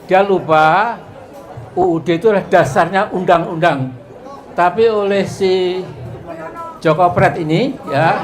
dia lupa UUD itu adalah dasarnya undang-undang. Tapi oleh si Joko Pret ini ya,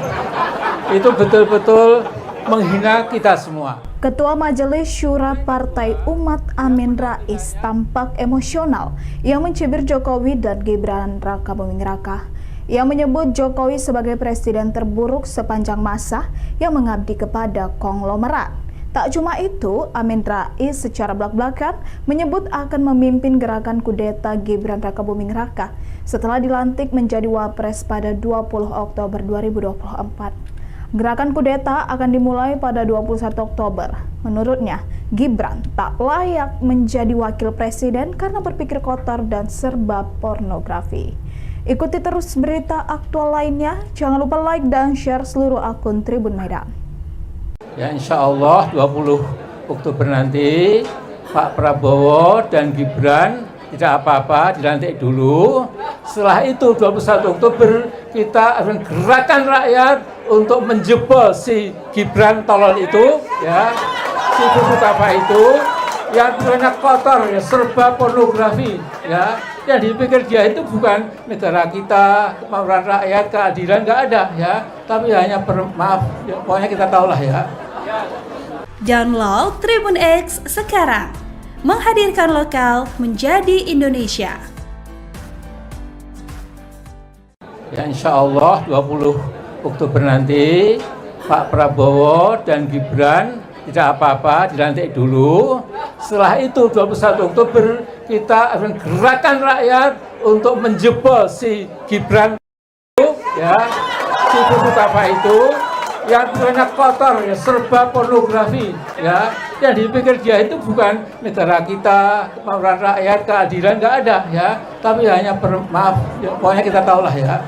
itu betul-betul menghina kita semua. Ketua Majelis Syura Partai Umat Amin Rais tampak emosional yang mencibir Jokowi dan Gibran Raka Buming Raka. Ia menyebut Jokowi sebagai presiden terburuk sepanjang masa yang mengabdi kepada konglomerat. Tak cuma itu, Amin Rais secara belak-belakan menyebut akan memimpin gerakan kudeta Gibran Raka Buming Raka setelah dilantik menjadi Wapres pada 20 Oktober 2024. Gerakan kudeta akan dimulai pada 21 Oktober. Menurutnya, Gibran tak layak menjadi wakil presiden karena berpikir kotor dan serba pornografi. Ikuti terus berita aktual lainnya. Jangan lupa like dan share seluruh akun Tribun Medan. Ya, insya Allah 20 Oktober nanti Pak Prabowo dan Gibran tidak apa-apa, dilantik dulu. Setelah itu 21 Oktober kita akan gerakan rakyat untuk menjebol si Gibran tolol itu, ya, si buku apa itu, yang banyak kotor, ya, serba pornografi, ya. Yang dipikir dia itu bukan negara kita, kemauan rakyat, keadilan, nggak ada, ya. Tapi hanya maaf, ya, pokoknya kita tahulah ya. Download Tribun X sekarang, menghadirkan lokal menjadi Indonesia. Ya, insya Allah 20 Oktober nanti Pak Prabowo dan Gibran tidak apa-apa, dilantik dulu. Setelah itu 21 Oktober kita akan gerakan rakyat untuk menjebol si Gibran itu, ya, si buku apa itu, yang banyak kotor, ya, serba pornografi, ya. Yang dipikir dia itu bukan negara kita, kemauan rakyat, keadilan, nggak ada, ya. Tapi hanya maaf, ya, pokoknya kita tahulah ya.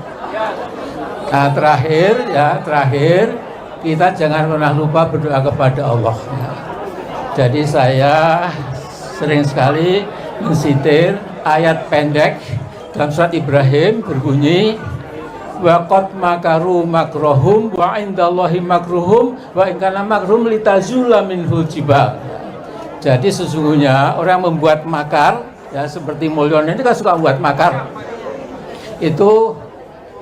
Nah, terakhir kita jangan pernah lupa berdoa kepada Allah. Ya. Jadi saya sering sekali mensitir ayat pendek dalam surat Ibrahim berbunyi, wa qad makaru makrohum wa indallahi makruhum wa in kana makruhum litazula minhul jibal. Jadi sesungguhnya orang membuat makar, ya, seperti Mulyono ini kan suka buat makar. Itu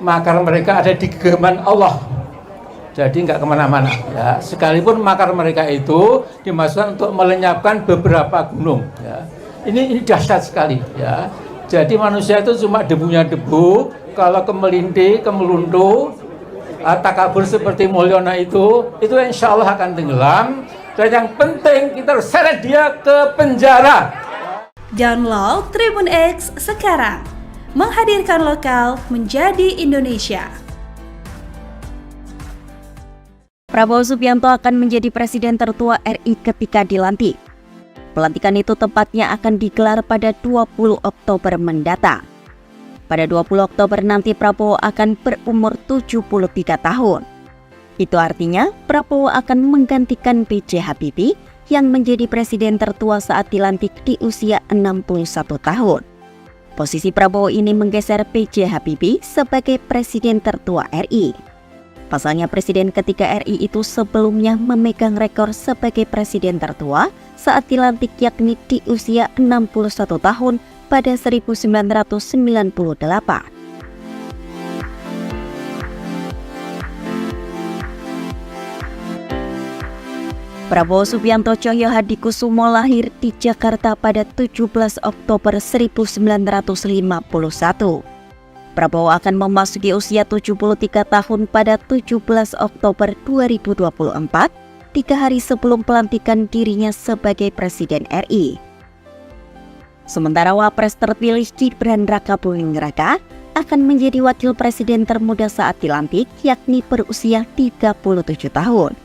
makar mereka ada di genggaman Allah. Jadi nggak kemana-mana, ya. Sekalipun makar mereka itu dimasukkan untuk melenyapkan beberapa gunung, ya. Ini dahsyat sekali, ya. Jadi manusia itu cuma debunya debu. Kalau kemelinti, kemeluntu, takabur seperti Mulyono itu insya Allah akan tenggelam. Dan yang penting kita harus seret dia ke penjara. Download Tribun X sekarang, menghadirkan lokal menjadi Indonesia. Prabowo Subianto akan menjadi presiden tertua RI ketika dilantik. Pelantikan itu tepatnya akan digelar pada 20 Oktober mendatang. Pada 20 Oktober nanti Prabowo akan berumur 73 tahun. Itu artinya Prabowo akan menggantikan B.J. Habibie yang menjadi presiden tertua saat dilantik di usia 61 tahun. Posisi Prabowo ini menggeser B.J. Habibie sebagai presiden tertua RI. Pasalnya presiden ketiga RI itu sebelumnya memegang rekor sebagai presiden tertua saat dilantik, yakni di usia 61 tahun pada 1998. Prabowo Subianto Cahyo Hadikusumo lahir di Jakarta pada 17 Oktober 1951. Prabowo akan memasuki usia 73 tahun pada 17 Oktober 2024, 3 hari sebelum pelantikan dirinya sebagai Presiden RI. Sementara Wapres terpilih Gibran Raka Buming Raka akan menjadi wakil presiden termuda saat dilantik, yakni berusia 37 tahun.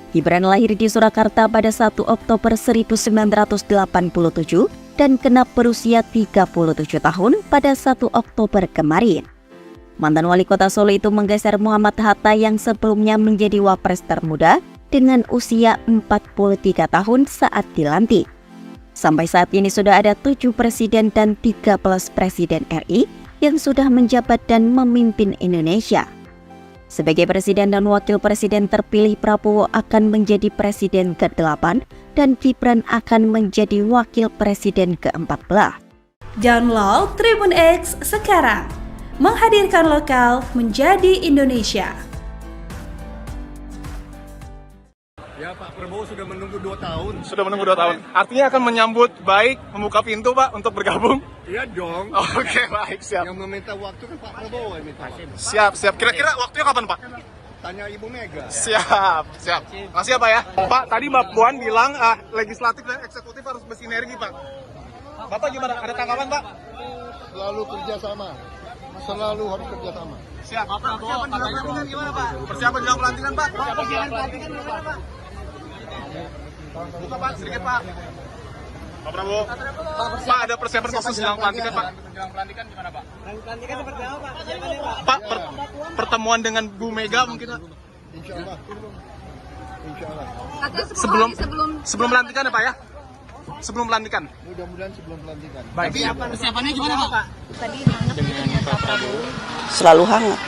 Gibran lahir di Surakarta pada 1 Oktober 1987 dan genap berusia 37 tahun pada 1 Oktober kemarin. Mantan wali kota Solo itu menggeser Muhammad Hatta yang sebelumnya menjadi wapres termuda dengan usia 43 tahun saat dilantik. Sampai saat ini sudah ada 7 presiden dan 13 presiden RI yang sudah menjabat dan memimpin Indonesia. Sebagai presiden dan wakil presiden terpilih, Prabowo akan menjadi presiden ke-8 dan Gibran akan menjadi wakil presiden ke-14. Download Tribun X sekarang, menghadirkan lokal menjadi Indonesia. Ya, Pak Prabowo sudah menunggu 2 tahun. Sudah menunggu 2 tahun. Artinya akan menyambut baik, membuka pintu Pak untuk bergabung? Iya dong. Oke, baik, siap. Yang meminta waktu kan Pak Prabowo yang minta. Siap. Kira-kira waktunya kapan Pak? Tanya Ibu Mega. Siap. Makasih ya Pak ya. Pak, tadi Mbak Puan bilang legislatif dan eksekutif harus bersinergi Pak. Bapak gimana? Ada tanggapan Pak? Selalu kerjasama. Selalu harus kerjasama. Siap. Persiapan jelang pelantikan gimana Pak? Persiapan jelang pelantikan Pak? Buka Pak, sedikit Pak. Pak Prabowo. Pak, ada persiapan khusus jelang pelantikan Pak? Jelang pelantikan gimana Pak? Pelantikan seperti apa Pak? Pak, pertemuan dengan Bu Mega mungkin Pak? Insya Allah. Insya Allah. Sebelum pelantikan ya Pak ya? Sebelum pelantikan? Mudah-mudahan sebelum pelantikan. Baik. Persiapannya gimana Pak? Tadi hangat dengan Pak Prabowo. Selalu hangat.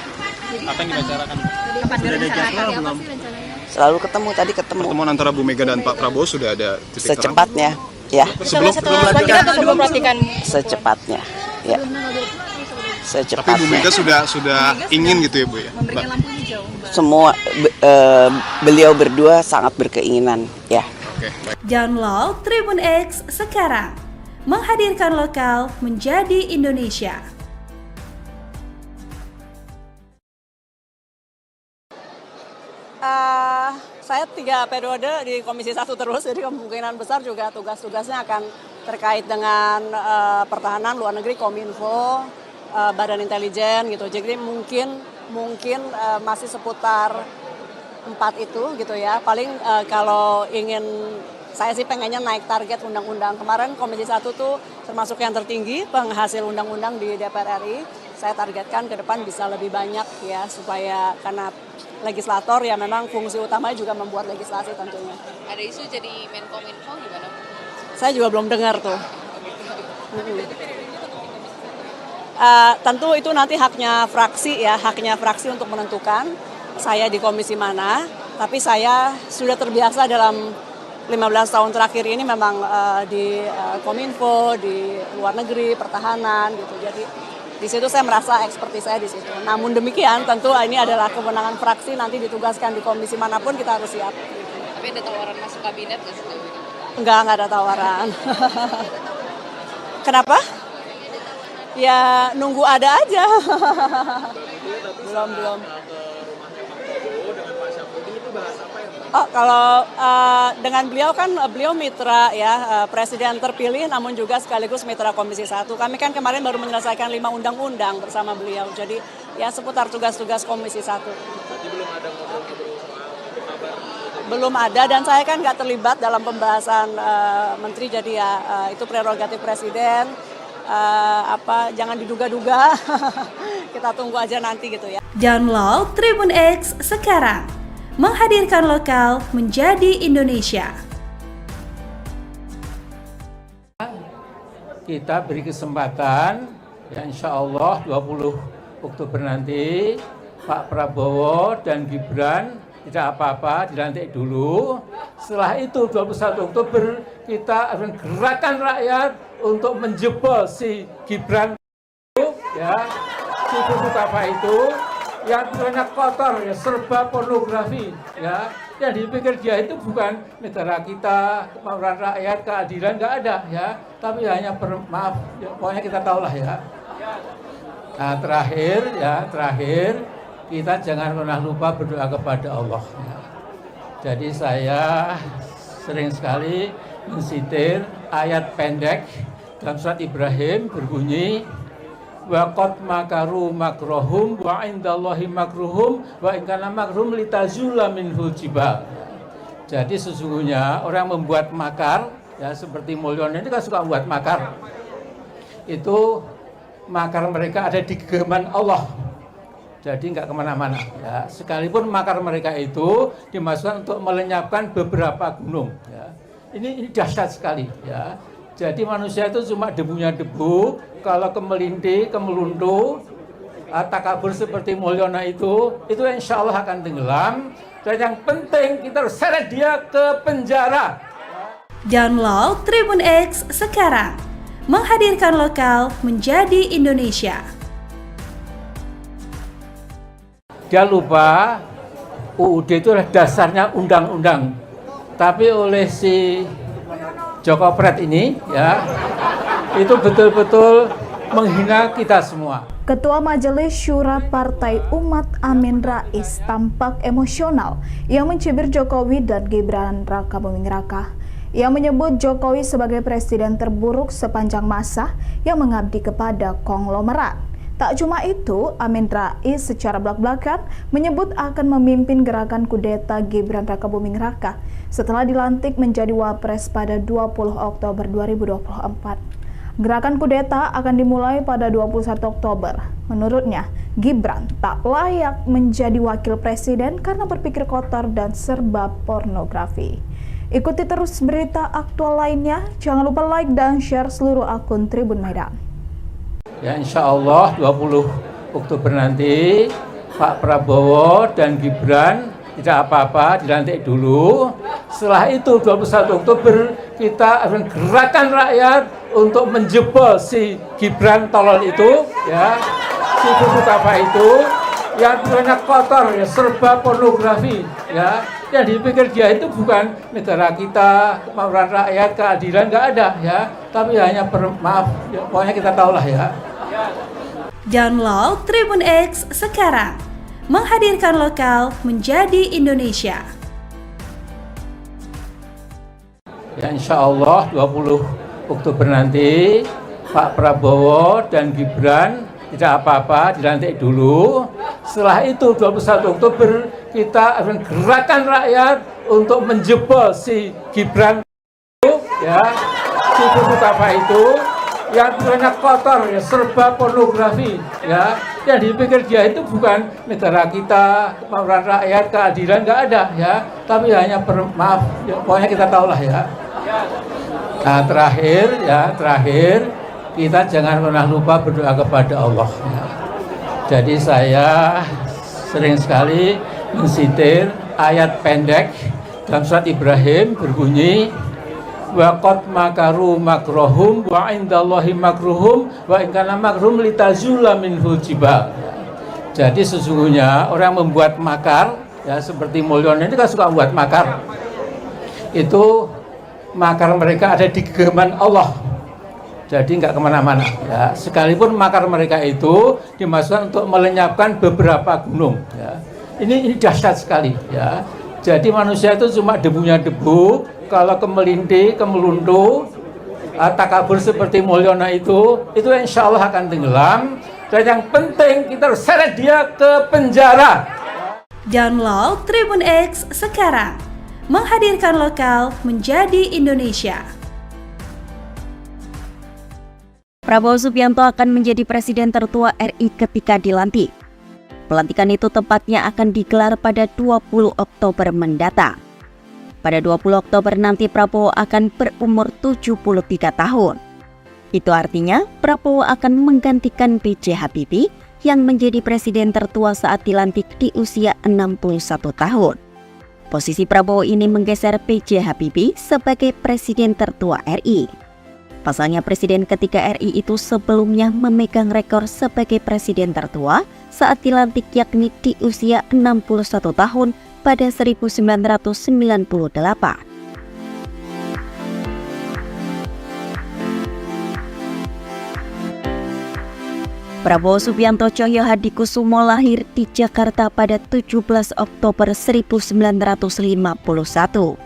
Apa yang dibicarakan? Kapan direncanakan? Apa sih rencananya? Selalu ketemu. Pertemuan antara Bu Mega dan Pak Prabowo sudah ada titik terang? Secepatnya, ya. Sebelum pelantikan? Sebelum pelantikan. Secepatnya, ya. Tapi Secepatnya. Bu Mega sudah ingin gitu ya Bu ya? Memberikan lampu hijau. Semua beliau berdua sangat berkeinginan, ya. Oke, baik. Download Tribun X sekarang, menghadirkan lokal menjadi Indonesia. Saya 3 periode di Komisi 1 terus, jadi kemungkinan besar juga tugas-tugasnya akan terkait dengan pertahanan, luar negeri, Kominfo, Badan Intelijen gitu. Jadi mungkin masih seputar 4 itu gitu ya. Paling kalau ingin, saya sih pengennya naik target undang-undang. Kemarin Komisi 1 tuh termasuk yang tertinggi penghasil undang-undang di DPR RI. Saya targetkan ke depan bisa lebih banyak ya, supaya karena legislator ya memang fungsi utamanya juga membuat legislasi tentunya. Ada isu jadi Menkominfo gimana? Saya juga belum dengar tuh. Tentu itu nanti haknya fraksi untuk menentukan saya di komisi mana. Tapi saya sudah terbiasa dalam 15 tahun terakhir ini memang di Kominfo, di luar negeri, pertahanan gitu. Jadi di situ saya merasa ekspertis saya di situ. Namun demikian tentu ini adalah kewenangan fraksi, nanti ditugaskan di komisi manapun kita harus siap. Tapi ada tawaran masuk kabinet nggak sih? Enggak ada tawaran. Kenapa? Ya nunggu ada aja. belum. Oh, kalau dengan beliau kan beliau mitra ya, presiden terpilih namun juga sekaligus mitra Komisi 1. Kami kan kemarin baru menyelesaikan 5 undang-undang bersama beliau. Jadi ya seputar tugas-tugas Komisi 1. Belum ada dan saya kan nggak terlibat dalam pembahasan menteri, jadi ya itu prerogatif presiden. Jangan diduga-duga. Kita tunggu aja nanti gitu ya. Download Tribun X sekarang, menghadirkan lokal menjadi Indonesia. Kita beri kesempatan, ya insya Allah 20 Oktober nanti Pak Prabowo dan Gibran tidak apa-apa, dilantik dulu. Setelah itu 21 Oktober kita akan gerakan rakyat untuk menjebol si Gibran itu, ya, si Bukapa itu yang banyak kotor, ya, serba pornografi, ya. Yang dipikir dia itu bukan negara kita, kemauan rakyat, keadilan, nggak ada, ya. Tapi hanya maaf, ya, pokoknya kita tahulah ya. Nah, terakhir kita jangan pernah lupa berdoa kepada Allah. Ya. Jadi saya sering sekali mensitir ayat pendek dalam surat Ibrahim berbunyi, wa qad makaru makrohum wa indallahi makruhum wa in kana makruhum litazula minhul jibal. Jadi sesungguhnya orang membuat makar, ya seperti Mulyono ini kan suka membuat makar. Itu makar mereka ada di genggaman Allah. Jadi nggak kemana-mana. Ya. Sekalipun makar mereka itu dimasukkan untuk melenyapkan beberapa gunung. Ya. Ini dahsyat sekali. Ya. Jadi manusia itu cuma debunya debu, kalau kemelintih, kemeluntuh, takabur seperti Mulyono itu insya Allah akan tenggelam. Dan yang penting kita harus seret dia ke penjara. Download Tribun X sekarang, menghadirkan lokal menjadi Indonesia. Dia lupa UUD itu adalah dasarnya undang-undang. Tapi oleh si Joko Pret ini ya, itu betul-betul menghina kita semua. Ketua Majelis Syura Partai Umat Amin Rais tampak emosional yang mencibir Jokowi dan Gibran Raka Buming Raka. Ia menyebut Jokowi sebagai presiden terburuk sepanjang masa yang mengabdi kepada konglomerat. Tak cuma itu, Amin Rais secara belak-belakan menyebut akan memimpin gerakan kudeta Gibran Raka Buming Raka setelah dilantik menjadi Wapres pada 20 Oktober 2024. Gerakan kudeta akan dimulai pada 21 Oktober. Menurutnya, Gibran tak layak menjadi wakil presiden karena berpikir kotor dan serba pornografi. Ikuti terus berita aktual lainnya. Jangan lupa like dan share seluruh akun Tribun Medan. Ya, insya Allah 20 Oktober nanti Pak Prabowo dan Gibran tidak apa-apa, dilantik dulu. Setelah itu 21 Oktober kita akan gerakan rakyat untuk menjebol si Gibran tolol itu, ya, si buku apa itu, yang banyak kotor, ya, serba pornografi, ya. Yang dipikir dia itu bukan negara kita, kemauan rakyat, keadilan, nggak ada, ya. Tapi hanya maaf, ya, pokoknya kita tahulah ya. Download Tribun X sekarang, menghadirkan lokal menjadi Indonesia. Ya, insya Allah 20 Oktober nanti Pak Prabowo dan Gibran tidak apa-apa, dilantik dulu. Setelah itu 21 Oktober kita akan gerakan rakyat untuk menjebol si Gibran itu, ya, si buku apa itu, yang banyak kotor, ya, serba pornografi, ya. Yang dipikir dia itu bukan negara kita, kemauan rakyat, keadilan, nggak ada, ya. Tapi hanya maaf, ya, pokoknya kita tahulah ya. Nah, terakhir kita jangan pernah lupa berdoa kepada Allah. Ya. Jadi saya sering sekali mensitir ayat pendek dalam surat Ibrahim berbunyi, wa qad makaru makrohum wa indallahi makruhum wa in kana makruhum litazula minhul jibal. Jadi sesungguhnya orang membuat makar, ya, seperti Mulyono ini kan suka membuat makar. Itu makar mereka ada di genggaman Allah. Jadi nggak kemana-mana, ya. Sekalipun makar mereka itu dimasukkan untuk melenyapkan beberapa gunung, ya. Ini dahsyat sekali, ya. Jadi manusia itu cuma debunya debu. Kalau kemelinti, kemeluntu, takabur seperti Mulyono itu insya Allah akan tenggelam. Dan yang penting kita harus seret dia ke penjara. Download Tribun X sekarang, menghadirkan lokal menjadi Indonesia. Prabowo Subianto akan menjadi presiden tertua RI ketika dilantik. Pelantikan itu tepatnya akan digelar pada 20 Oktober mendatang. Pada 20 Oktober nanti Prabowo akan berumur 73 tahun. Itu artinya Prabowo akan menggantikan B.J. Habibie yang menjadi presiden tertua saat dilantik di usia 61 tahun. Posisi Prabowo ini menggeser B.J. Habibie sebagai presiden tertua RI. Pasalnya presiden ketiga RI itu sebelumnya memegang rekor sebagai presiden tertua saat dilantik yakni di usia 61 tahun pada 1998. Prabowo Subianto Cahyo Hadikusumo lahir di Jakarta pada 17 Oktober 1951.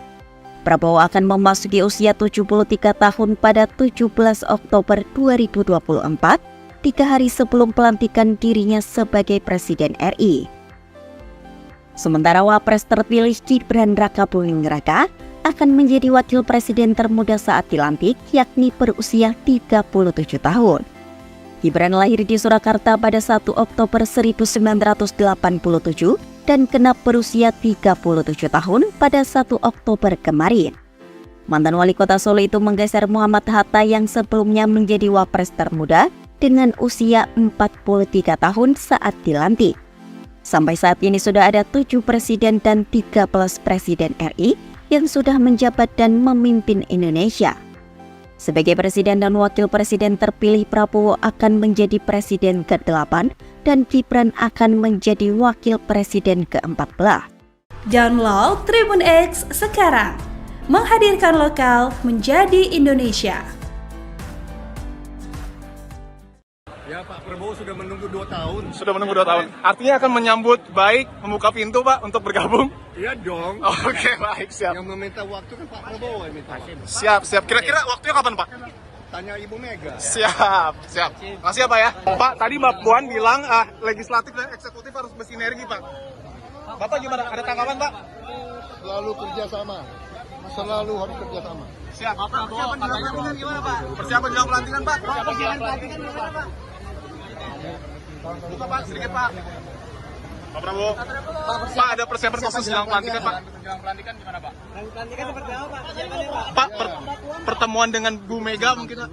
Prabowo akan memasuki usia 73 tahun pada 17 Oktober 2024, 3 hari sebelum pelantikan dirinya sebagai Presiden RI. Sementara Wapres terpilih Gibran Raka Buming Raka akan menjadi wakil presiden termuda saat dilantik, yakni berusia 37 tahun. Gibran lahir di Surakarta pada 1 Oktober 1987 dan genap berusia 37 tahun pada 1 Oktober kemarin. Mantan wali kota Solo itu menggeser Muhammad Hatta yang sebelumnya menjadi wapres termuda dengan usia 43 tahun saat dilantik. Sampai saat ini sudah ada 7 presiden dan 13 presiden RI yang sudah menjabat dan memimpin Indonesia. Sebagai presiden dan wakil presiden terpilih, Prabowo akan menjadi presiden ke-8 dan Gibran akan menjadi wakil presiden ke-14. Download Tribun X sekarang, menghadirkan lokal menjadi Indonesia. Ya Pak Prabowo sudah menunggu 2 tahun. Sudah menunggu 2 tahun. Artinya akan menyambut baik, membuka pintu Pak untuk bergabung? Iya dong. Oke, baik, siap. Yang meminta waktu kan Pak Prabowo yang minta. Siap. Kira-kira waktunya kapan Pak? Tanya Ibu Mega. Siap. Makasih ya Pak ya. Pak, tadi Mbak Puan bilang legislatif dan eksekutif harus bersinergi Pak. Bapak gimana? Ada tanggapan Pak? Selalu kerjasama. Selalu harus kerjasama. Siap. Persiapan jelang pelantikan gimana Pak? Persiapan jelang pelantikan Pak? Buka Pak, sedikit Pak. Pak Prabowo. Pak, ada persiapan khusus jelang pelantikan Pak? Jelang pelantikan gimana Pak? Pelantikan seperti apa Pak? Pak, pertemuan dengan Bu Mega mungkin Pak?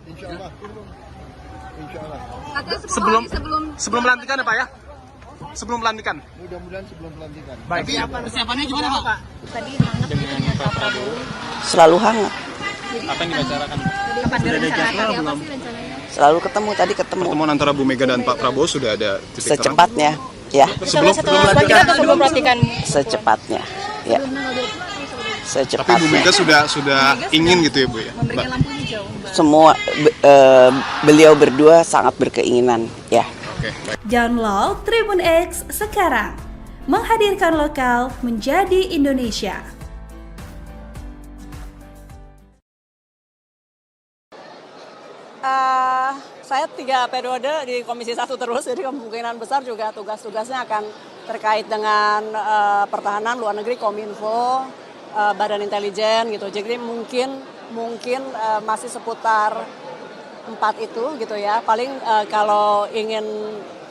Insya Allah. Sebelum pelantikan ya Pak ya? Sebelum pelantikan? Mudah-mudahan sebelum pelantikan. Baik. Persiapannya gimana Pak? Tadi hangat dengan Pak Prabowo. Selalu hangat. Apa yang dibicarakan? Kapan rencananya? Apa sih rencananya? Selalu ketemu, tadi ketemu. Pertemuan antara Bu Mega dan Pak Prabowo sudah ada titik terang? Secepatnya, ya. Sebelum pelantikan atau sebelum pelantikan? Secepatnya, ya. Tapi Secepatnya. Bu Mega sudah ingin gitu ya Bu ya? Memberikan lampu hijau, Mbak. Semua beliau berdua sangat berkeinginan, ya. Oke, baik. Download Tribun X sekarang, menghadirkan lokal menjadi Indonesia. Saya 3 periode di Komisi 1 terus, jadi kemungkinan besar juga tugas-tugasnya akan terkait dengan pertahanan, luar negeri, Kominfo, Badan Intelijen gitu. Jadi mungkin masih seputar 4 itu gitu ya. Paling kalau ingin,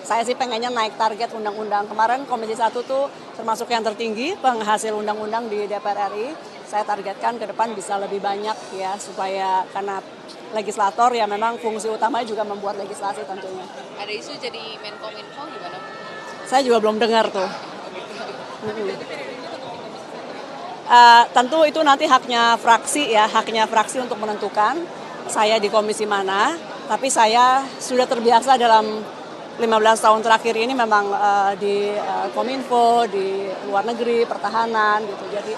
saya sih pengennya naik target undang-undang. Kemarin Komisi 1 tuh termasuk yang tertinggi penghasil undang-undang di DPR RI. Saya targetkan ke depan bisa lebih banyak ya, supaya karena legislator ya memang fungsi utamanya juga membuat legislasi tentunya. Ada isu jadi Menkominfo gimana? Saya juga belum dengar tuh. Tentu itu nanti haknya fraksi untuk menentukan saya di komisi mana. Tapi saya sudah terbiasa dalam 15 tahun terakhir ini memang di Kominfo, di luar negeri, pertahanan gitu. Jadi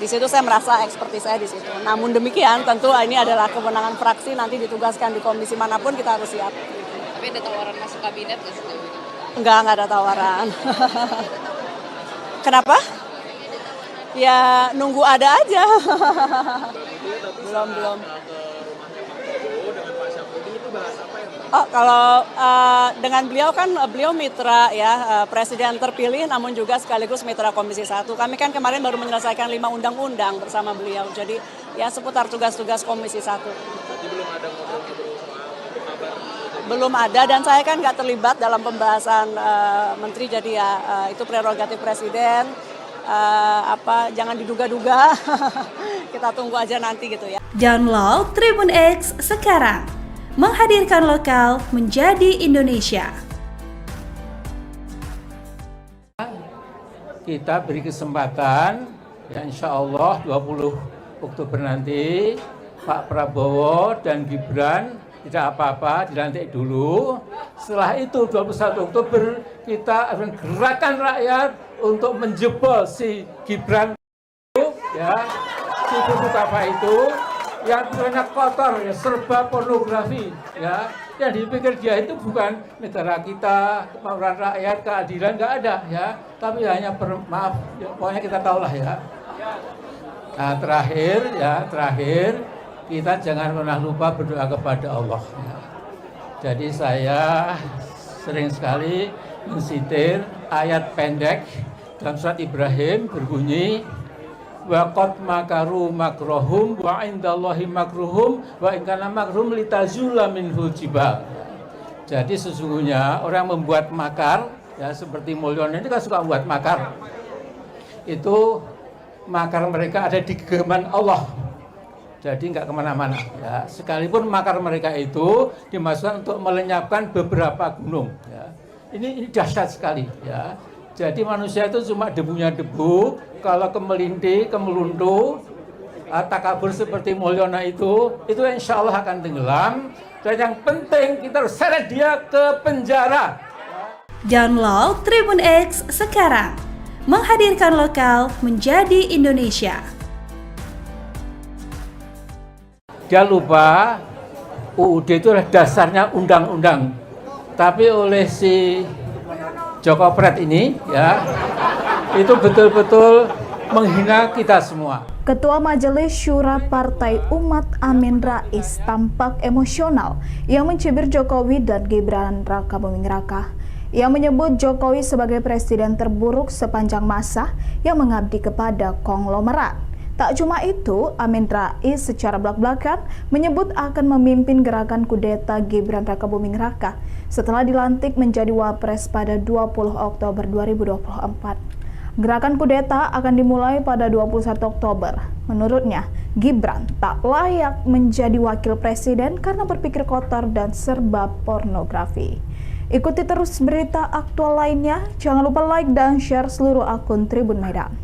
di situ saya merasa ekspertis saya di situ. Namun demikian tentu ini adalah kewenangan fraksi, nanti ditugaskan di komisi manapun kita harus siap. Tapi ada tawaran masuk kabinet nggak sih? Enggak ada tawaran. Kenapa? Ya nunggu ada aja. belum. Oh, kalau dengan beliau kan beliau mitra ya, presiden terpilih namun juga sekaligus mitra Komisi 1. Kami kan kemarin baru menyelesaikan 5 undang-undang bersama beliau. Jadi ya seputar tugas-tugas Komisi 1. Belum ada dan saya kan nggak terlibat dalam pembahasan menteri, jadi ya itu prerogatif presiden. Jangan diduga-duga. Kita tunggu aja nanti gitu ya. Download Tribun X sekarang, menghadirkan lokal menjadi Indonesia. Kita beri kesempatan, ya insya Allah 20 Oktober nanti Pak Prabowo dan Gibran tidak apa-apa, dilantik dulu. Setelah itu 21 Oktober kita akan gerakan rakyat untuk menjebol si Gibran ya, si buku apa itu yang banyak kotor ya, serba pornografi ya, yang dipikir dia itu bukan negara kita, kemauan rakyat, keadilan, nggak ada ya, tapi hanya maaf ya, pokoknya kita tahulah ya. Nah terakhir kita jangan pernah lupa berdoa kepada Allah ya. Jadi saya sering sekali mensitir ayat pendek dalam surat Ibrahim berbunyi wa qad makaru makrohum wa indallahi makruhum wa in kana makruhum litazula minhul jibal. Jadi sesungguhnya orang membuat makar ya, seperti Mulyono ini kan suka membuat makar. Itu makar mereka ada di genggaman Allah. Jadi nggak kemana-mana ya. Sekalipun makar mereka itu dimaksudkan untuk melenyapkan beberapa gunung ya. Ini dahsyat sekali ya. Jadi manusia itu cuma debunya debu. Kalau kemelinti, kemeluntu, takabur seperti Mulyono itu insya Allah akan tenggelam. Dan yang penting kita harus seret dia ke penjara. Download Tribun X sekarang, menghadirkan lokal menjadi Indonesia. Dia lupa UUD itu adalah dasarnya undang-undang. Tapi oleh si Joko Pret ini ya, itu betul-betul menghina kita semua. Ketua Majelis Syura Partai Umat Amin Rais tampak emosional yang mencibir Jokowi dan Gibran Raka Buming Raka. Ia menyebut Jokowi sebagai presiden terburuk sepanjang masa yang mengabdi kepada konglomerat. Tak cuma itu, Amin Rais secara belak-belakan menyebut akan memimpin gerakan kudeta Gibran Raka Buming Raka setelah dilantik menjadi Wapres pada 20 Oktober 2024. Gerakan kudeta akan dimulai pada 21 Oktober. Menurutnya, Gibran tak layak menjadi wakil presiden karena berpikir kotor dan serba pornografi. Ikuti terus berita aktual lainnya. Jangan lupa like dan share seluruh akun Tribun Medan.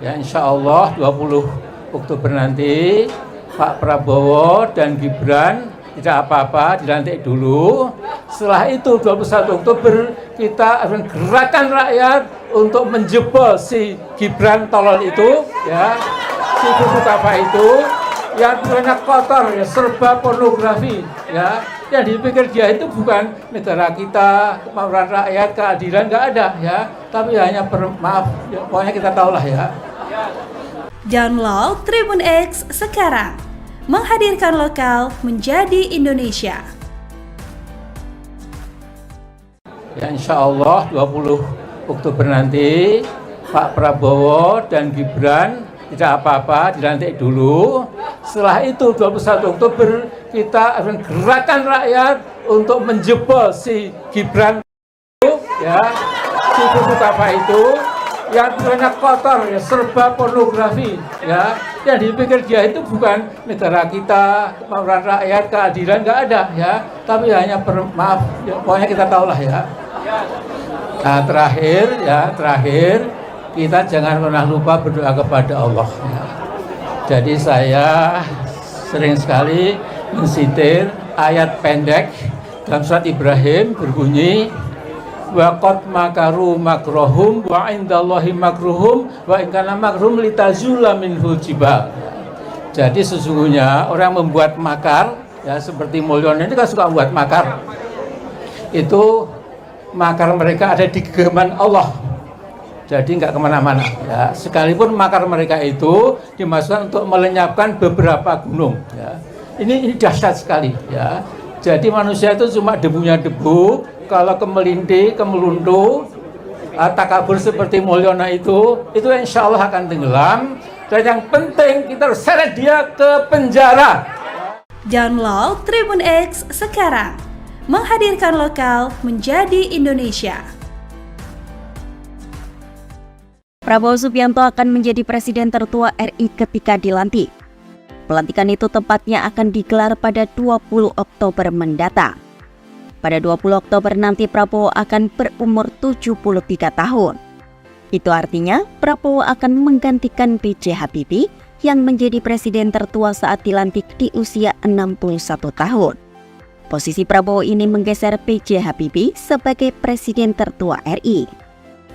Ya insya Allah 20 Oktober nanti Pak Prabowo dan Gibran tidak apa-apa, dilantik dulu. Setelah itu 21 Oktober kita akan gerakan rakyat untuk menjebol si Gibran tolol itu ya, si buku apa itu yang banyak kotor ya, serba pornografi ya. Yang dipikir dia itu bukan negara kita, kemauan rakyat, keadilan nggak ada ya, tapi hanya maaf ya, pokoknya kita tahulah ya. Download Tribun X sekarang, menghadirkan lokal menjadi Indonesia. Ya insya Allah 20 Oktober nanti Pak Prabowo dan Gibran tidak apa-apa, dilantik dulu. Setelah itu 21 Oktober kita akan gerakan rakyat untuk menjebol si Gibran ya, si buku apa itu yang banyak kotor ya, serba pornografi ya. Yang dipikir dia itu bukan negara kita, kemauan rakyat, keadilan nggak ada ya, tapi hanya maaf ya, pokoknya kita tahulah ya. Nah terakhir kita jangan pernah lupa berdoa kepada Allah ya. Jadi saya sering sekali mensitir ayat pendek dalam surat Ibrahim berbunyi wa qad makaru makrohum wa indallahi makruhum wa in kana makruhum litazula minhul jibal. Jadi sesungguhnya orang membuat makar ya, seperti Mulyono ini kan suka membuat makar. Itu makar mereka ada di genggaman Allah. Jadi nggak kemana-mana ya. Sekalipun makar mereka itu dimaksudkan untuk melenyapkan beberapa gunung ya. Ini dahsyat sekali ya. Jadi manusia itu cuma debunya debu. Kalau kemelinti, kemeluntu, takabur seperti Mulyono itu insya Allah akan tenggelam. Dan yang penting kita harus seret dia ke penjara. Download Tribun X sekarang, menghadirkan lokal menjadi Indonesia. Prabowo Subianto akan menjadi presiden tertua RI ketika dilantik. Pelantikan itu tepatnya akan digelar pada 20 Oktober mendatang. Pada 20 Oktober nanti Prabowo akan berumur 73 tahun. Itu artinya Prabowo akan menggantikan B.J. Habibie yang menjadi presiden tertua saat dilantik di usia 61 tahun. Posisi Prabowo ini menggeser B.J. Habibie sebagai presiden tertua RI.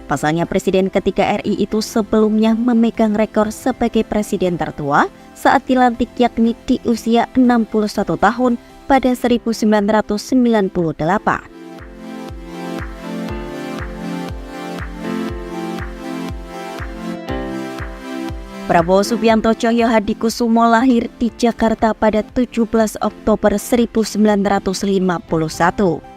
Pasalnya presiden ketiga RI itu sebelumnya memegang rekor sebagai presiden tertua saat dilantik yakni di usia 61 tahun pada 1998. Prabowo Subianto Tjoyo Hadikusumo lahir di Jakarta pada 17 Oktober 1951.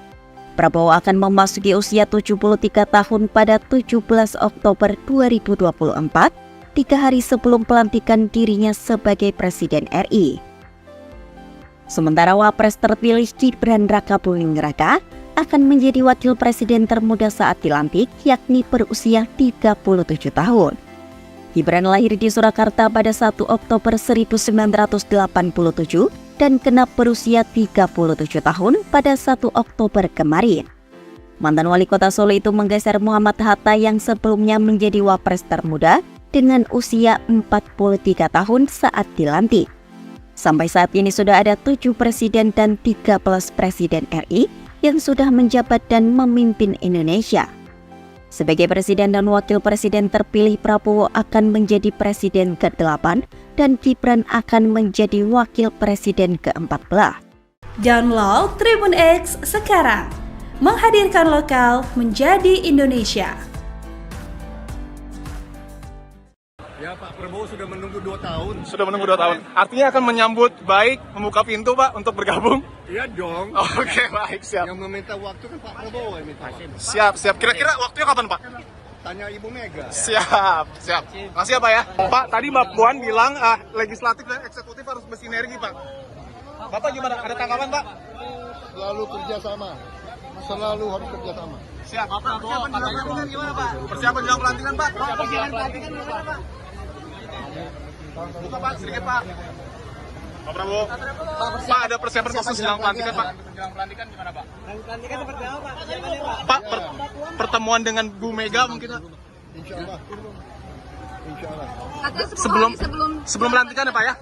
Prabowo akan memasuki usia 73 tahun pada 17 Oktober 2024, 3 hari sebelum pelantikan dirinya sebagai Presiden RI. Sementara Wapres terpilih Gibran Raka Buming Raka akan menjadi wakil presiden termuda saat dilantik, yakni berusia 37 tahun. Gibran lahir di Surakarta pada 1 Oktober 1987 dan genap berusia 37 tahun pada 1 Oktober kemarin. Mantan wali kota Solo itu menggeser Muhammad Hatta yang sebelumnya menjadi wapres termuda dengan usia 43 tahun saat dilantik. Sampai saat ini sudah ada 7 presiden dan 13 presiden RI yang sudah menjabat dan memimpin Indonesia. Sebagai presiden dan wakil presiden terpilih, Prabowo akan menjadi presiden ke-8 dan Gibran akan menjadi wakil presiden ke-14. Download Tribun X sekarang, menghadirkan lokal menjadi Indonesia. Ya Pak Prabowo sudah menunggu 2 tahun. Sudah menunggu 2 tahun. Artinya akan menyambut baik, membuka pintu Pak untuk bergabung? Iya dong. Oke, baik, siap. Yang meminta waktu kan Pak Prabowo yang minta. Siap. Kira-kira waktunya kapan Pak? Tanya Ibu Mega. Siap. Makasih ya Pak ya. Pak, tadi Mbak Puan bilang legislatif dan eksekutif harus bersinergi Pak. Bapak gimana? Ada tanggapan Pak? Selalu kerjasama. Selalu harus kerjasama. Siap. Persiapan jelang pelantikan gimana Pak? Persiapan jelang pelantikan Pak? Gimana Pak? Buka Pak, sedikit Pak. Pak Prabowo. Pak, ada persiapan khusus jelang pelantikan Pak? Jelang pelantikan gimana Pak? Pelantikan seperti apa Pak? Persiapannya Pak? Pak, pertemuan dengan Bu Mega mungkin Pak? Insya Allah. Sebelum pelantikan ya Pak ya?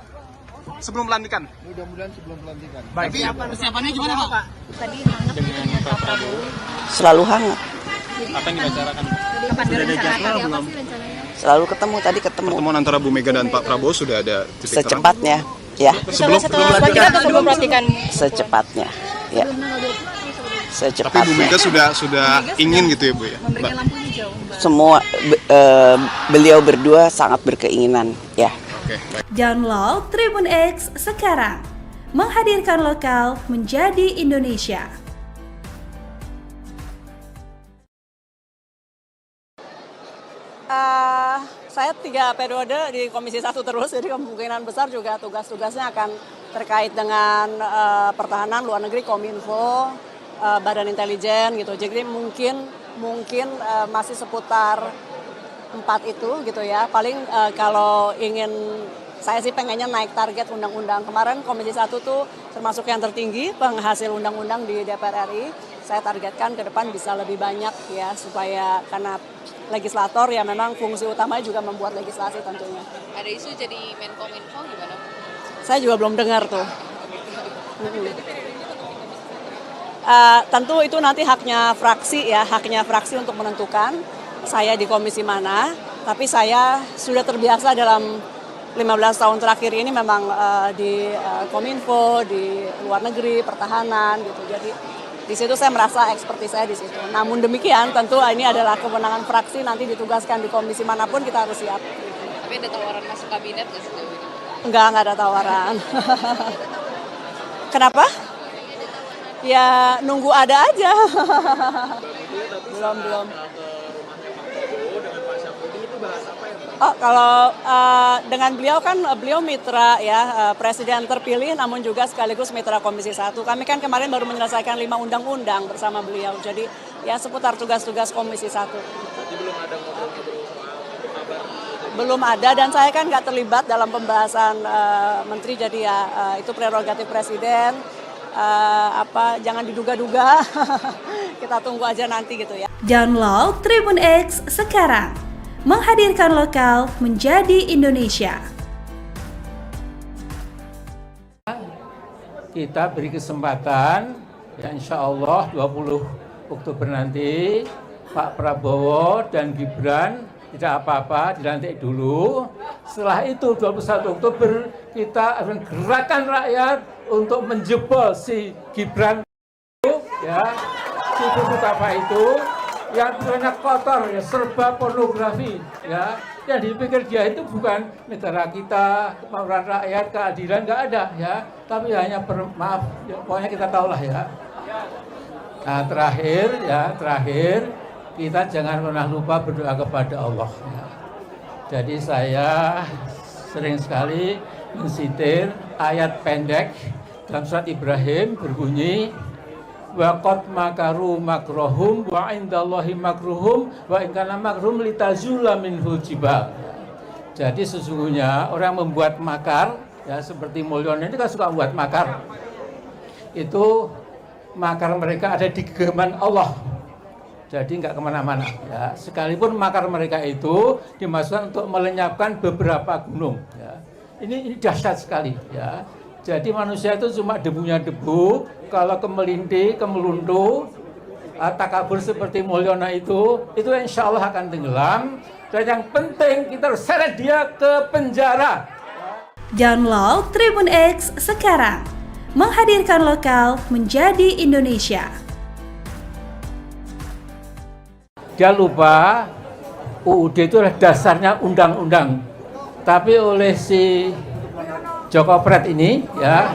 Sebelum pelantikan. Mudah-mudahan sebelum pelantikan. Baik. Persiapannya gimana Pak? Tadi hangat Dengan Pak Prabowo. Selalu hangat, Apa yang dibicarakan? kapan direncanakan? Apa sih rencananya? selalu ketemu. Pertemuan antara Bu Mega dan Pak Prabowo sudah ada titik terang? Secepatnya, ya. Sebelum pelantikan? Secepatnya, ya. Tapi Bu Mega sudah ingin gitu ya Bu ya? Memberikan lampu hijau. Semua beliau berdua sangat berkeinginan, ya. Oke, baik. Download Tribun X sekarang, menghadirkan lokal menjadi Indonesia. Saya 3 periode di Komisi 1 terus, jadi kemungkinan besar juga tugas-tugasnya akan terkait dengan pertahanan, luar negeri, Kominfo, Badan Intelijen gitu. Jadi mungkin masih seputar 4 itu gitu ya. Paling kalau ingin, saya sih pengennya naik target undang-undang. Kemarin Komisi 1 tuh termasuk yang tertinggi penghasil undang-undang di DPR RI. Saya targetkan ke depan bisa lebih banyak ya, supaya karena legislator ya memang fungsi utamanya juga membuat legislasi tentunya. Ada isu jadi Menkominfo gimana? Saya juga belum dengar tuh. Tentu itu nanti haknya fraksi untuk menentukan saya di komisi mana. Tapi saya sudah terbiasa dalam 15 tahun terakhir ini memang di Kominfo, di luar negeri, pertahanan gitu. Jadi di situ saya merasa ekspertis saya di situ. Namun demikian tentu ini adalah kewenangan fraksi, nanti ditugaskan di komisi manapun kita harus siap. Tapi ada tawaran masuk kabinet nggak sih? Enggak ada tawaran. Kenapa? Ya nunggu ada aja. belum. Oh, kalau dengan beliau kan beliau mitra ya, presiden terpilih namun juga sekaligus mitra Komisi 1. Kami kan kemarin baru menyelesaikan 5 undang-undang bersama beliau. Jadi ya seputar tugas-tugas Komisi 1. Belum ada dan saya kan nggak terlibat dalam pembahasan menteri, jadi ya itu prerogatif presiden. Jangan diduga-duga. Kita tunggu aja nanti gitu ya. Download Tribun X sekarang, menghadirkan lokal menjadi Indonesia. Kita beri kesempatan ya, insya Allah 20 Oktober nanti Pak Prabowo dan Gibran tidak apa-apa, dilantik dulu. Setelah itu 21 Oktober kita akan gerakan rakyat untuk menjebol si Gibran ya, si apa itu yang banyak kotor ya, serba pornografi ya. Yang dipikir dia itu bukan negara kita, kemauan rakyat, keadilan, nggak ada ya. Tapi hanya maaf, ya, pokoknya kita tahulah ya. Nah terakhir kita jangan pernah lupa berdoa kepada Allah. Ya. Jadi saya sering sekali mensitir ayat pendek dalam surat Ibrahim berbunyi wa qad makaru makrohum wa indallahi makruhum wa in kana makruhum litazula minhul jibal. Jadi sesungguhnya orang membuat makar, ya seperti Mulyono ini kan suka buat makar. Itu makar mereka ada di genggaman Allah. Jadi nggak kemana-mana. Ya. Sekalipun makar mereka itu dimaksudkan untuk melenyapkan beberapa gunung. Ya. Ini dahsyat sekali. Ya. Jadi manusia itu cuma debunya debu. Kalau kemelinti, kemeluntu, takabur seperti Mulyono itu insya Allah akan tenggelam. Dan yang penting kita harus seret dia ke penjara. Download Tribun X sekarang, menghadirkan lokal menjadi Indonesia. Dia lupa UUD itu adalah dasarnya undang-undang. Tapi oleh si Joko Pret ini, ya,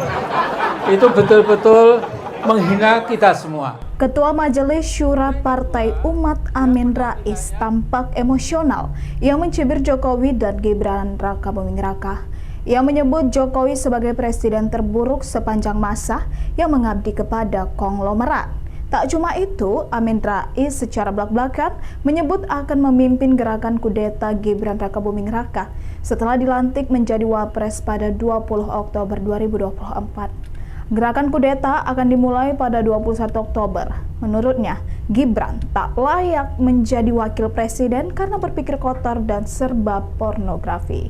itu betul-betul menghina kita semua. Ketua Majelis Syura Partai Umat Amin Rais tampak emosional yang mencibir Jokowi dan Gibran Raka Buming Raka. Ia menyebut Jokowi sebagai presiden terburuk sepanjang masa yang mengabdi kepada konglomerat. Tak cuma itu, Amin Rais secara belak-belakan menyebut akan memimpin gerakan kudeta Gibran Raka Buming Raka setelah dilantik menjadi Wapres pada 20 Oktober 2024. Gerakan kudeta akan dimulai pada 21 Oktober. Menurutnya, Gibran tak layak menjadi wakil presiden karena berpikir kotor dan serba pornografi.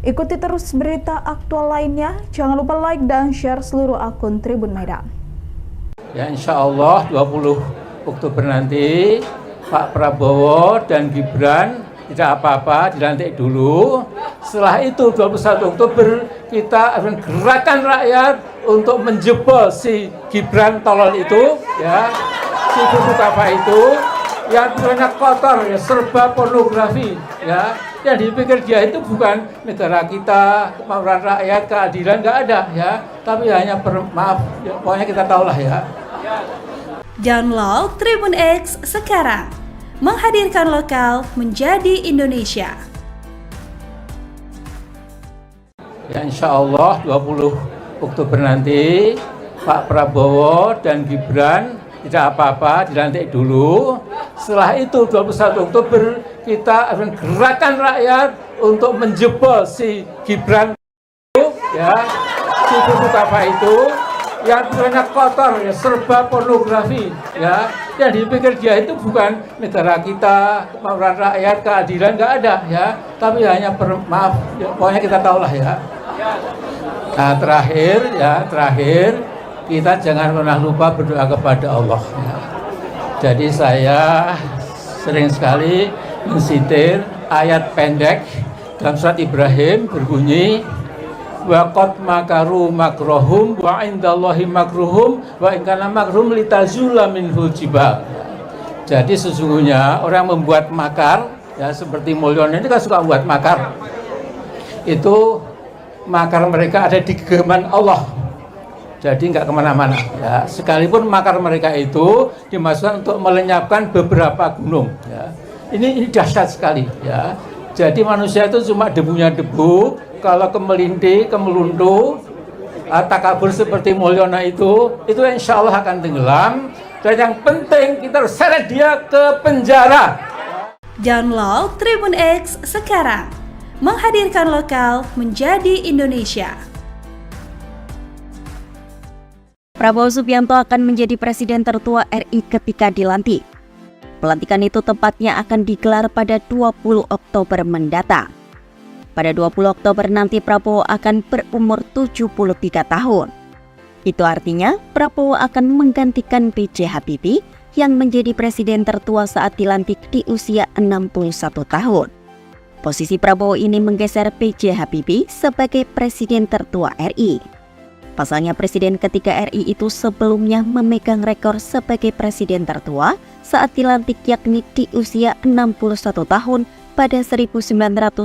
Ikuti terus berita aktual lainnya. Jangan lupa like dan share seluruh akun Tribun Medan. Ya insya Allah 20 Oktober nanti Pak Prabowo dan Gibran tidak apa-apa, dilantik dulu. Setelah itu 21 Oktober kita akan gerakan rakyat untuk menjebol si Gibran tolol itu, ya, si buku apa itu, yang banyak kotor, ya, serba pornografi, ya, yang dipikir dia itu bukan negara kita, kemauan rakyat, keadilan nggak ada, ya, tapi hanya maaf, ya, pokoknya kita tahulah ya. Download Tribun X sekarang, menghadirkan lokal menjadi Indonesia. Ya insya Allah 20 Oktober nanti Pak Prabowo dan Gibran tidak apa-apa, dilantik dulu. Setelah itu 21 Oktober kita akan gerakan rakyat untuk menjebol si Gibran itu, ya, si buku apa itu, yang banyak kotor, ya, serba pornografi, ya, yang dipikir dia itu bukan negara kita, kemauan rakyat, keadilan nggak ada, ya, tapi hanya maaf, ya, pokoknya kita tahulah ya. Nah terakhir kita jangan pernah lupa berdoa kepada Allah. Ya. Jadi saya sering sekali mensitir ayat pendek dalam surat Ibrahim berbunyi wa qad makaru makrohum wa indallahi makruhum wa in kana makruhum litazula minhul jibal. Jadi sesungguhnya orang membuat makar, ya seperti Mulyono ini kan suka buat makar. Itu makar mereka ada di genggaman Allah. Jadi nggak kemana-mana. Ya. Sekalipun makar mereka itu dimaksudkan untuk melenyapkan beberapa gunung. Ya. Ini dahsyat sekali. Ya. Jadi manusia itu cuma debunya debu. Kalau kemelinti, kemeluntu, takabur seperti Mulyono itu insya Allah akan tenggelam. Dan yang penting kita harus seret dia ke penjara. Download Tribun X sekarang, menghadirkan lokal menjadi Indonesia. Prabowo Subianto akan menjadi presiden tertua RI ketika dilantik. Pelantikan itu tepatnya akan digelar pada 20 Oktober mendatang. Pada 20 Oktober nanti Prabowo akan berumur 73 tahun. Itu artinya Prabowo akan menggantikan B.J. Habibie yang menjadi presiden tertua saat dilantik di usia 61 tahun. Posisi Prabowo ini menggeser B.J. Habibie sebagai presiden tertua RI. Pasalnya presiden ketiga RI itu sebelumnya memegang rekor sebagai presiden tertua saat dilantik yakni di usia 61 tahun pada 1998.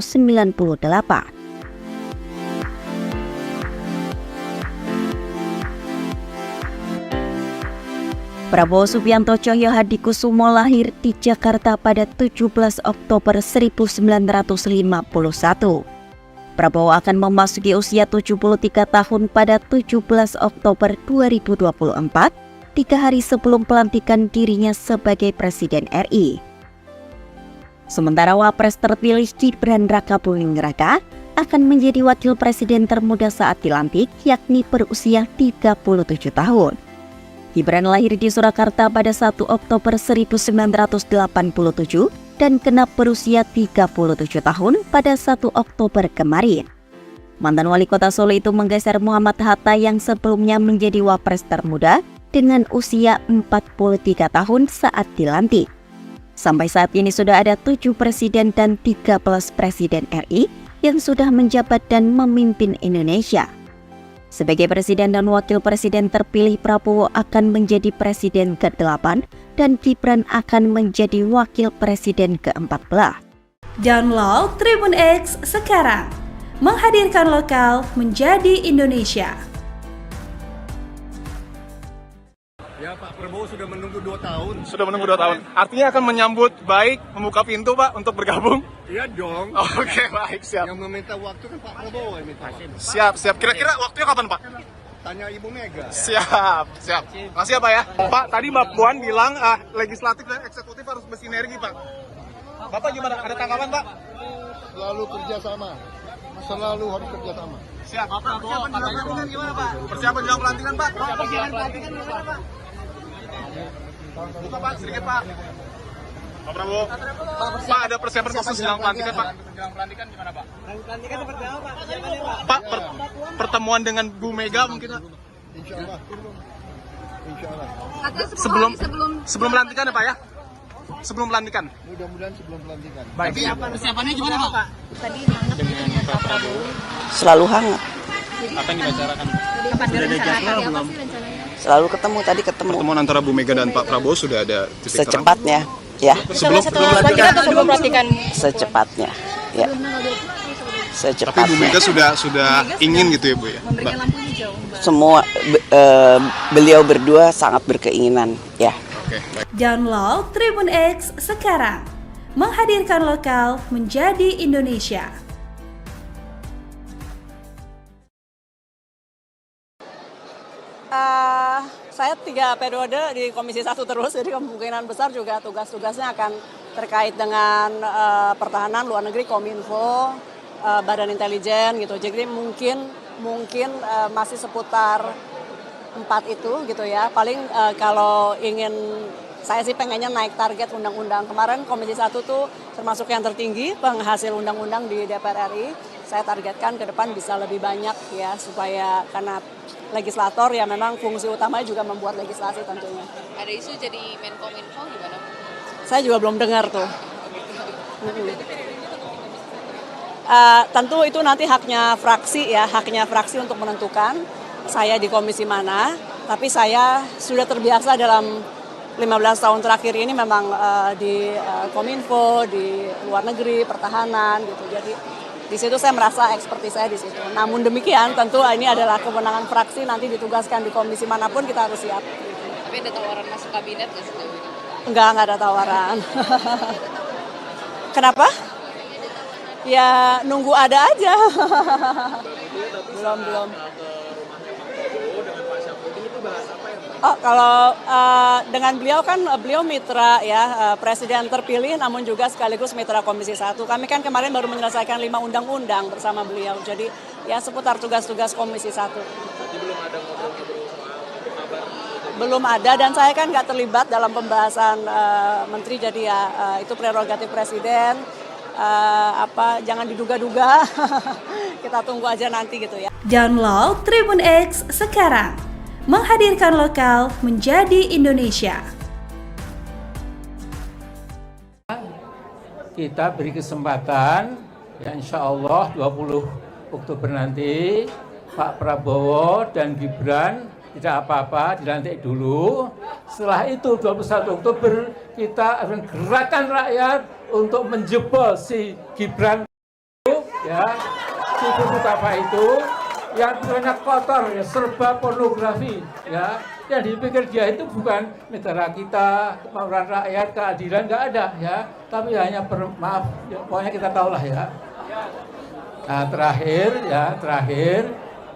Prabowo Subianto Cahyohadikusumo lahir di Jakarta pada 17 Oktober 1951. Prabowo akan memasuki usia 73 tahun pada 17 Oktober 2024, 3 hari sebelum pelantikan dirinya sebagai Presiden RI. Sementara Wapres terpilih Gibran Rakabuming Raka akan menjadi wakil presiden termuda saat dilantik, yakni berusia 37 tahun. Gibran lahir di Surakarta pada 1 Oktober 1987 dan genap berusia 37 tahun pada 1 Oktober kemarin. Mantan wali kota Solo itu menggeser Muhammad Hatta yang sebelumnya menjadi wapres termuda dengan usia 43 tahun saat dilantik. Sampai saat ini sudah ada 7 presiden dan 13 presiden RI yang sudah menjabat dan memimpin Indonesia. Sebagai presiden dan wakil presiden terpilih, Prabowo akan menjadi presiden ke-8 dan Gibran akan menjadi wakil presiden ke-14. Download Tribun X sekarang, menghadirkan lokal menjadi Indonesia. Ya Pak Prabowo sudah menunggu 2 tahun. Sudah menunggu 2 tahun. Artinya akan menyambut baik, membuka pintu Pak untuk bergabung? Iya dong. Oke, baik, siap. Yang meminta waktu kan Pak Prabowo yang minta. Siap. Kira-kira waktunya kapan Pak? Tanya Ibu Mega. Siap. Makasih ya Pak ya. Pak, tadi Mbak Puan bilang legislatif dan eksekutif harus bersinergi Pak. Bapak gimana? Ada tanggapan Pak? Selalu kerjasama. Selalu harus kerjasama. Siap. Persiapan jelang pelantikan gimana Pak? Persiapan jelang pelantikan Pak? Buka Pak, sedikit Pak. Pak Prabowo. Pak, ada persiapan khusus jelang pelantikan Pak? Jelang pelantikan gimana Pak? Pelantikan seperti apa Pak? Persiapannya Pak? Pak, pertemuan dengan Bu Mega mungkin Pak? Insya Allah. Sebelum pelantikan ya Pak ya? Sebelum pelantikan. Mudah-mudahan sebelum pelantikan. Baik. Persiapannya gimana Pak? Tadi hangat dengan Pak Prabowo. Selalu hangat. Apa yang dibicarakan? Kapan direncanakan? Apa sih rencananya? Selalu ketemu, tadi ketemu. Pertemuan antara Bu Mega dan Pak Prabowo sudah ada titik terang? Secepatnya, ya. Sebelum pelantikan. Secepatnya, ya. Tapi Bu Mega sudah ingin gitu ya Bu ya? Memberikan lampu hijau Mbak. Semua beliau berdua sangat berkeinginan, ya. Oke, baik. Download Tribun X sekarang, menghadirkan lokal menjadi Indonesia. Saya 3 periode di Komisi 1 terus, jadi kemungkinan besar juga tugas-tugasnya akan terkait dengan pertahanan, luar negeri, Kominfo, Badan Intelijen gitu. Jadi mungkin masih seputar 4 itu gitu ya. Paling kalau ingin, saya sih pengennya naik target undang-undang. Kemarin Komisi 1 tuh termasuk yang tertinggi penghasil undang-undang di DPR RI. Saya targetkan ke depan bisa lebih banyak ya, supaya karena legislator ya memang fungsi utamanya juga membuat legislasi tentunya. Ada isu jadi Menkominfo gimana? Saya juga belum dengar tuh. Tentu itu nanti haknya fraksi untuk menentukan saya di komisi mana. Tapi saya sudah terbiasa dalam 15 tahun terakhir ini memang di Kominfo, di luar negeri, pertahanan gitu. Jadi di situ saya merasa ekspertis saya di situ. Namun demikian tentu ini adalah kewenangan fraksi, nanti ditugaskan di komisi manapun kita harus siap. Tapi ada tawaran masuk kabinet nggak sih? Enggak ada tawaran. Kenapa? Ya nunggu ada aja. belum. Oh, kalau dengan beliau kan beliau mitra ya, presiden terpilih namun juga sekaligus mitra Komisi 1. Kami kan kemarin baru menyelesaikan 5 undang-undang bersama beliau. Jadi ya seputar tugas-tugas Komisi 1. Belum ada dan saya kan nggak terlibat dalam pembahasan menteri, jadi ya itu prerogatif presiden. Jangan diduga-duga. Kita tunggu aja nanti gitu ya. Download Tribun X sekarang, menghadirkan lokal menjadi Indonesia. Kita beri kesempatan, ya insya Allah 20 Oktober nanti Pak Prabowo dan Gibran tidak apa-apa, dilantik dulu. Setelah itu 21 Oktober kita akan gerakan rakyat untuk menjebol si Gibran itu, ya, si Buputapa itu yang banyak kotor, ya, serba pornografi, ya. Yang dipikir dia itu bukan negara kita, kemauan rakyat, keadilan, nggak ada, ya. Tapi hanya maaf, ya, pokoknya kita tahulah ya. Nah, terakhir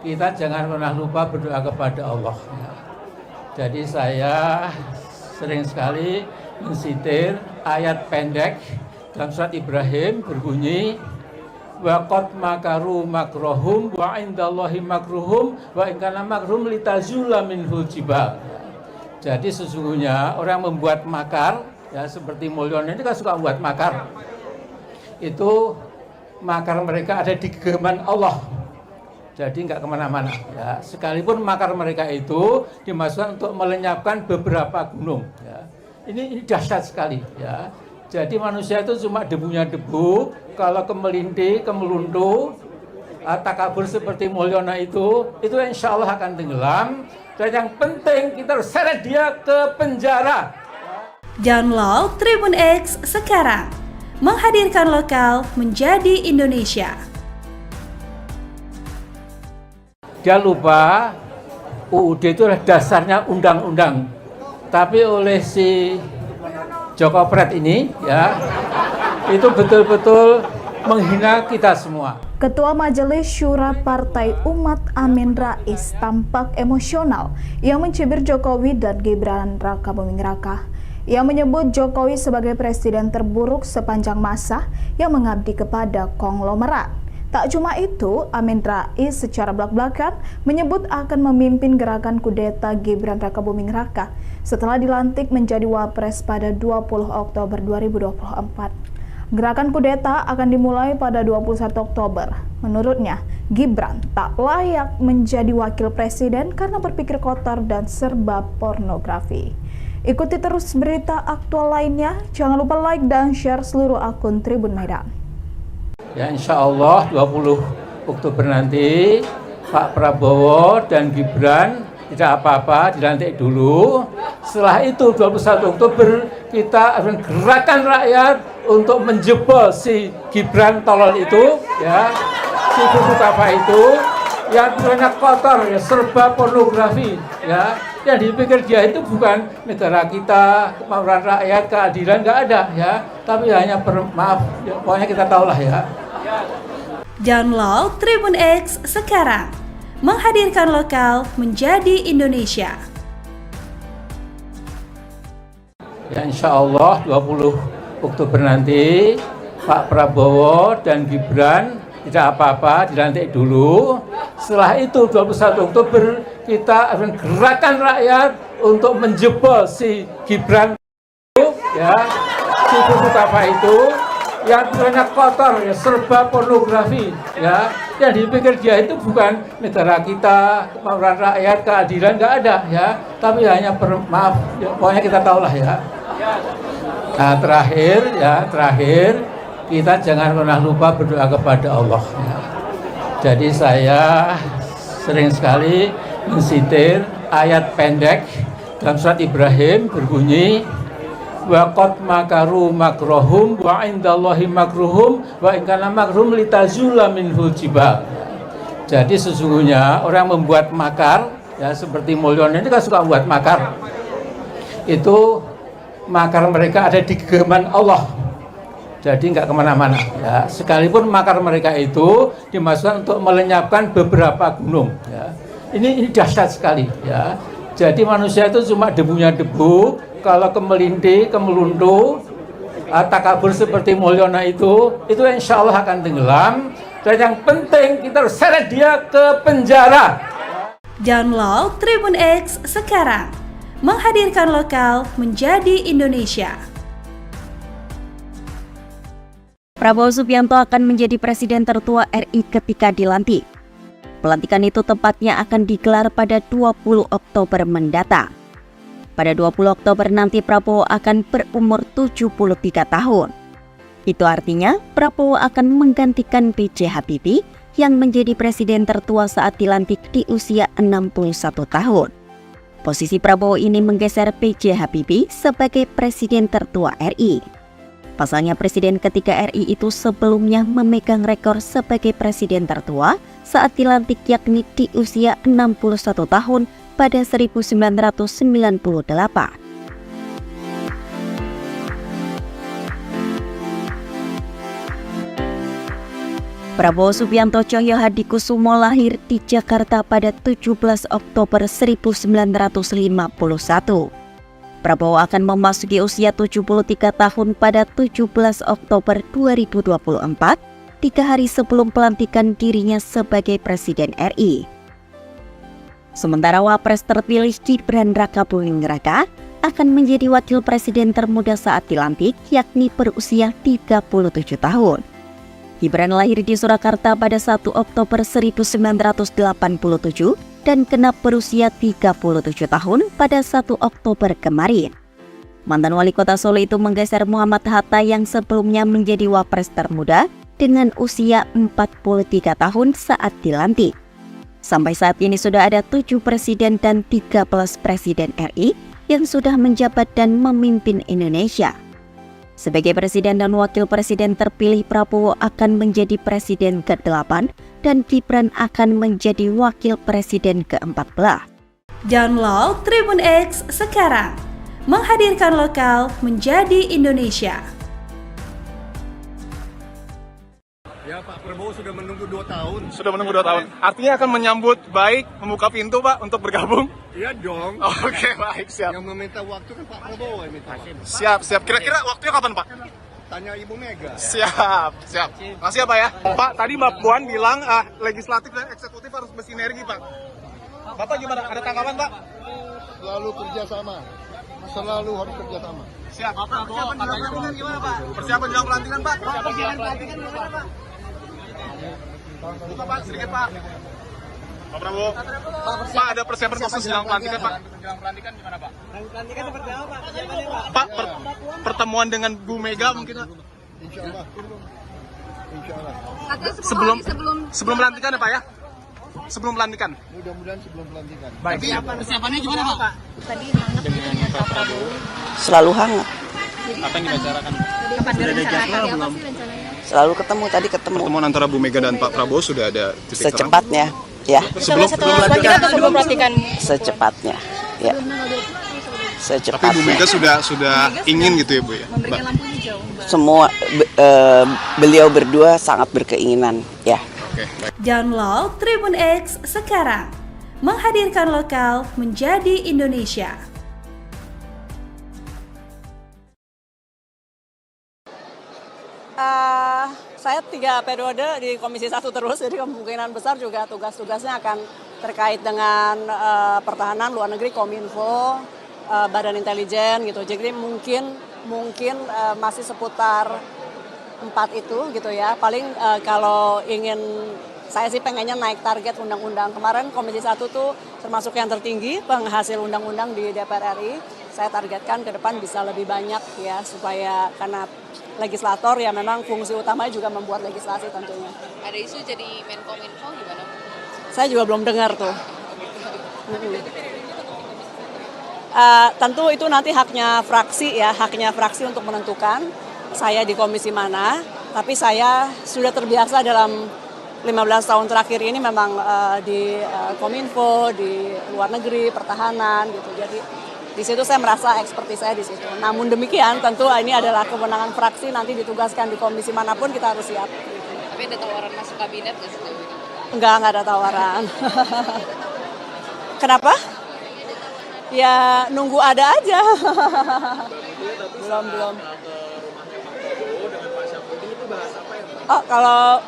kita jangan pernah lupa berdoa kepada Allah. Ya. Jadi saya sering sekali mensitir ayat pendek dalam surat Ibrahim berbunyi wa qad makaru makrohum wa indallahi makruhum wa in kana makruhum litazula minhul jibal. Jadi sesungguhnya orang membuat makar, ya seperti Mulyono ini kan suka membuat makar. Itu makar mereka ada di genggaman Allah. Jadi nggak kemana-mana. Ya. Sekalipun makar mereka itu dimasukkan untuk melenyapkan beberapa gunung. Ya. Ini dahsyat sekali. Ya. Jadi manusia itu cuma debunya debu. Kalau kemelinti, kemeluntu, takabur seperti Mulyono itu insya Allah akan tenggelam. Dan yang penting kita harus seret dia ke penjara. Download Tribun X sekarang. Menghadirkan lokal menjadi Indonesia. Dia lupa UUD itu adalah dasarnya undang-undang. Tapi oleh si Joko Pret ini ya, itu betul-betul menghina kita semua. Ketua Majelis Syura Partai Umat Amin Rais tampak emosional yang mencibir Jokowi dan Gibran Raka Buming Raka. Ia menyebut Jokowi sebagai presiden terburuk sepanjang masa yang mengabdi kepada konglomerat. Tak cuma itu, Amin Rais secara belak-belakan menyebut akan memimpin gerakan kudeta Gibran Raka Buming Raka setelah dilantik menjadi Wapres pada 20 Oktober 2024. Gerakan kudeta akan dimulai pada 21 Oktober. Menurutnya, Gibran tak layak menjadi wakil presiden karena berpikir kotor dan serba pornografi. Ikuti terus berita aktual lainnya. Jangan lupa like dan share seluruh akun Tribun Medan. Ya insya Allah 20 Oktober nanti Pak Prabowo dan Gibran tidak apa-apa, dilantik dulu. Setelah itu 21 Oktober kita akan gerakan rakyat untuk menjebol si Gibran tolol itu, ya, si buku apa itu, yang banyak kotor, ya, serba pornografi, ya. Yang dipikir dia itu bukan negara kita, kemauan rakyat, keadilan, nggak ada, ya. Tapi hanya maaf, ya, pokoknya kita tahulah ya. Download Tribun X sekarang. Menghadirkan lokal menjadi Indonesia. Ya insya Allah 20 Oktober nanti Pak Prabowo dan Gibran tidak apa-apa, dilantik dulu. Setelah itu 21 Oktober kita akan gerakan rakyat untuk menjebol si Gibran itu, ya, si buku apa itu, yang banyak kotor, ya, serba pornografi, ya. Yang dipikir dia itu bukan negara kita, kemauan rakyat, keadilan, nggak ada, ya. Tapi hanya maaf, ya, pokoknya kita tahulah ya. Nah terakhir kita jangan pernah lupa berdoa kepada Allah. Ya. Jadi saya sering sekali mensitir ayat pendek dalam surat Ibrahim berbunyi wa qad makaru makrohum wa indallahi makruhum wa in kana makruhum litazula minhul jibal. Jadi sesungguhnya orang membuat makar, ya seperti Mulyono ini kan suka membuat makar. Itu makar mereka ada di genggaman Allah. Jadi nggak kemana-mana. Ya. Sekalipun makar mereka itu dimasukkan untuk melenyapkan beberapa gunung. Ya. Ini dahsyat sekali. Ya. Jadi manusia itu cuma debunya debu. Kalau kemelinti, kemeluntu, takabur seperti Mulyono itu insya Allah akan tenggelam. Dan yang penting kita harus seret dia ke penjara. Download Tribun X sekarang. Menghadirkan lokal menjadi Indonesia. Prabowo Subianto akan menjadi presiden tertua RI ketika dilantik. Pelantikan itu tepatnya akan digelar pada 20 Oktober mendatang. Pada 20 Oktober nanti Prabowo akan berumur 73 tahun. Itu artinya Prabowo akan menggantikan B.J. Habibie yang menjadi presiden tertua saat dilantik di usia 61 tahun. Posisi Prabowo ini menggeser B.J. Habibie sebagai presiden tertua RI. Pasalnya presiden ketiga RI itu sebelumnya memegang rekor sebagai presiden tertua saat dilantik yakni di usia 61 tahun pada 1998. Prabowo Subianto Tjoyo Hadikusumo lahir di Jakarta pada 17 Oktober 1951. Prabowo akan memasuki usia 73 tahun pada 17 Oktober 2024, 3 hari sebelum pelantikan dirinya sebagai Presiden RI. Sementara Wapres terpilih Gibran Rakabuming Raka akan menjadi wakil presiden termuda saat dilantik, yakni berusia 37 tahun. Gibran lahir di Surakarta pada 1 Oktober 1987 dan genap berusia 37 tahun pada 1 Oktober kemarin. Mantan wali kota Solo itu menggeser Muhammad Hatta yang sebelumnya menjadi wapres termuda dengan usia 43 tahun saat dilantik. Sampai saat ini sudah ada 7 presiden dan 13 presiden RI yang sudah menjabat dan memimpin Indonesia. Sebagai presiden dan wakil presiden terpilih, Prabowo akan menjadi presiden ke-8 dan Gibran akan menjadi wakil presiden ke-14. Download Tribun X sekarang, menghadirkan lokal menjadi Indonesia. Ya Pak Prabowo sudah menunggu 2 tahun. Sudah menunggu 2 tahun. Artinya akan menyambut baik, membuka pintu Pak untuk bergabung? Iya dong. Oke, baik, siap. Yang meminta waktu kan Pak Prabowo yang minta. Siap. Kira-kira waktunya kapan Pak? Tanya Ibu Mega. Siap. Makasih ya Pak ya. Pak, tadi Mbak Puan bilang legislatif dan eksekutif harus bersinergi Pak. Bapak gimana? Ada tanggapan Pak? Selalu kerjasama. Selalu harus kerjasama. Siap. Persiapan jelang pelantikan gimana Pak? Persiapan jelang pelantikan Pak? Buka Pak, sedikit Pak. Pak Prabowo. Pak, ada persiapan khusus jelang pelantikan Pak? Jelang pelantikan gimana Pak? Pelantikan seperti apa Pak? Persiapannya Pak? Pak, pertemuan dengan Bu Mega mungkin Pak? Insya Allah. Sebelum pelantikan ya Pak ya? Sebelum pelantikan. Mudah-mudahan sebelum pelantikan. Baik. Persiapannya gimana Pak? Tadi hangat dengan Pak Prabowo. Selalu hangat. Apa yang dibicarakan? Kapan direncanakan? Apa sih rencananya? Selalu ketemu, tadi ketemu. Pertemuan antara Bu Mega dan Pak Prabowo sudah ada titik terang? Secepatnya, ya. Sebelum pelantikan atau sebelum pelantikan? Secepatnya, ya. Tapi Secepatnya. Bu Mega sudah ingin gitu ya Bu ya? Memberikan lampu hijau. Semua beliau berdua sangat berkeinginan, ya. Oke, baik. Download Tribun X sekarang, menghadirkan lokal menjadi Indonesia. Saya 3 periode di Komisi 1 terus, jadi kemungkinan besar juga tugas-tugasnya akan terkait dengan pertahanan, luar negeri, Kominfo, Badan Intelijen gitu. Jadi mungkin masih seputar 4 itu gitu ya. Paling kalau ingin, saya sih pengennya naik target undang-undang. Kemarin Komisi 1 tuh termasuk yang tertinggi penghasil undang-undang di DPR RI. Saya targetkan ke depan bisa lebih banyak ya, supaya karena legislator ya memang fungsi utamanya juga membuat legislasi tentunya. Ada isu jadi Menkominfo gimana? Saya juga belum dengar tuh. Tentu itu nanti haknya fraksi untuk menentukan saya di komisi mana. Tapi saya sudah terbiasa dalam 15 tahun terakhir ini memang di Kominfo, di luar negeri, pertahanan gitu. Jadi di situ saya merasa ekspertis saya di situ. Namun demikian tentu ini adalah kewenangan fraksi, nanti ditugaskan di komisi manapun kita harus siap. Tapi ada tawaran masuk kabinet nggak sih? Enggak ada tawaran. Kenapa? Ya nunggu ada aja. belum. Oh, kalau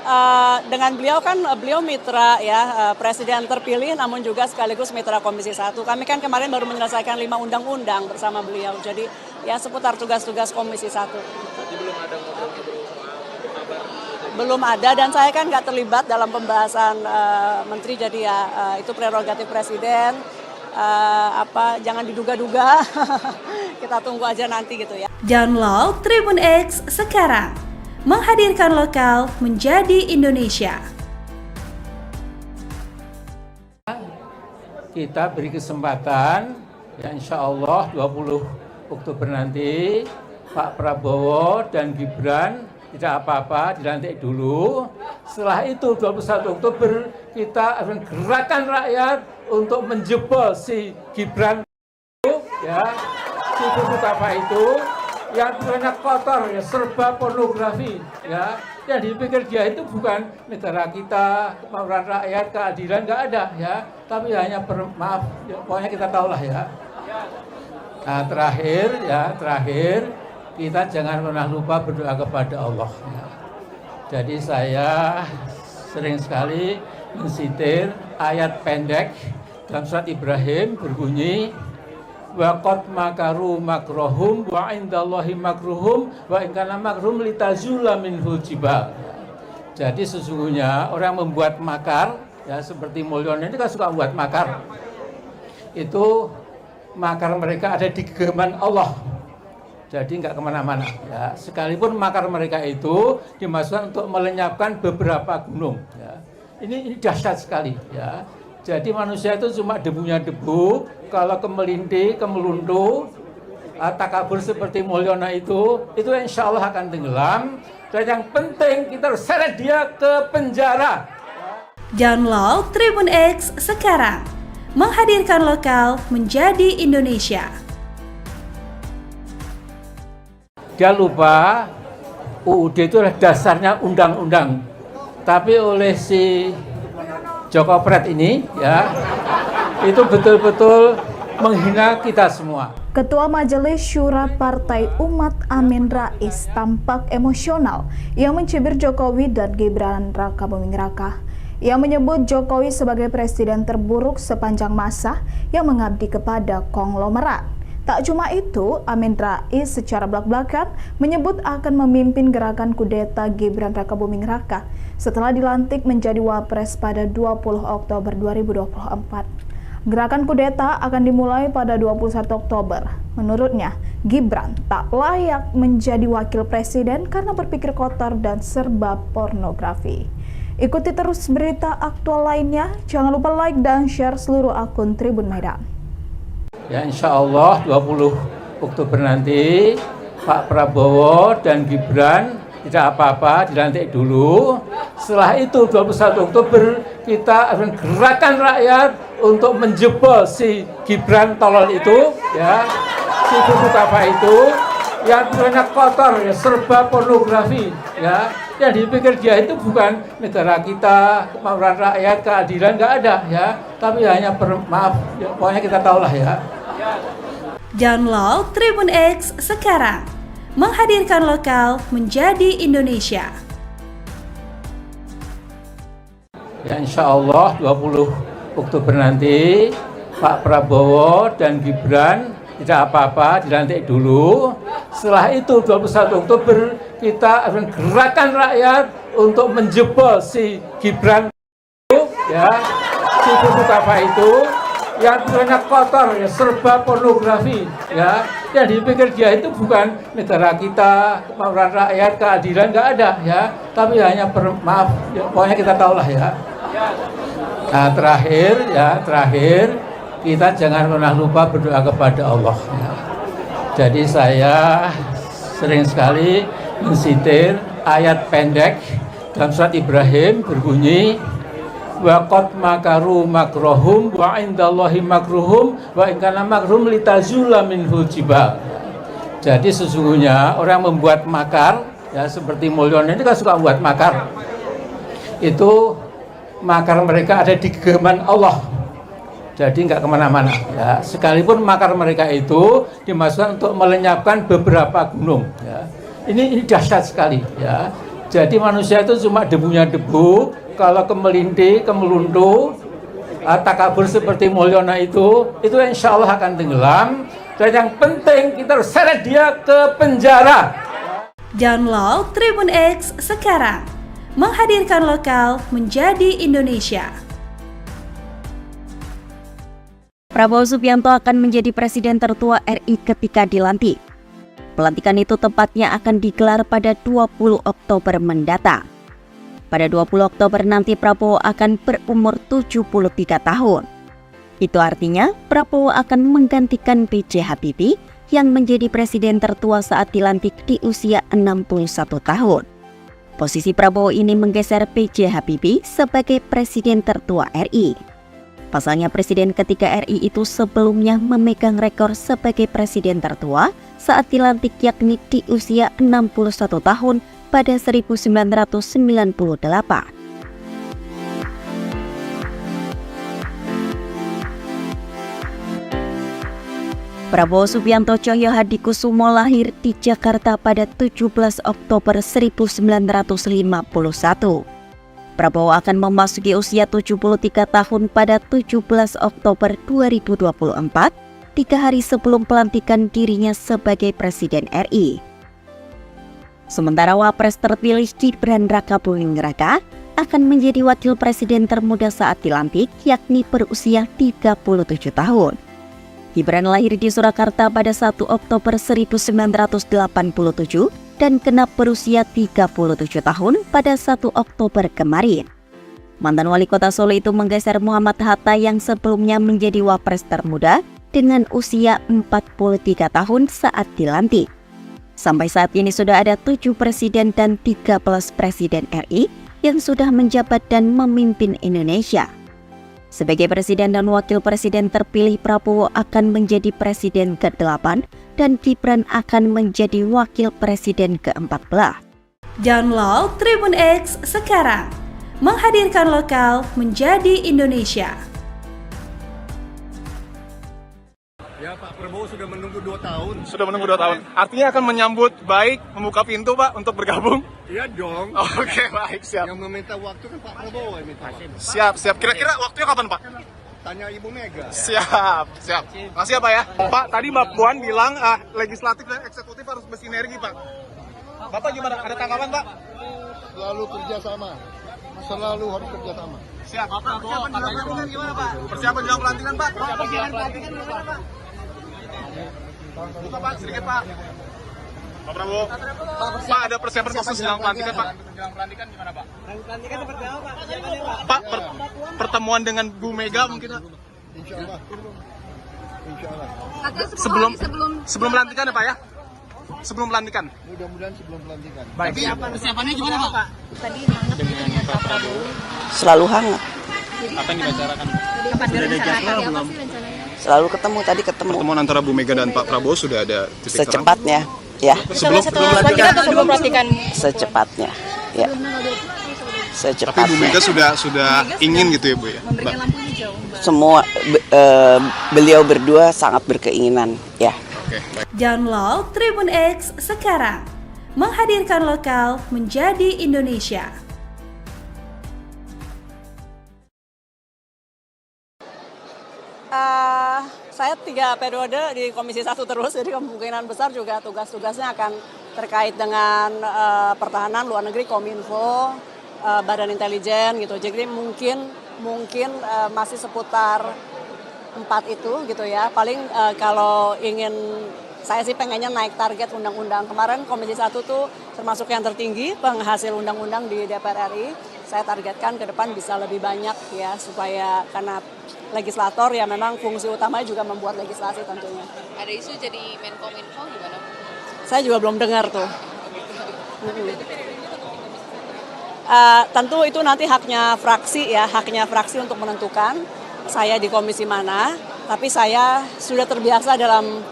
dengan beliau kan beliau mitra ya, presiden terpilih namun juga sekaligus mitra Komisi 1. Kami kan kemarin baru menyelesaikan 5 undang-undang bersama beliau. Jadi ya seputar tugas-tugas Komisi 1. Jadi belum ada ngobrol-ngobrol kabar? Belum ada, dan saya kan nggak terlibat dalam pembahasan menteri, jadi ya itu prerogatif presiden. Jangan diduga-duga. Kita tunggu aja nanti gitu ya. Download Tribun X sekarang, menghadirkan lokal menjadi Indonesia. Kita beri kesempatan, ya insya Allah 20 Oktober nanti Pak Prabowo dan Gibran tidak apa-apa, dilantik dulu. Setelah itu 21 Oktober kita akan gerakan rakyat untuk menjebol si Gibran itu, ya, si apa itu, yang banyak kotor, ya, serba pornografi, ya. Yang dipikir dia itu bukan negara kita, kemauan rakyat, keadilan, nggak ada, ya. Tapi hanya maaf, ya, pokoknya kita tahulah ya. Nah, terakhir kita jangan pernah lupa berdoa kepada Allah. Jadi saya sering sekali mensitir ayat pendek dalam surat Ibrahim berbunyi wa qad makaru makrohum wa indallahi makruhum wa in kana makruhum litazula minhul jibal. Jadi sesungguhnya orang membuat makar, ya seperti Mulyono ini kan suka membuat makar. Itu makar mereka ada di genggaman Allah. Jadi nggak kemana-mana. Ya. Sekalipun makar mereka itu dimasukkan untuk melenyapkan beberapa gunung. Ya. Ini dahsyat sekali. Ya. Jadi manusia itu cuma debunya debu. Kalau kemelintih, kemeluntuh, takabur seperti Mulyono itu insya Allah akan tenggelam. Dan yang penting kita harus seret dia ke penjara. Download Tribun X sekarang. Menghadirkan lokal menjadi Indonesia. Dia lupa UUD itu adalah dasarnya undang-undang. Tapi oleh si Joko Pret ini ya itu betul-betul menghina kita semua. Ketua Majelis Syura Partai Umat Amin Rais tampak emosional yang mencibir Jokowi dan Gibran Raka Buming Raka. Ia menyebut Jokowi sebagai presiden terburuk sepanjang masa yang mengabdi kepada konglomerat. Tak cuma itu, Amin Rais secara belak-belakan menyebut akan memimpin gerakan kudeta Gibran Raka Buming Raka setelah dilantik menjadi Wapres pada 20 Oktober 2024. Gerakan kudeta akan dimulai pada 21 Oktober. Menurutnya, Gibran tak layak menjadi wakil presiden karena berpikir kotor dan serba pornografi. Ikuti terus berita aktual lainnya. Jangan lupa like dan share seluruh akun Tribun Medan. Ya insya Allah 20 Oktober nanti Pak Prabowo dan Gibran tidak apa-apa, dilantik dulu. Setelah itu 21 Oktober kita akan gerakan rakyat untuk menjebol si Gibran tolol itu, ya, si buku apa itu, yang banyak kotor, ya, serba pornografi, ya. Yang dipikir dia itu bukan negara kita, kemauan rakyat, keadilan, nggak ada, ya. Tapi hanya maaf, ya, pokoknya kita tahulah ya. Download Tribun X sekarang. Menghadirkan lokal menjadi Indonesia. Ya insya Allah 20 Oktober nanti Pak Prabowo dan Gibran tidak apa-apa, dilantik dulu. Setelah itu 21 Oktober kita akan gerakan rakyat untuk menjebol si Gibran itu, ya, si buku apa itu, yang banyak kotor, ya, serba pornografi, ya. Yang dipikir dia itu bukan negara kita, kemauan rakyat, keadilan, nggak ada, ya. Tapi hanya maaf, ya, pokoknya kita tahulah ya. Nah, terakhir kita jangan pernah lupa berdoa kepada Allah. Ya. Jadi saya sering sekali mensitir ayat pendek dalam surat Ibrahim berbunyi wa qad makaru makrohum wa indallahi makruhum wa in kana makruhum litazula minhul jibal. Jadi sesungguhnya orang membuat makar, ya seperti Mulyono ini kan suka membuat makar. Itu makar mereka ada di genggaman Allah. Jadi nggak kemana-mana. Ya. Sekalipun makar mereka itu dimasukkan untuk melenyapkan beberapa gunung. Ya. Ini dahsyat sekali. Ya. Jadi manusia itu cuma debunya debu. Kalau kemelintih, kemeluntuh, takabur seperti Mulyono itu insya Allah akan tenggelam. Dan yang penting kita harus seret dia ke penjara. Download Tribun X sekarang. Menghadirkan lokal menjadi Indonesia. Prabowo Subianto akan menjadi presiden tertua RI ketika dilantik. Pelantikan itu tepatnya akan digelar pada 20 Oktober mendatang. Pada 20 Oktober nanti Prabowo akan berumur 73 tahun. Itu artinya Prabowo akan menggantikan B.J. Habibie yang menjadi presiden tertua saat dilantik di usia 61 tahun. Posisi Prabowo ini menggeser B.J. Habibie sebagai presiden tertua RI. Pasalnya presiden ketiga RI itu sebelumnya memegang rekor sebagai presiden tertua saat dilantik yakni di usia 61 tahun pada 1998. Prabowo Subianto Cahyohadikusumo lahir di Jakarta pada 17 Oktober 1951. Prabowo akan memasuki usia 73 tahun pada 17 Oktober 2024, 3 hari sebelum pelantikan dirinya sebagai Presiden RI. Sementara Wapres terpilih Gibran Rakabuming Raka akan menjadi wakil presiden termuda saat dilantik, yakni berusia 37 tahun. Gibran lahir di Surakarta pada 1 Oktober 1987 dan genap berusia 37 tahun pada 1 Oktober kemarin. Mantan wali kota Solo itu menggeser Muhammad Hatta yang sebelumnya menjadi wapres termuda dengan usia 43 tahun saat dilantik. Sampai saat ini sudah ada 7 presiden dan 13 presiden RI yang sudah menjabat dan memimpin Indonesia. Sebagai presiden dan wakil presiden terpilih, Prabowo akan menjadi presiden ke-8 dan Gibran akan menjadi wakil presiden ke-14. Download Tribun X sekarang, menghadirkan lokal menjadi Indonesia. Ya, Pak Prabowo sudah menunggu 2 tahun. Sudah menunggu 2 tahun. Artinya akan menyambut baik, membuka pintu Pak untuk bergabung? Iya dong. Oke, baik, siap. Yang meminta waktu kan Pak Prabowo yang minta. Siap. Kira-kira waktunya kapan Pak? Tanya Ibu Mega. Siap. Makasih ya Pak ya. Pak, tadi Mbak Puan bilang legislatif dan eksekutif harus bersinergi Pak. Bapak gimana? Ada tanggapan Pak? Selalu kerjasama. Selalu harus kerjasama. Siap. Persiapan jelang pelantikan gimana Pak? Persiapan jelang pelantikan Pak? Buka Pak, sedikit Pak. Pak Prabowo. Pak, ada persiapan khusus jelang pelantikan Pak? Jelang pelantikan gimana Pak? Pelantikan seperti apa Pak? Persiapannya Pak, Pak? pertemuan dengan Bu Mega mungkin Pak? Insya Allah. Sebelum pelantikan ya Pak ya? Sebelum pelantikan? Mudah-mudahan sebelum pelantikan. Baik. Persiapannya gimana Pak? Tadi hangat dengan Pak Prabowo. Selalu hangat. Apa yang dibicarakan? Kapan direncanakan? Apa sih rencananya? Selalu ketemu, tadi ketemu. Pertemuan antara Bu Mega dan Pak Prabowo sudah ada titik terang? Secepatnya, ya. Sebelum pelantikan atau sebelum pelantikan? Secepatnya, ya. Tapi Bu Mega sudah ingin gitu ya Bu ya? Memberikan lampu hijau, Mbak. Semua beliau berdua sangat berkeinginan, ya. Oke, baik. Download Tribun X sekarang, menghadirkan lokal menjadi Indonesia. Saya 3 periode di Komisi 1 terus, jadi kemungkinan besar juga tugas-tugasnya akan terkait dengan pertahanan, luar negeri, Kominfo, Badan Intelijen gitu. Jadi mungkin masih seputar 4 itu gitu ya. Paling kalau ingin, saya sih pengennya naik target undang-undang. Kemarin Komisi 1 tuh termasuk yang tertinggi penghasil undang-undang di DPR RI. Saya targetkan ke depan bisa lebih banyak ya, supaya karena legislator ya memang fungsi utamanya juga membuat legislasi tentunya. Ada isu jadi Menkominfo gimana? Saya juga belum dengar tuh. Tentu itu nanti haknya fraksi untuk menentukan saya di komisi mana. Tapi saya sudah terbiasa dalam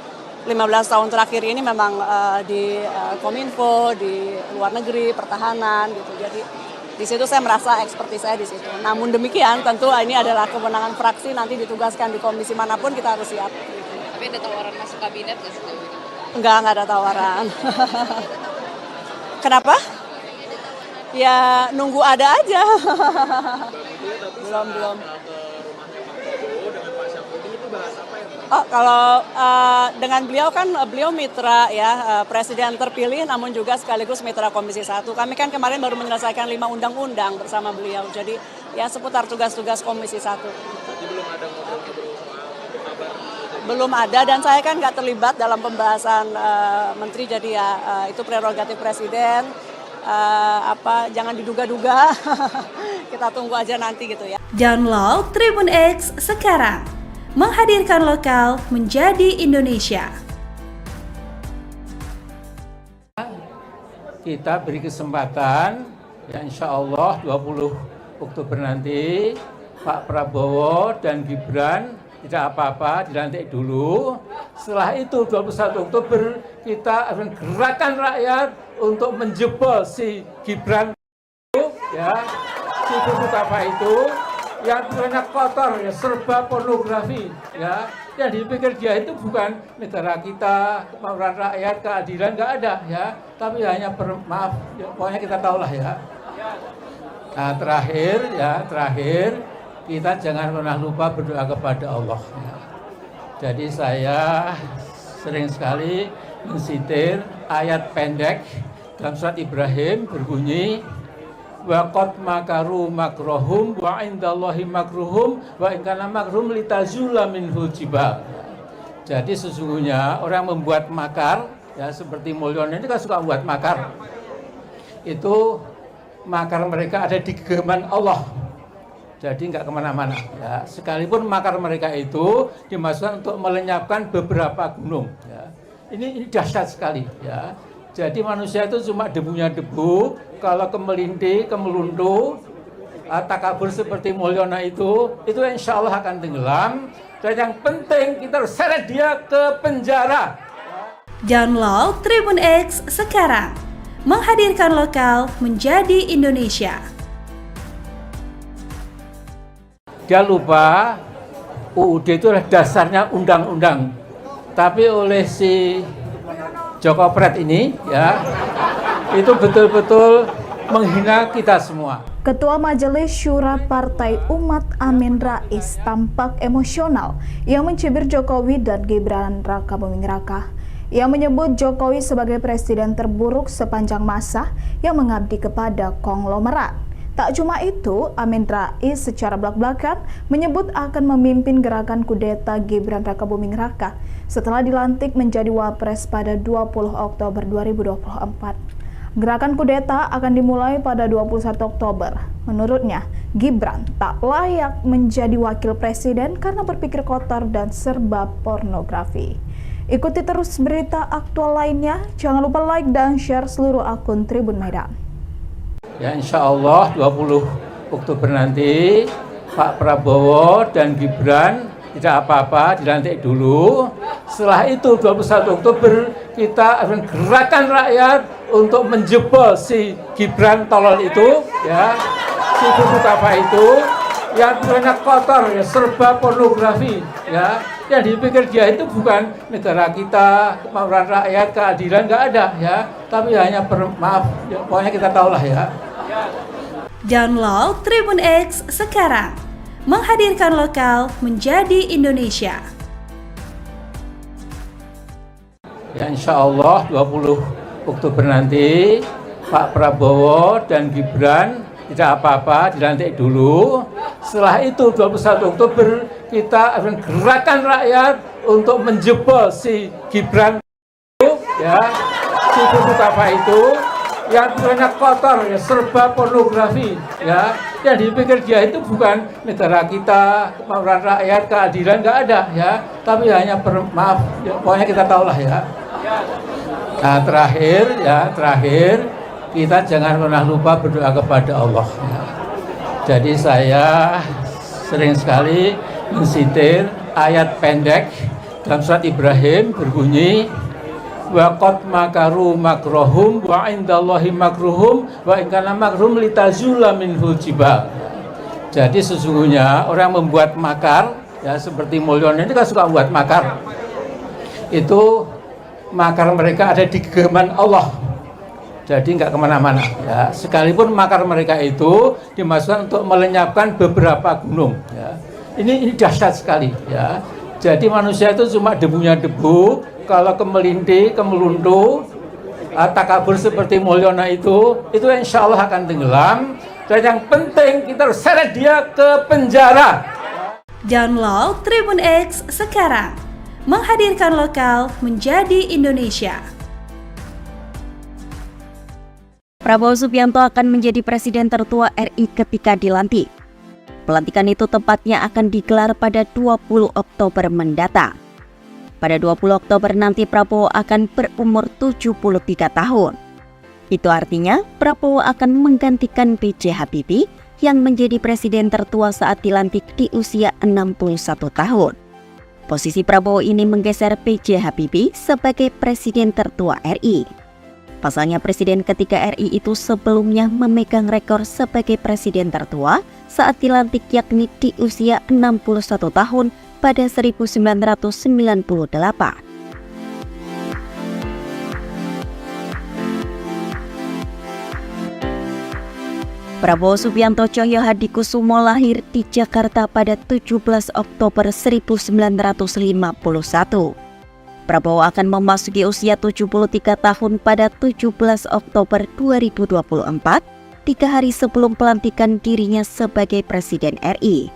15 tahun terakhir ini memang di Kominfo, di luar negeri, pertahanan gitu. Jadi di situ saya merasa ekspertis saya di situ. Namun demikian tentu ini adalah kewenangan fraksi, nanti ditugaskan di komisi manapun kita harus siap. Tapi ada tawaran masuk kabinet nggak sih? Enggak ada tawaran. Kenapa? Ya nunggu ada aja. belum. Oh, kalau dengan beliau kan beliau mitra ya, presiden terpilih namun juga sekaligus mitra Komisi 1. Kami kan kemarin baru menyelesaikan 5 undang-undang bersama beliau. Jadi ya seputar tugas-tugas Komisi 1. Jadi belum ada ngobrol-ngobrol soal kabar? Belum ada, dan saya kan nggak terlibat dalam pembahasan menteri, jadi ya itu prerogatif presiden. Jangan diduga-duga. Kita tunggu aja nanti gitu ya. Download Tribun X sekarang, menghadirkan lokal menjadi Indonesia. Kita beri kesempatan ya, insya Allah 20 Oktober nanti Pak Prabowo dan Gibran tidak apa-apa, dilantik dulu. Setelah itu 21 Oktober kita akan gerakan rakyat untuk menjebol si Gibran ya, si Buku Tafa itu yang banyak kotor ya, serba pornografi ya. Yang dipikir dia itu bukan negara kita, kemauan rakyat, keadilan, nggak ada ya. Tapi hanya maaf, ya, pokoknya kita tahulah ya. Nah terakhir kita jangan pernah lupa berdoa kepada Allah. Ya. Jadi saya sering sekali mensitir ayat pendek dalam surat Ibrahim berbunyi waqad makaru makrohum wa indallahi makruhum wa in kana makruhum litazula minhul jibal. Jadi sesungguhnya orang membuat makar ya seperti Mulyono ini kan suka membuat makar. Itu makar mereka ada di genggaman Allah. Jadi nggak kemana-mana ya. Sekalipun makar mereka itu dimasukkan untuk melenyapkan beberapa gunung ya. Ini dahsyat sekali ya. Jadi manusia itu cuma debunya debu. Kalau kemelintih, kemeluntu, takabur seperti Mulyono itu insya Allah akan tenggelam. Dan yang penting kita harus seret dia ke penjara. Download Tribun X sekarang, menghadirkan lokal menjadi Indonesia. Dia lupa UUD itu adalah dasarnya undang-undang. Tapi oleh si Joko Pret ini ya, itu betul-betul menghina kita semua. Ketua Majelis Syura Partai Umat Amin Rais tampak emosional yang mencibir Jokowi dan Gibran Raka Buming Raka. Ia menyebut Jokowi sebagai presiden terburuk sepanjang masa yang mengabdi kepada konglomerat. Tak cuma itu, Amin Rais secara belak-belakan menyebut akan memimpin gerakan kudeta Gibran Raka Buming Raka setelah dilantik menjadi Wapres pada 20 Oktober 2024. Gerakan kudeta akan dimulai pada 21 Oktober. Menurutnya, Gibran tak layak menjadi wakil presiden karena berpikir kotor dan serba pornografi. Ikuti terus berita aktual lainnya. Jangan lupa like dan share seluruh akun Tribun Medan. Ya insya Allah 20 Oktober nanti Pak Prabowo dan Gibran tidak apa-apa, dilantik dulu. Setelah itu 21 Oktober kita akan gerakan rakyat untuk menjebol si Gibran tolol itu ya, si bubuk apa itu yang banyak kotor ya, serba pornografi ya. Yang dipikir dia itu bukan negara kita, kemauan rakyat, keadilan, nggak ada ya. Tapi hanya maaf, ya, pokoknya kita tahulah ya. Download Tribun X sekarang, menghadirkan lokal menjadi Indonesia. Ya insya Allah 20 Oktober nanti Pak Prabowo dan Gibran tidak apa-apa, dilantik dulu. Setelah itu 21 Oktober kita akan gerakan rakyat untuk menjebol si Gibran ya, si bubuk apa itu yang banyak kotor ya, serba pornografi ya. Yang dipikir dia itu bukan negara kita, kemauan rakyat, keadilan, nggak ada ya. Tapi hanya maaf, ya, pokoknya kita tahulah ya. Nah terakhir kita jangan pernah lupa berdoa kepada Allah ya. Jadi saya sering sekali mensitir ayat pendek dalam surat Ibrahim berbunyi waqad makaru makrohum wa indallahi makruhum wa in kana makruhum litazula minhul jibal. Jadi sesungguhnya orang membuat makar ya seperti Mulyono ini kan suka membuat makar. Itu makar mereka ada di genggaman Allah. Jadi nggak kemana-mana ya. Sekalipun makar mereka itu dimasukkan untuk melenyapkan beberapa gunung ya. Ini dahsyat sekali ya. Jadi manusia itu cuma debunya debu. Kalau kemelintih, kemeluntu, takabur seperti Mulyono itu insya Allah akan tenggelam. Dan yang penting kita harus seret dia ke penjara. Download Tribun X sekarang, menghadirkan lokal menjadi Indonesia. Prabowo Subianto akan menjadi presiden tertua RI ketika dilantik. Pelantikan itu tepatnya akan digelar pada 20 Oktober mendatang. Pada 20 Oktober nanti Prabowo akan berumur 73 tahun. Itu artinya Prabowo akan menggantikan B.J. Habibie yang menjadi presiden tertua saat dilantik di usia 61 tahun. Posisi Prabowo ini menggeser B.J. Habibie sebagai presiden tertua RI. Pasalnya presiden ketiga RI itu sebelumnya memegang rekor sebagai presiden tertua saat dilantik yakni di usia 61 tahun pada 1998. Prabowo Subianto Cahyohadikusumo lahir di Jakarta pada 17 Oktober 1951. Prabowo akan memasuki usia 73 tahun pada 17 Oktober 2024, 3 hari sebelum pelantikan dirinya sebagai Presiden RI.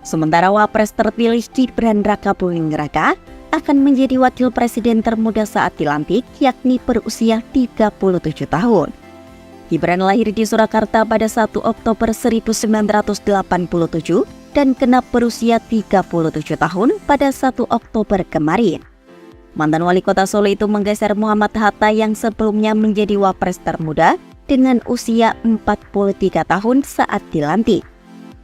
Sementara Wapres terpilih Gibran Rakabuming Raka akan menjadi wakil presiden termuda saat dilantik, yakni berusia 37 tahun. Gibran lahir di Surakarta pada 1 Oktober 1987 dan genap berusia 37 tahun pada 1 Oktober kemarin. Mantan wali kota Solo itu menggeser Muhammad Hatta yang sebelumnya menjadi wapres termuda dengan usia 43 tahun saat dilantik.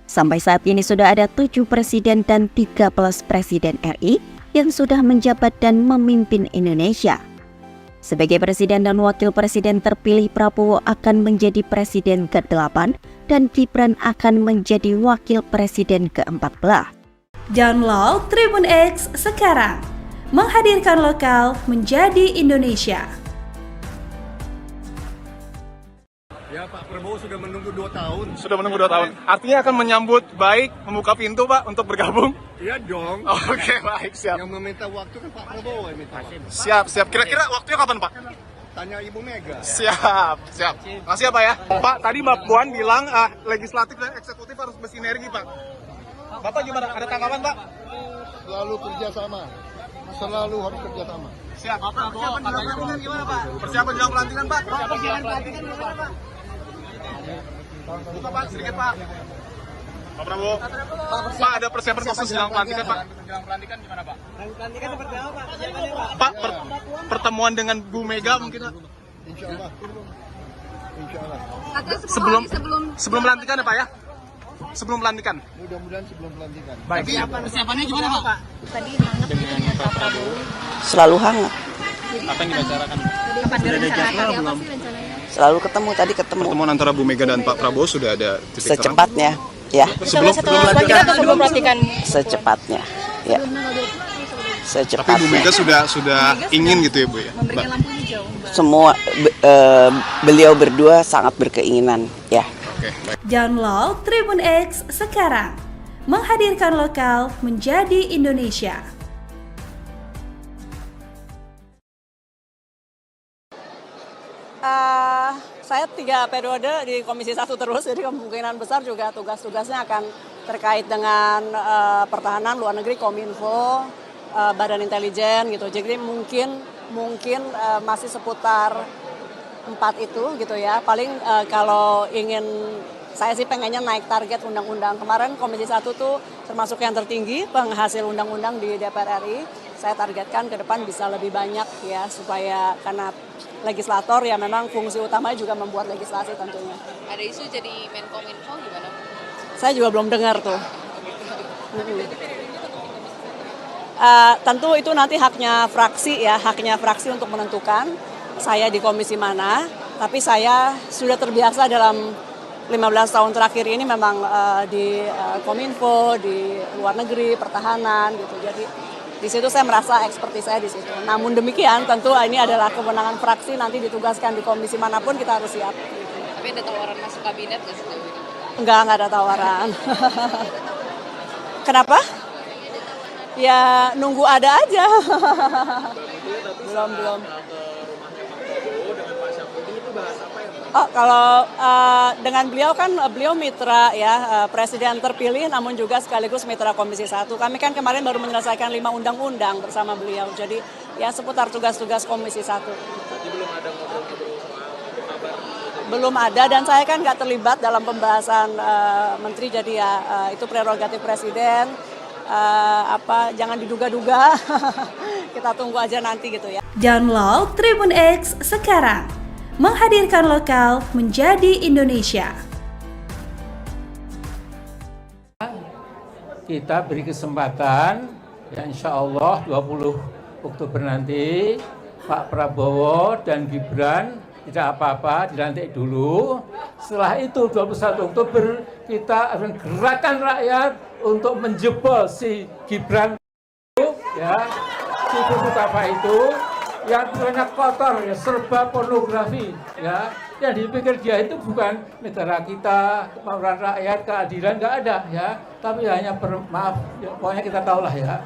Sampai saat ini sudah ada 7 presiden dan 13 presiden RI yang sudah menjabat dan memimpin Indonesia. Sebagai presiden dan wakil presiden terpilih, Prabowo akan menjadi presiden ke-8 dan Gibran akan menjadi wakil presiden ke-14. Download Tribun X sekarang, menghadirkan lokal menjadi Indonesia. Ya, Pak Prabowo sudah menunggu 2 tahun. Sudah menunggu 2 tahun. Artinya akan menyambut baik, membuka pintu Pak untuk bergabung? Iya dong. Oke, baik, siap. Yang meminta waktu kan Pak Prabowo yang minta. Siap. Kira-kira waktunya kapan Pak? Tanya Ibu Mega. Siap. Makasih ya Pak ya. Pak, tadi Mbak Puan bilang legislatif dan eksekutif harus bersinergi Pak. Bapak gimana? Ada tanggapan Pak? Selalu kerjasama. Selalu harus kerjasama. Siap. Persiapan jelang pelantikan gimana Pak? Persiapan jelang pelantikan Pak? Buka Pak, sedikit Pak. Pak Prabowo. Pak, ada persiapan khusus jelang pelantikan Pak? Jelang pelantikan gimana Pak? Pelantikan seperti apa Pak? Persiapannya Pak? Pak, pertemuan dengan Bu Mega mungkin Pak? Insya Allah. Sebelum pelantikan ya Pak ya? Sebelum pelantikan. Mudah-mudahan sebelum pelantikan. Baik. Persiapannya gimana Pak? Tadi hangat dengan Pak Prabowo. Selalu hangat. Apa yang dibicarakan? Kapan rencananya? Apa sih rencananya? Selalu ketemu, tadi ketemu. Pertemuan antara Bu Mega dan Pak Prabowo sudah ada titik terang? Secepatnya, ya. Sebelum pelantikan. Atau sebelum pelantikan? Secepatnya, ya. Tapi Secepatnya. Bu Mega sudah ingin gitu ya Bu ya? Memberikan lampu hijau, Mbak. Semua beliau berdua sangat berkeinginan, ya. Oke, baik. Download Tribun X sekarang, menghadirkan lokal menjadi Indonesia. Saya 3 periode di Komisi 1 terus, jadi kemungkinan besar juga tugas-tugasnya akan terkait dengan pertahanan, luar negeri, Kominfo, Badan Intelijen gitu. Jadi mungkin masih seputar 4 itu gitu ya. Paling kalau ingin, saya sih pengennya naik target undang-undang. Kemarin Komisi 1 tuh termasuk yang tertinggi penghasil undang-undang di DPR RI. Saya targetkan ke depan bisa lebih banyak ya, supaya karena legislator ya memang fungsi utamanya juga membuat legislasi tentunya. Ada isu jadi Menkominfo gimana? Saya juga belum dengar tuh. Tentu itu nanti haknya fraksi untuk menentukan saya di komisi mana. Tapi saya sudah terbiasa dalam 15 tahun terakhir ini memang di Kominfo, di luar negeri, pertahanan gitu. Jadi di situ saya merasa ekspertis saya di situ. Namun demikian tentu ini adalah kewenangan fraksi, nanti ditugaskan di komisi manapun kita harus siap. Tapi ada tawaran masuk kabinet nggak sih? Enggak ada tawaran. Kenapa? Ya nunggu ada aja. belum. Oh, kalau dengan beliau kan beliau mitra ya, presiden terpilih namun juga sekaligus mitra Komisi 1. Kami kan kemarin baru menyelesaikan 5 undang-undang bersama beliau. Jadi ya seputar tugas-tugas Komisi 1. Jadi belum ada ngobrol-ngobrol soal kabar? Belum ada, dan saya kan nggak terlibat dalam pembahasan menteri, jadi ya itu prerogatif presiden. Jangan diduga-duga. Kita tunggu aja nanti gitu ya. Download Tribun X sekarang, menghadirkan lokal menjadi Indonesia. Kita beri kesempatan, ya insya Allah 20 Oktober nanti Pak Prabowo dan Gibran tidak apa-apa, dilantik dulu. Setelah itu 21 Oktober kita akan gerakan rakyat untuk menjebol si Gibran itu, ya, si buku kapal itu yang banyak kotor, ya, serba pornografi, ya. Yang dipikir dia itu bukan negara kita, kemauan rakyat, keadilan, nggak ada, ya. Tapi hanya maaf, ya, pokoknya kita tahulah, ya.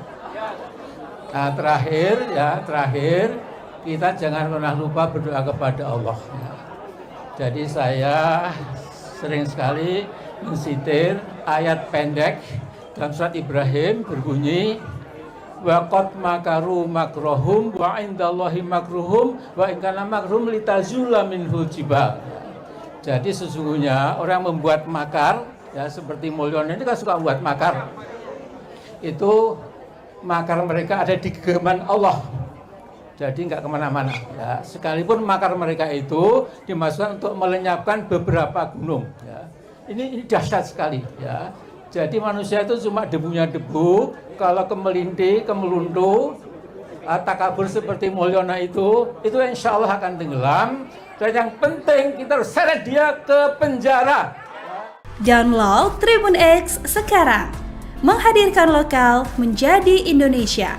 Nah, terakhir kita jangan pernah lupa berdoa kepada Allah. Ya. Jadi saya sering sekali mensitir ayat pendek dalam surat Ibrahim berbunyi wa qad makaru makrohum wa indallahi makruhum wa in kana makruhum litazula minhul jibal. Jadi sesungguhnya orang membuat makar, ya seperti Mulyono ini kan suka membuat makar. Itu makar mereka ada di genggaman Allah. Jadi nggak kemana-mana. Ya. Sekalipun makar mereka itu dimasukkan untuk melenyapkan beberapa gunung. Ya. Ini dahsyat sekali. Ya. Jadi manusia itu cuma debunya debu. Kalau kemelinti, kemeluntu, takabur seperti Mulyono itu insya Allah akan tenggelam. Dan yang penting kita harus seret dia ke penjara. Download Tribun X sekarang. Menghadirkan lokal menjadi Indonesia.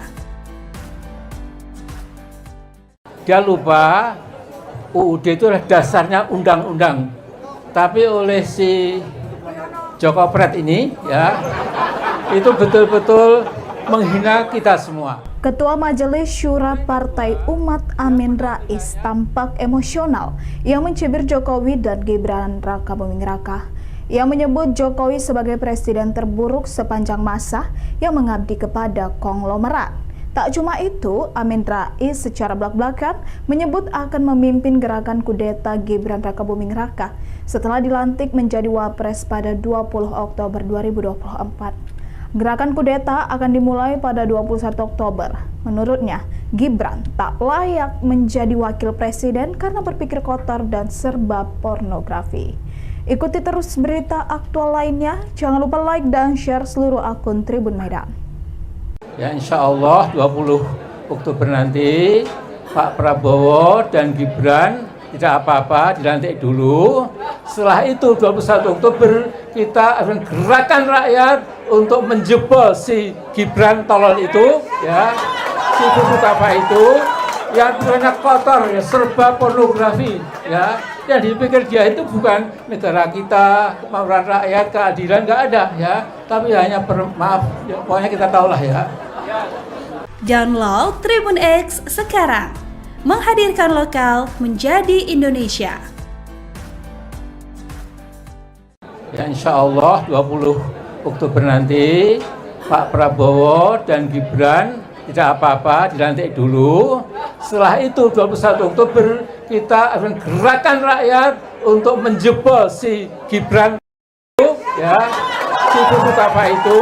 Dia lupa UUD itu adalah dasarnya undang-undang. Tapi oleh si Joko Pret ini, ya, itu betul-betul menghina kita semua. Ketua Majelis Syura Partai Umat Amin Rais tampak emosional yang mencibir Jokowi dan Gibran Raka Buming Raka. Ia menyebut Jokowi sebagai presiden terburuk sepanjang masa yang mengabdi kepada konglomerat. Tak cuma itu, Amin Rais secara belak-belakan menyebut akan memimpin gerakan kudeta Gibran Raka Buming Raka setelah dilantik menjadi Wapres pada 20 Oktober 2024. Gerakan kudeta akan dimulai pada 21 Oktober. Menurutnya, Gibran tak layak menjadi wakil presiden karena berpikir kotor dan serba pornografi. Ikuti terus berita aktual lainnya. Jangan lupa like dan share seluruh akun Tribun Medan. Ya, insya Allah 20 Oktober nanti Pak Prabowo dan Gibran tidak apa-apa, dilantik dulu. Setelah itu 21 Oktober kita akan gerakan rakyat untuk menjebol si Gibran tolol itu, ya, si buku kapal itu yang banyak kotor, ya, serba pornografi, ya. Yang dipikir dia itu bukan negara kita, kemauan rakyat, keadilan, nggak ada, ya. Tapi hanya maaf, ya, pokoknya kita tahulah, ya. Download Tribun X sekarang. Menghadirkan lokal menjadi Indonesia. Ya, insya Allah 20 Oktober nanti Pak Prabowo dan Gibran tidak apa-apa, dilantik dulu. Setelah itu 21 Oktober kita akan gerakan rakyat untuk menjebol si Gibran itu, ya, si buku kapal itu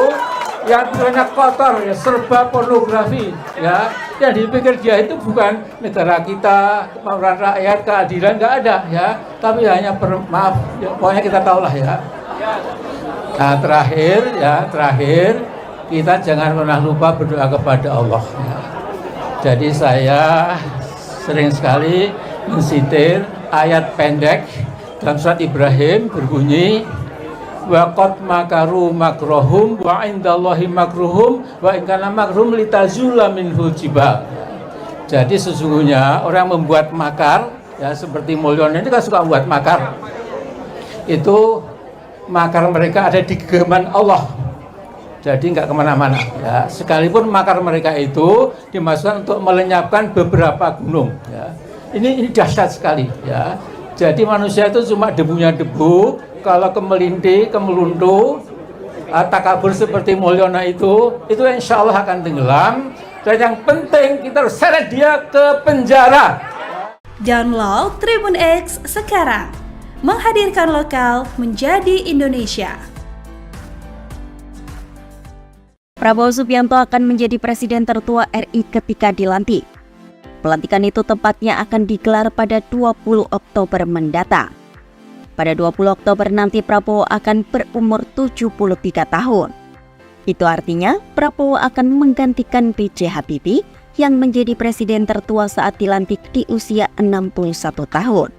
yang banyak kotor, ya, serba pornografi, ya. Yang dipikir dia itu bukan negara kita, kemauan rakyat, keadilan, nggak ada, ya. Tapi hanya maaf, ya, pokoknya kita tahulah, ya. Nah, terakhir kita jangan pernah lupa berdoa kepada Allah. Ya. Jadi saya sering sekali mensitir ayat pendek dalam surat Ibrahim berbunyi wa qad makaru makrohum wa indallahi makruhum wa in kana makruhum litazula minhul jibal. Jadi sesungguhnya orang membuat makar, ya seperti Mulyono ini kan suka membuat makar. Itu makar mereka ada di genggaman Allah. Jadi nggak kemana-mana. Ya. Sekalipun makar mereka itu dimasukkan untuk melenyapkan beberapa gunung. Ya. Ini dahsyat sekali. Ya. Jadi manusia itu cuma debunya debu. Kalau kemelinti, kemeluntu, takabur seperti Mulyono itu insya Allah akan tenggelam. Dan yang penting kita harus seret dia ke penjara. Download Tribun X sekarang. Menghadirkan lokal menjadi Indonesia. Prabowo Subianto akan menjadi presiden tertua RI ketika dilantik. Pelantikan itu tepatnya akan digelar pada 20 Oktober mendatang. Pada 20 Oktober nanti Prabowo akan berumur 73 tahun. Itu artinya Prabowo akan menggantikan B.J. Habibie yang menjadi presiden tertua saat dilantik di usia 61 tahun.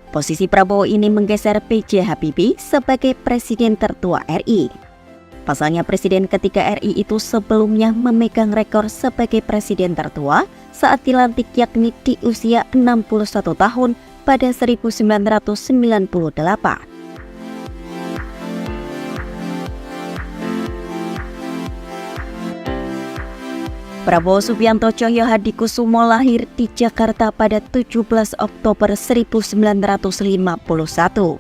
Posisi Prabowo ini menggeser B.J. Habibie sebagai presiden tertua RI. Pasalnya Presiden ketiga RI itu sebelumnya memegang rekor sebagai presiden tertua saat dilantik, yakni di usia 61 tahun pada 1998. Prabowo Subianto Cahyohadikusumo lahir di Jakarta pada 17 Oktober 1951.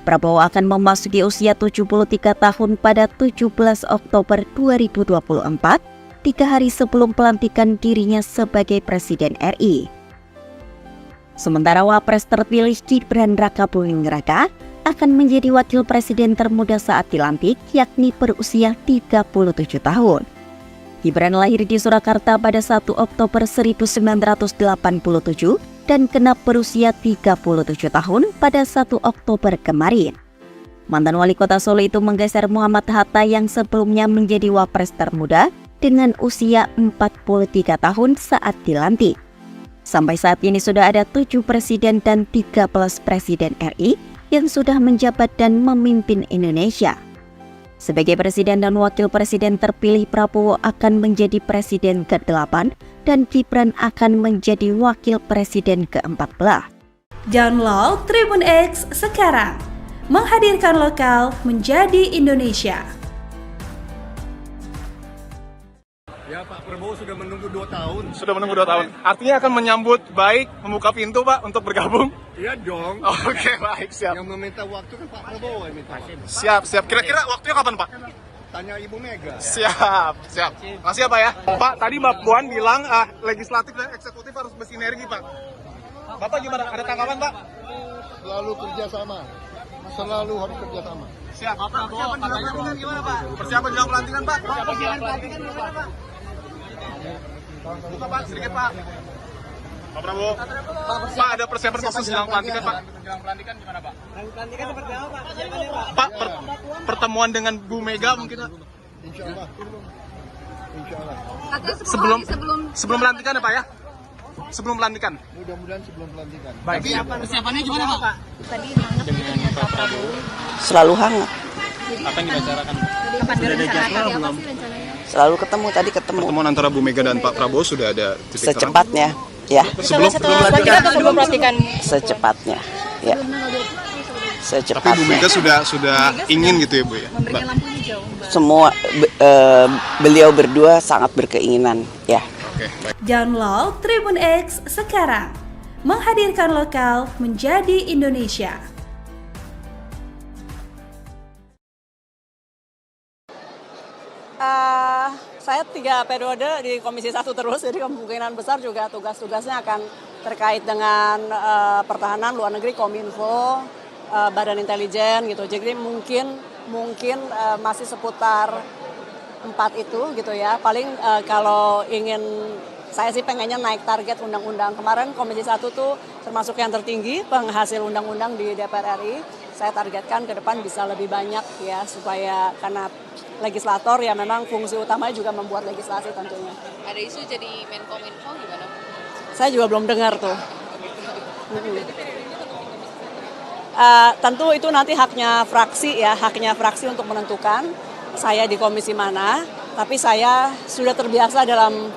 Prabowo akan memasuki usia 73 tahun pada 17 Oktober 2024, 3 hari sebelum pelantikan dirinya sebagai Presiden RI. Sementara Wapres terpilih Gibran Rakabuming Raka akan menjadi wakil presiden termuda saat dilantik, yakni berusia 37 tahun. Gibran lahir di Surakarta pada 1 Oktober 1987 dan genap berusia 37 tahun pada 1 Oktober kemarin. Mantan wali kota Solo itu menggeser Muhammad Hatta yang sebelumnya menjadi wapres termuda dengan usia 43 tahun saat dilantik. Sampai saat ini sudah ada 7 presiden dan 13 presiden RI yang sudah menjabat dan memimpin Indonesia. Sebagai presiden dan wakil presiden terpilih, Prabowo akan menjadi presiden ke-8 dan Gibran akan menjadi wakil presiden ke-14. Download Tribun X sekarang, menghadirkan lokal menjadi Indonesia. Ya, Pak Prabowo sudah menunggu 2 tahun. Sudah menunggu 2 tahun. Artinya akan menyambut baik, membuka pintu Pak untuk bergabung? Iya dong. Oke, baik, siap. Yang meminta waktu kan Pak Prabowo yang minta. Siap. Kira-kira waktunya kapan Pak? Tanya Ibu Mega. Siap. Makasih ya Pak ya. Pak, tadi Mbak Puan bilang legislatif dan eksekutif harus bersinergi Pak. Bapak gimana? Ada tanggapan Pak? Selalu kerjasama. Selalu harus kerjasama. Siap. Persiapan jelang pelantikan gimana Pak? Persiapan jelang pelantikan Pak? Buka Pak, sedikit Pak. Pak Prabowo. Pak, ada persiapan khusus jelang pelantikan Pak? Jelang pelantikan gimana Pak? Pelantikan seperti apa Pak? Persiapannya Pak? Pak, pertemuan dengan Bu Mega mungkin Pak? Insya Allah. Sebelum pelantikan ya Pak ya? Sebelum pelantikan. Mudah-mudahan sebelum pelantikan. Baik. Persiapannya gimana Pak? Tadi hangat dengan Pak Prabowo. Selalu hangat, Apa yang dibicarakan? Kapan direncanakan? Apa sih rencananya? selalu ketemu. Pertemuan antara Bu Mega dan Pak Prabowo sudah ada titik terang? Secepatnya, ya. Sebelum pelantikan. Sebelum pelantikan. Secepatnya, ya. Tapi Bu Mega sudah ingin gitu ya Bu ya? Memberikan lampu hijau. Semua beliau berdua sangat berkeinginan, ya. Oke, baik. Download Tribun X sekarang, menghadirkan lokal menjadi Indonesia. Saya 3 periode di Komisi 1 terus, jadi kemungkinan besar juga tugas-tugasnya akan terkait dengan pertahanan, luar negeri, Kominfo, Badan Intelijen gitu. Jadi mungkin masih seputar 4 itu gitu ya. Paling kalau ingin, saya sih pengennya naik target undang-undang. Kemarin Komisi 1 tuh termasuk yang tertinggi penghasil undang-undang di DPR RI. Saya targetkan ke depan bisa lebih banyak ya, supaya karena legislator ya memang fungsi utamanya juga membuat legislasi tentunya. Ada isu jadi Menkominfo gimana? Saya juga belum dengar tuh. Tentu itu nanti haknya fraksi ya, haknya fraksi untuk menentukan saya di komisi mana. Tapi saya sudah terbiasa dalam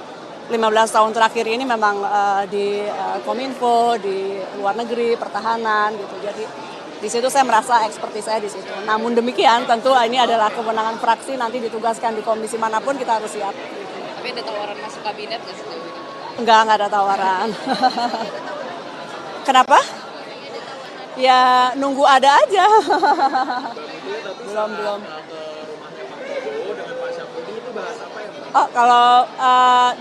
15 tahun terakhir ini memang di Kominfo, di luar negeri, pertahanan gitu. Jadi di situ saya merasa ekspertis saya di situ. Namun demikian tentu ini adalah kewenangan fraksi, nanti ditugaskan di komisi manapun kita harus siap. Tapi ada tawaran masuk kabinet nggak sih? Enggak ada tawaran. Kenapa? Ya nunggu ada aja. belum. Oh, kalau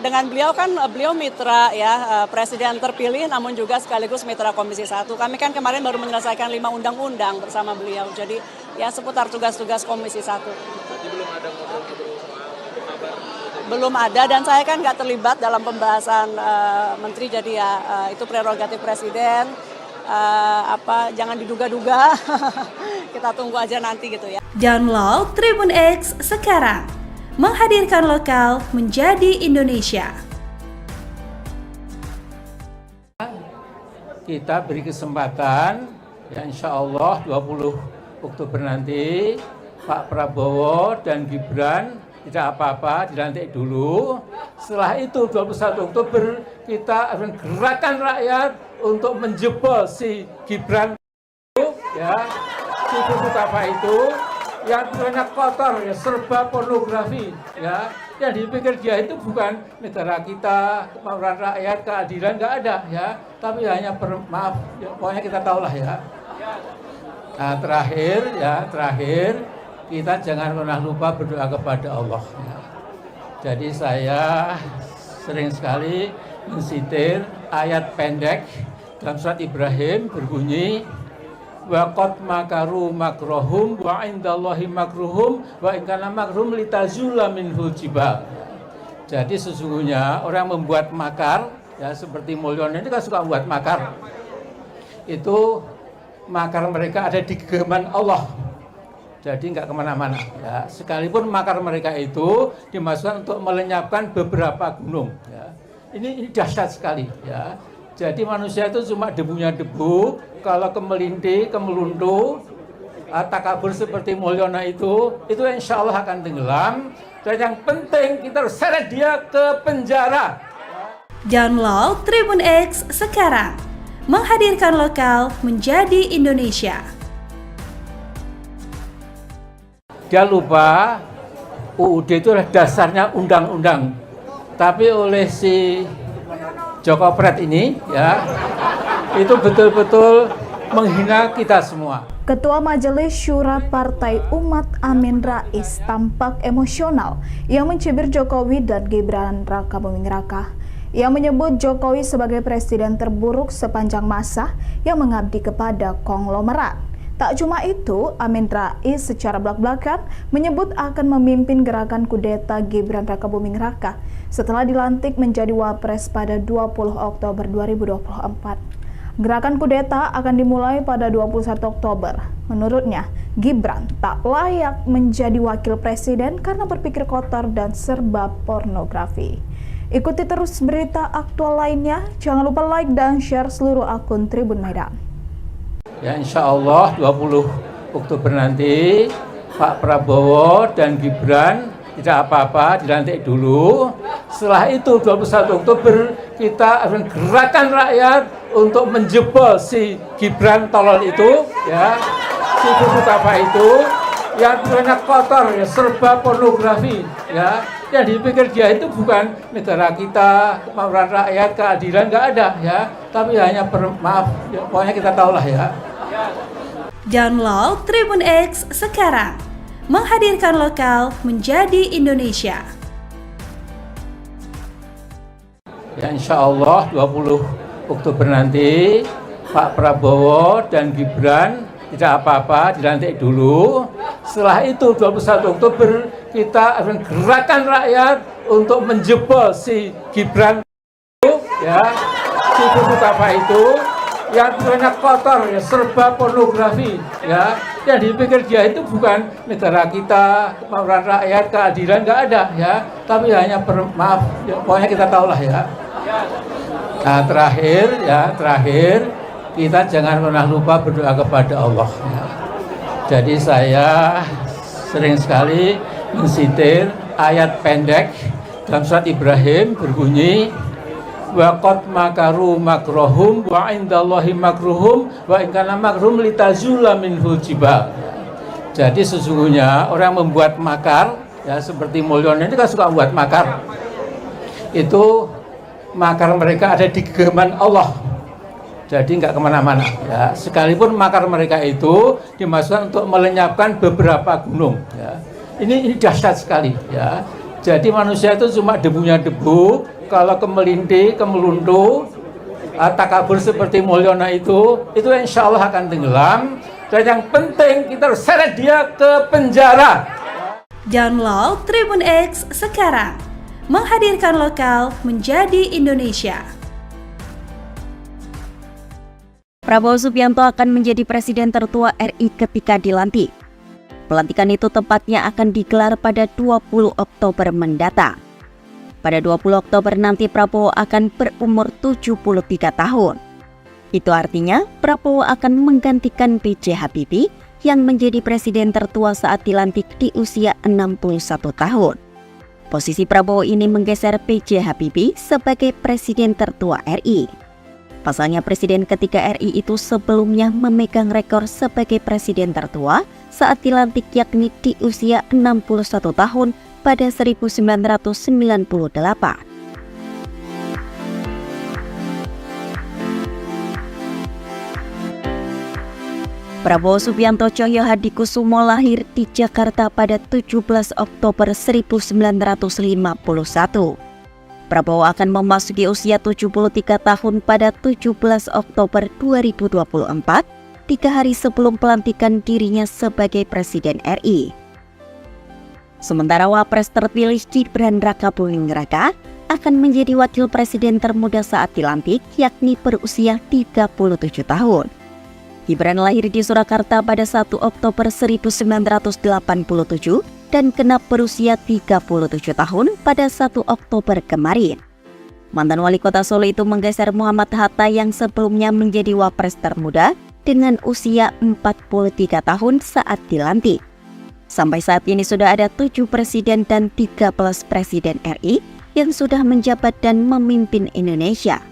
dengan beliau kan beliau mitra ya, presiden terpilih namun juga sekaligus mitra Komisi 1. Kami kan kemarin baru menyelesaikan 5 undang-undang bersama beliau. Jadi ya seputar tugas-tugas Komisi 1. Belum ada dan saya kan nggak terlibat dalam pembahasan menteri, jadi ya itu prerogatif presiden. Jangan diduga-duga. Kita tunggu aja nanti gitu ya. Download Tribun X sekarang, menghadirkan lokal menjadi Indonesia. Kita beri kesempatan, ya insya Allah 20 Oktober nanti Pak Prabowo dan Gibran tidak apa-apa, dilantik dulu. Setelah itu 21 Oktober kita akan gerakan rakyat untuk menjebol si Gibran ya, si apa itu yang banyak kotor ya, serba pornografi ya. Yang dipikir dia itu bukan negara kita, kemauan rakyat, keadilan nggak ada ya, tapi hanya maaf ya, pokoknya kita tahulah ya. Nah, terakhir kita jangan pernah lupa berdoa kepada Allah ya. Jadi saya sering sekali mensitir ayat pendek dalam surat Ibrahim berbunyi wa qad makaru makrohum wa indallahi makruhum wa in kana makrum litazula minhul jibal. Jadi sesungguhnya orang membuat makar ya, seperti Mulyono ini kan suka membuat makar. Itu makar mereka ada di genggaman Allah. Jadi nggak kemana-mana ya. Sekalipun makar mereka itu dimasukkan untuk melenyapkan beberapa gunung ya. Ini dahsyat sekali ya. Jadi manusia itu cuma debunya debu. Kalau kemelinti, kemeluntu, takabur seperti Mulyono itu insya Allah akan tenggelam. Dan yang penting kita harus seret dia ke penjara. Download Tribun X sekarang, menghadirkan lokal menjadi Indonesia. Dia lupa UUD itu adalah dasarnya undang-undang. Tapi oleh si Joko Pret ini ya, itu betul-betul menghina kita semua. Ketua Majelis Syura Partai Umat Amin Rais tampak emosional yang mencibir Jokowi dan Gibran Raka Buming Raka. Ia menyebut Jokowi sebagai presiden terburuk sepanjang masa yang mengabdi kepada konglomerat. Tak cuma itu, Amin Rais secara belak-belakan menyebut akan memimpin gerakan kudeta Gibran Raka Buming Raka setelah dilantik menjadi Wapres pada 20 Oktober 2024. Gerakan kudeta akan dimulai pada 21 Oktober. Menurutnya, Gibran tak layak menjadi wakil presiden karena berpikir kotor dan serba pornografi. Ikuti terus berita aktual lainnya. Jangan lupa like dan share seluruh akun Tribun Medan. Ya insya Allah 20 Oktober nanti Pak Prabowo dan Gibran tidak apa-apa, dilantik dulu. Setelah itu 21 Oktober kita akan gerakan rakyat untuk menjebol si Gibran tolol itu ya, si apa itu yang banyak kotor ya, serba pornografi ya. Yang dipikir dia itu bukan negara kita, kemauan rakyat, keadilan nggak ada ya, tapi hanya maaf ya, pokoknya kita tahulah ya. Download Tribun X sekarang, menghadirkan lokal menjadi Indonesia. Ya insya Allah 20 Oktober nanti Pak Prabowo dan Gibran tidak apa-apa, dilantik dulu. Setelah itu 21 Oktober kita akan gerakan rakyat untuk menjebol si Gibran ya, si apa itu yang banyak kotor ya, serba pornografi ya. Yang dipikir dia itu bukan negara kita, kemauan rakyat, keadilan nggak ada ya, tapi hanya maaf ya, pokoknya kita tahulah ya. Nah terakhir kita jangan pernah lupa berdoa kepada Allah ya. Jadi saya sering sekali mensitir ayat pendek dalam surat Ibrahim berbunyi wa qad makaru makrohum wa indallahi makruhum wa in kana makrum litazula minhul jibal. Jadi sesungguhnya orang membuat makar ya, seperti Mulyono ini kan suka membuat makar. Itu makar mereka ada di genggaman Allah. Jadi nggak kemana-mana ya. Sekalipun makar mereka itu dimasukkan untuk melenyapkan beberapa gunung ya. Ini dahsyat sekali ya. Jadi manusia itu cuma debunya debu. Kalau kemelinti, kemeluntu, takabur seperti Mulyono itu insya Allah akan tenggelam. Dan yang penting kita harus seret dia ke penjara. Download Tribun X sekarang, menghadirkan lokal menjadi Indonesia. Prabowo Subianto akan menjadi presiden tertua RI ketika dilantik. Pelantikan itu tepatnya akan digelar pada 20 Oktober mendatang. Pada 20 Oktober nanti Prabowo akan berumur 73 tahun. Itu artinya Prabowo akan menggantikan B.J. Habibie yang menjadi presiden tertua saat dilantik di usia 61 tahun. Posisi Prabowo ini menggeser B.J. Habibie sebagai presiden tertua RI. Pasalnya presiden ketiga RI itu sebelumnya memegang rekor sebagai presiden tertua saat dilantik yakni di usia 61 tahun pada 1998. Prabowo Subianto Cahyohadikusumo lahir di Jakarta pada 17 Oktober 1951. Prabowo akan memasuki usia 73 tahun pada 17 Oktober 2024, 3 hari sebelum pelantikan dirinya sebagai Presiden RI. Sementara Wapres terpilih Gibran Rakabuming Raka akan menjadi wakil presiden termuda saat dilantik, yakni berusia 37 tahun. Gibran lahir di Surakarta pada 1 Oktober 1987 dan genap berusia 37 tahun pada 1 Oktober kemarin. Mantan wali kota Solo itu menggeser Muhammad Hatta yang sebelumnya menjadi wapres termuda dengan usia 43 tahun saat dilantik. Sampai saat ini sudah ada 7 presiden dan 13 presiden RI yang sudah menjabat dan memimpin Indonesia.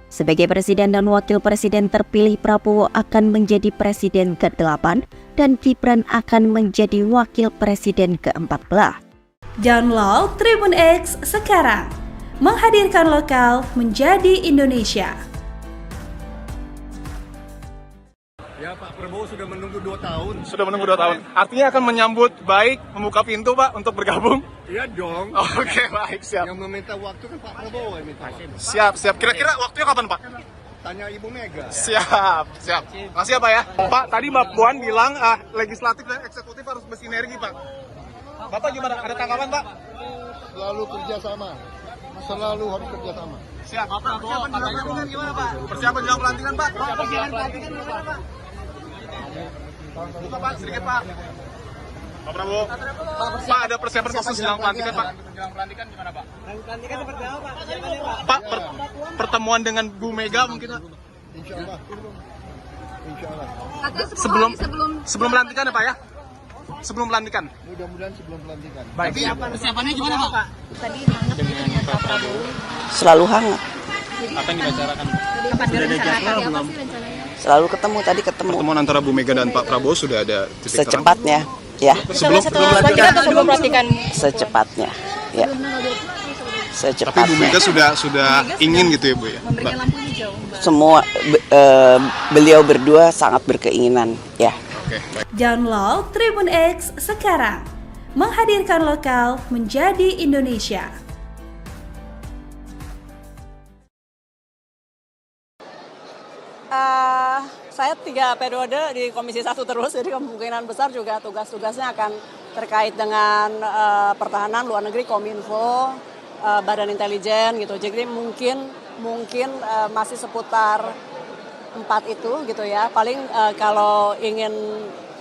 Sebagai presiden dan wakil presiden terpilih, Prabowo akan menjadi presiden ke-8 dan Gibran akan menjadi wakil presiden ke-14. Download Tribun X sekarang, menghadirkan lokal menjadi Indonesia. Ya Pak Prabowo sudah menunggu 2 tahun. Sudah menunggu 2 tahun. Artinya akan menyambut baik, membuka pintu Pak untuk bergabung? Iya dong. Oke, baik, siap. Yang meminta waktu kan Pak Prabowo yang minta. Siap. Kira-kira waktunya kapan Pak? Tanya Ibu Mega. Siap. Makasih ya Pak ya. Pak, tadi Mbak Puan bilang legislatif dan eksekutif harus bersinergi Pak. Bapak gimana? Ada tanggapan Pak? Selalu kerjasama. Selalu harus kerjasama. Siap. Persiapan jelang pelantikan gimana Pak? Persiapan jelang pelantikan Pak? Buka Pak, sedikit Pak. Pak Prabowo. Pak, ada persiapan khusus jelang pelantikan Pak? Jelang pelantikan gimana Pak? Pelantikan seperti apa Pak? Persiapannya Pak? Pak, pertemuan dengan Bu Mega mungkin Pak? Insya Allah. Sebelum pelantikan ya Pak ya? Sebelum pelantikan. Mudah-mudahan sebelum pelantikan. Baik. Persiapannya gimana Pak? Tadi hangat dengan Pak Prabowo. Selalu hangat. Apa yang dibicarakan? Kapan direncanakan? Apa sih rencananya? Selalu ketemu, tadi ketemu. Pertemuan antara Bu Mega dan Pak Prabowo sudah ada titik terang? Secepatnya, ya. Sebelum pelantikan. Sebelum pelantikan. Secepatnya, ya. Tapi Bu Mega sudah ingin gitu ya Bu ya? Memberikan lampu hijau. Semua beliau berdua sangat berkeinginan, ya. Oke, baik. Download Tribun X sekarang, menghadirkan lokal menjadi Indonesia. Saya 3 periode di Komisi 1 terus, jadi kemungkinan besar juga tugas-tugasnya akan terkait dengan pertahanan, luar negeri, Kominfo, Badan Intelijen gitu. Jadi mungkin masih seputar 4 itu gitu ya. Paling kalau ingin,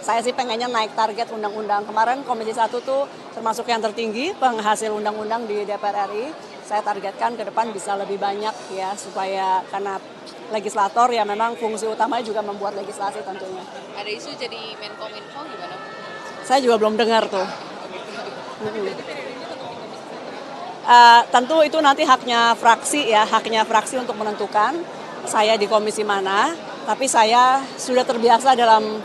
saya sih pengennya naik target undang-undang. Kemarin Komisi 1 tuh termasuk yang tertinggi penghasil undang-undang di DPR RI. Saya targetkan ke depan bisa lebih banyak ya, supaya karena legislator ya memang fungsi utamanya juga membuat legislasi tentunya. Ada isu jadi Menkominfo gimana? Saya juga belum dengar tuh. Tentu itu nanti haknya fraksi untuk menentukan saya di komisi mana. Tapi saya sudah terbiasa dalam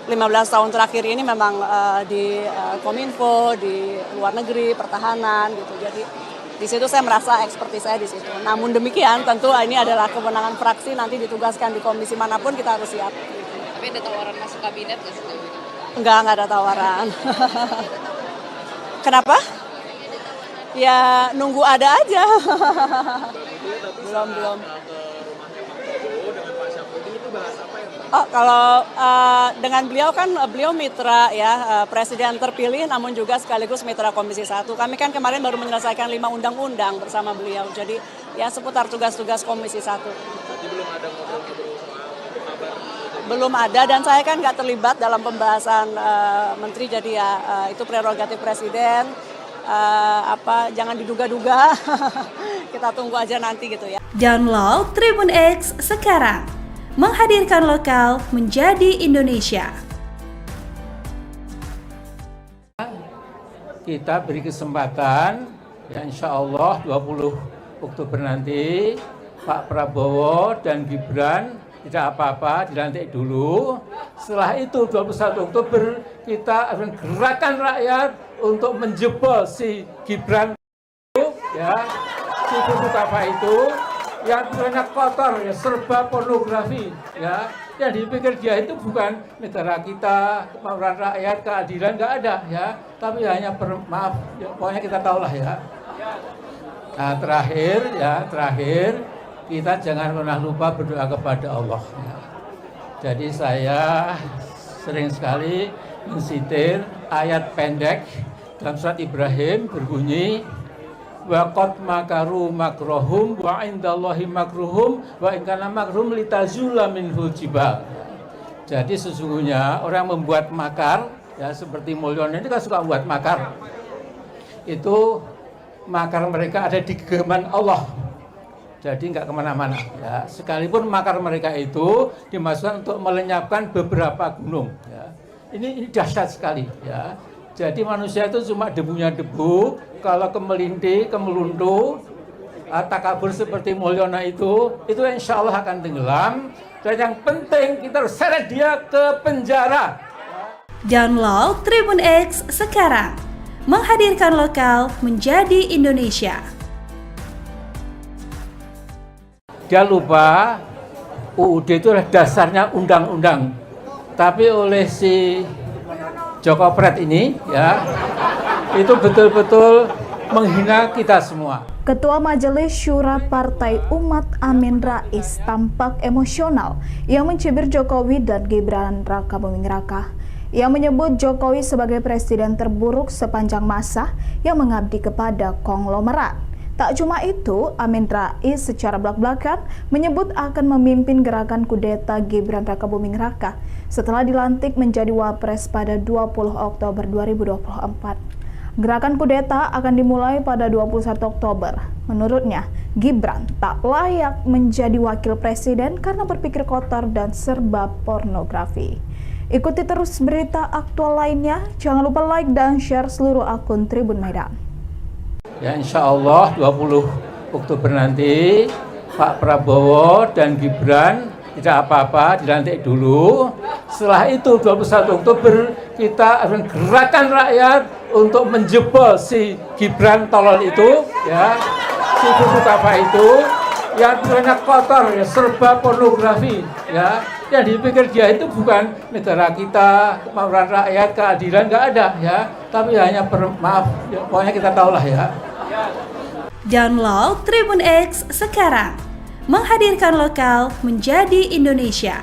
15 tahun terakhir ini memang di Kominfo, di luar negeri, pertahanan gitu. Jadi di situ saya merasa ekspertis saya di situ. Namun demikian tentu ini adalah kewenangan fraksi, nanti ditugaskan di komisi manapun kita harus siap. Tapi ada tawaran masuk kabinet nggak sih? Enggak ada tawaran. Kenapa? Ya nunggu ada aja. belum. Oh, kalau dengan beliau kan beliau mitra ya, presiden terpilih namun juga sekaligus mitra Komisi 1. Kami kan kemarin baru menyelesaikan 5 undang-undang bersama beliau. Jadi ya seputar tugas-tugas Komisi 1. Belum ada dan saya kan nggak terlibat dalam pembahasan menteri, jadi ya itu prerogatif presiden. Jangan diduga-duga. Kita tunggu aja nanti gitu ya. Download Tribun X sekarang, menghadirkan lokal menjadi Indonesia. kita beri kesempatan, ya insya Allah 20 Oktober nanti Pak Prabowo dan Gibran tidak apa-apa, dilantik dulu. Setelah itu 21 Oktober kita akan gerakan rakyat untuk menjebol si Gibran itu, ya, si buku apa itu yang banyak kotor, ya, serba pornografi, ya. Yang dipikir dia itu bukan negara kita, kemauan rakyat, keadilan nggak ada, ya. Tapi hanya maaf, ya, pokoknya kita tahulah, ya. Nah, terakhir kita jangan pernah lupa berdoa kepada Allah. Ya. Jadi saya sering sekali mensitir ayat pendek dalam surat Ibrahim berbunyi wa qad makaru makrohum wa indallahi makruhum wa in kana makruhum litazula minhul jibal. Jadi sesungguhnya orang membuat makar, ya seperti Mulyono ini kan suka membuat makar. Itu makar mereka ada di genggaman Allah. Jadi nggak kemana-mana. Ya. Sekalipun makar mereka itu dimasukkan untuk melenyapkan beberapa gunung. Ya. Ini dahsyat sekali. Ya. Jadi manusia itu cuma debunya debu. Kalau kemelinti, kemeluntu, takabur seperti Mulyono itu insya Allah akan tenggelam. Dan yang penting kita harus seret dia ke penjara. Download Tribun X sekarang. Menghadirkan lokal menjadi Indonesia. Dia lupa UUD itu adalah dasarnya undang-undang. Tapi oleh si Joko Pret ini, ya, itu betul-betul menghina kita semua. Ketua Majelis Syura Partai Umat Amin Rais tampak emosional yang mencibir Jokowi dan Gibran Raka Buming Raka. Ia menyebut Jokowi sebagai presiden terburuk sepanjang masa yang mengabdi kepada konglomerat. Tak cuma itu, Amin Rais secara belak-belakan menyebut akan memimpin gerakan kudeta Gibran Raka Buming Raka setelah dilantik menjadi Wapres pada 20 Oktober 2024. Gerakan kudeta akan dimulai pada 21 Oktober. Menurutnya, Gibran tak layak menjadi wakil presiden karena berpikir kotor dan serba pornografi. Ikuti terus berita aktual lainnya. Jangan lupa like dan share seluruh akun Tribun Medan. Ya insya Allah 20 Oktober nanti Pak Prabowo dan Gibran tidak apa-apa, dilantik dulu. Setelah itu 21 Oktober kita akan gerakan rakyat untuk menjebol si Gibran tolol itu, ya, si buku apa itu yang banyak kotor, ya, serba pornografi, ya. Yang dipikir dia itu bukan negara kita, kemauan rakyat, keadilan nggak ada, ya. Tapi hanya maaf, ya, pokoknya kita tahulah, ya. Download Tribun X sekarang. Menghadirkan lokal menjadi Indonesia.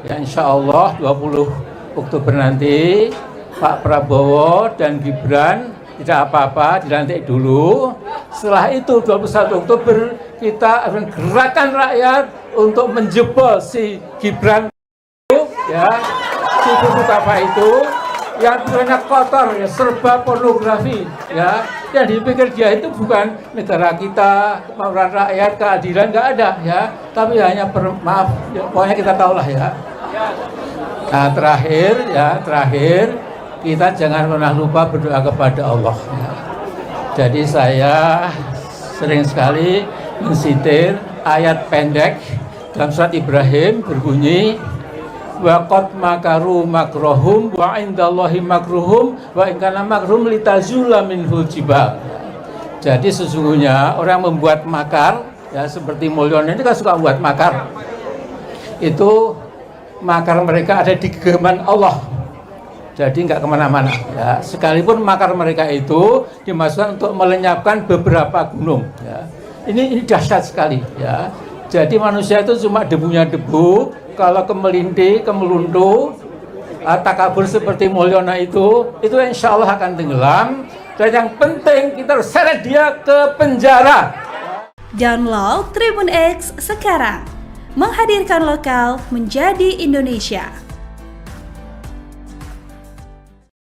Ya insya Allah 20 Oktober nanti Pak Prabowo dan Gibran tidak apa-apa, dilantik dulu. Setelah itu 21 Oktober kita akan gerakan rakyat untuk menjebol si Gibran itu, ya, si buku apa itu yang banyak kotor, ya, serba pornografi, ya. Yang dipikir dia itu bukan negara kita, kemauan rakyat, keadilan nggak ada, ya. Tapi hanya maaf, ya, pokoknya kita tahulah, ya. Nah, terakhir kita jangan pernah lupa berdoa kepada Allah. Ya. Jadi saya sering sekali mensitir ayat pendek dalam surat Ibrahim berbunyi wa qad makaru makrohum wa indallahi makruhum wa in kana makruhum litazula minhul jibal. Jadi sesungguhnya orang membuat makar, ya seperti Mulyono ini kan suka membuat makar. Itu makar mereka ada di genggaman Allah. Jadi nggak kemana-mana. Ya. Sekalipun makar mereka itu dimasukkan untuk melenyapkan beberapa gunung. Ya. Ini dahsyat sekali. Ya. Jadi manusia itu cuma debunya debu. Kalau kemelinti, kemeluntu, takabur seperti Mulyono itu insya Allah akan tenggelam. Dan yang penting kita harus seret dia ke penjara. Download Tribun X sekarang. Menghadirkan lokal menjadi Indonesia.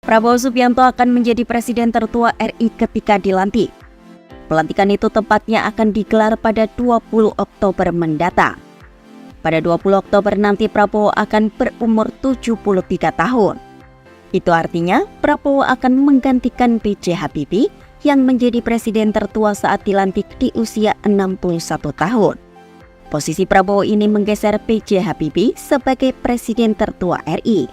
Prabowo Subianto akan menjadi presiden tertua RI ketika dilantik. Pelantikan itu tepatnya akan digelar pada 20 Oktober mendatang. Pada 20 Oktober nanti Prabowo akan berumur 73 tahun. Itu artinya Prabowo akan menggantikan B.J. Habibie yang menjadi presiden tertua saat dilantik di usia 61 tahun. Posisi Prabowo ini menggeser B.J. Habibie sebagai presiden tertua RI.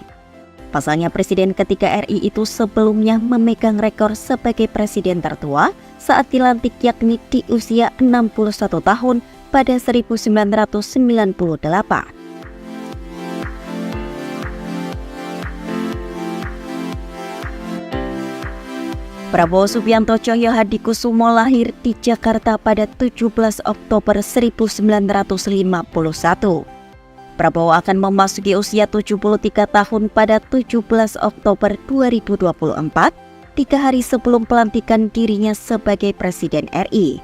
Pasalnya presiden ketiga RI itu sebelumnya memegang rekor sebagai presiden tertua saat dilantik yakni di usia 61 tahun pada 1998. Prabowo Subianto Cahyohadikusumo lahir di Jakarta pada 17 Oktober 1951. Prabowo akan memasuki usia 73 tahun pada 17 Oktober 2024, 3 hari sebelum pelantikan dirinya sebagai Presiden RI.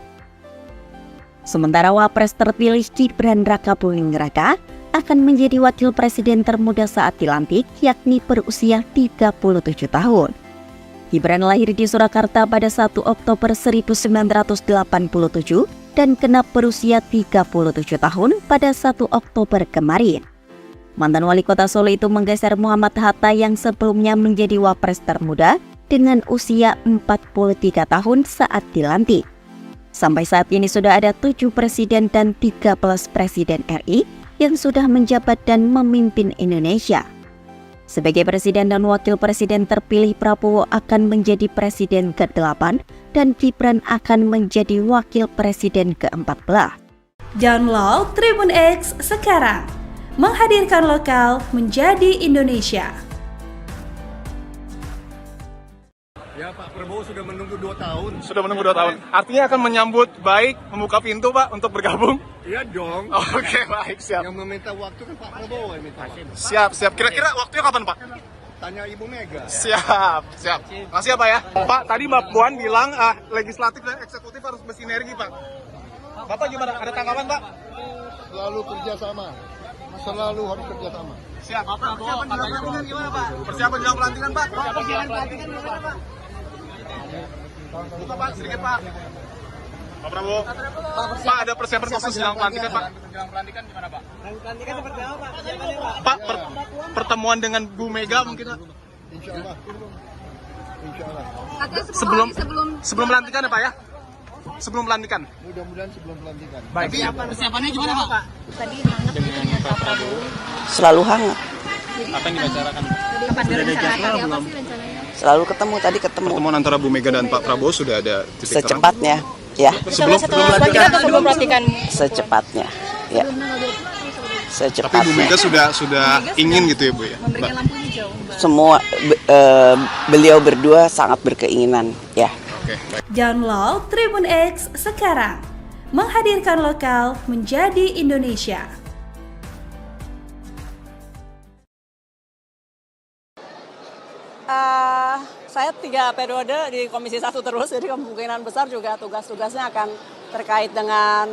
Sementara Wapres terpilih Gibran Rakabuming Raka akan menjadi wakil presiden termuda saat dilantik, yakni berusia 37 tahun. Gibran lahir di Surakarta pada 1 Oktober 1987 dan genap berusia 37 tahun pada 1 Oktober kemarin. Mantan wali kota Solo itu menggeser Muhammad Hatta yang sebelumnya menjadi wapres termuda dengan usia 43 tahun saat dilantik. Sampai saat ini sudah ada 7 presiden dan 13 presiden RI yang sudah menjabat dan memimpin Indonesia. Sebagai presiden dan wakil presiden terpilih, Prabowo akan menjadi presiden ke-8 dan Gibran akan menjadi wakil presiden ke-14. Download Tribun X sekarang, menghadirkan lokal menjadi Indonesia. Ya Pak Prabowo sudah menunggu 2 tahun. Sudah menunggu 2 tahun. Artinya akan menyambut baik, membuka pintu Pak untuk bergabung? Iya dong. Oke, baik, siap. Yang meminta waktu kan Pak Prabowo yang minta. Siap. Kira-kira waktunya kapan Pak? Tanya Ibu Mega. Siap. Makasih ya Pak ya. Pak, tadi Mbak Puan bilang legislatif dan eksekutif harus bersinergi Pak. Bapak gimana? Ada tanggapan Pak? Selalu kerjasama. Selalu harus kerjasama. Siap. Persiapan jelang pelantikan gimana Pak? Persiapan jelang pelantikan Pak? Persiapan jelang pelantikan gimana Pak? Buka Pak, sedikit Pak. Pak Prabowo. Pak, ada persiapan khusus jelang pelantikan Pak? Jelang pelantikan gimana Pak? Pelantikan seperti apa Pak? Persiapannya Pak? Pak, pertemuan dengan Bu Mega mungkin Pak? Insya Allah. Sebelum pelantikan ya Pak ya? Sebelum pelantikan. Mudah-mudahan sebelum pelantikan. Baik. Persiapannya gimana Pak? Tadi hangat dengan Pak Prabowo. Selalu hangat. Apa yang dibicarakan? Kapan direncanakan? Apa sih rencananya? Selalu ketemu, tadi ketemu. Pertemuan antara Bu Mega dan Pak Prabowo sudah ada titik terang? Secepatnya, ya. Sebelum pelantikan atau sebelum pelantikan? Secepatnya, ya. Tapi Bu Mega sudah ingin gitu ya Bu ya? Memberikan lampu hijau. Semua beliau berdua sangat berkeinginan, ya. Oke, baik. Download Tribun X sekarang, menghadirkan lokal menjadi Indonesia. Saya 3 periode di Komisi 1 terus, jadi kemungkinan besar juga tugas-tugasnya akan terkait dengan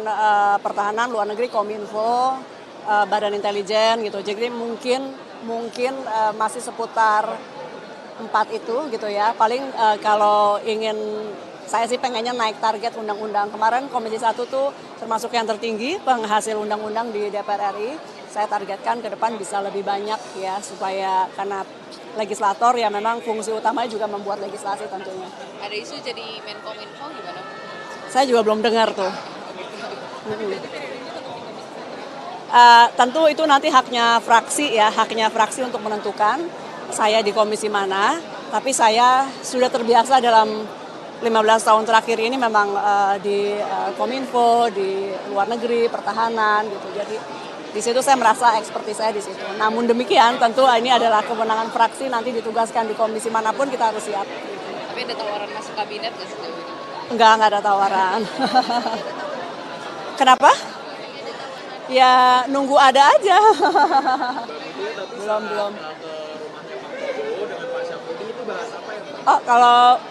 pertahanan, luar negeri, Kominfo, Badan Intelijen gitu. Jadi mungkin masih seputar 4 itu gitu ya. Paling kalau ingin, saya sih pengennya naik target undang-undang. Kemarin Komisi 1 tuh termasuk yang tertinggi penghasil undang-undang di DPR RI. Saya targetkan ke depan bisa lebih banyak ya, supaya karena legislator ya memang fungsi utamanya juga membuat legislasi tentunya. Ada isu jadi Menkominfo gimana? Saya juga belum dengar tuh. Tentu itu nanti haknya fraksi untuk menentukan saya di komisi mana. Tapi saya sudah terbiasa dalam 15 tahun terakhir ini memang di Kominfo, di luar negeri, pertahanan gitu. Jadi di situ saya merasa ekspertis saya di situ. Namun demikian tentu ini adalah kewenangan fraksi, nanti ditugaskan di komisi manapun kita harus siap. Tapi ada tawaran masuk kabinet nggak sih? Enggak ada tawaran. Kenapa? Ya nunggu ada aja. belum. Oh, kalau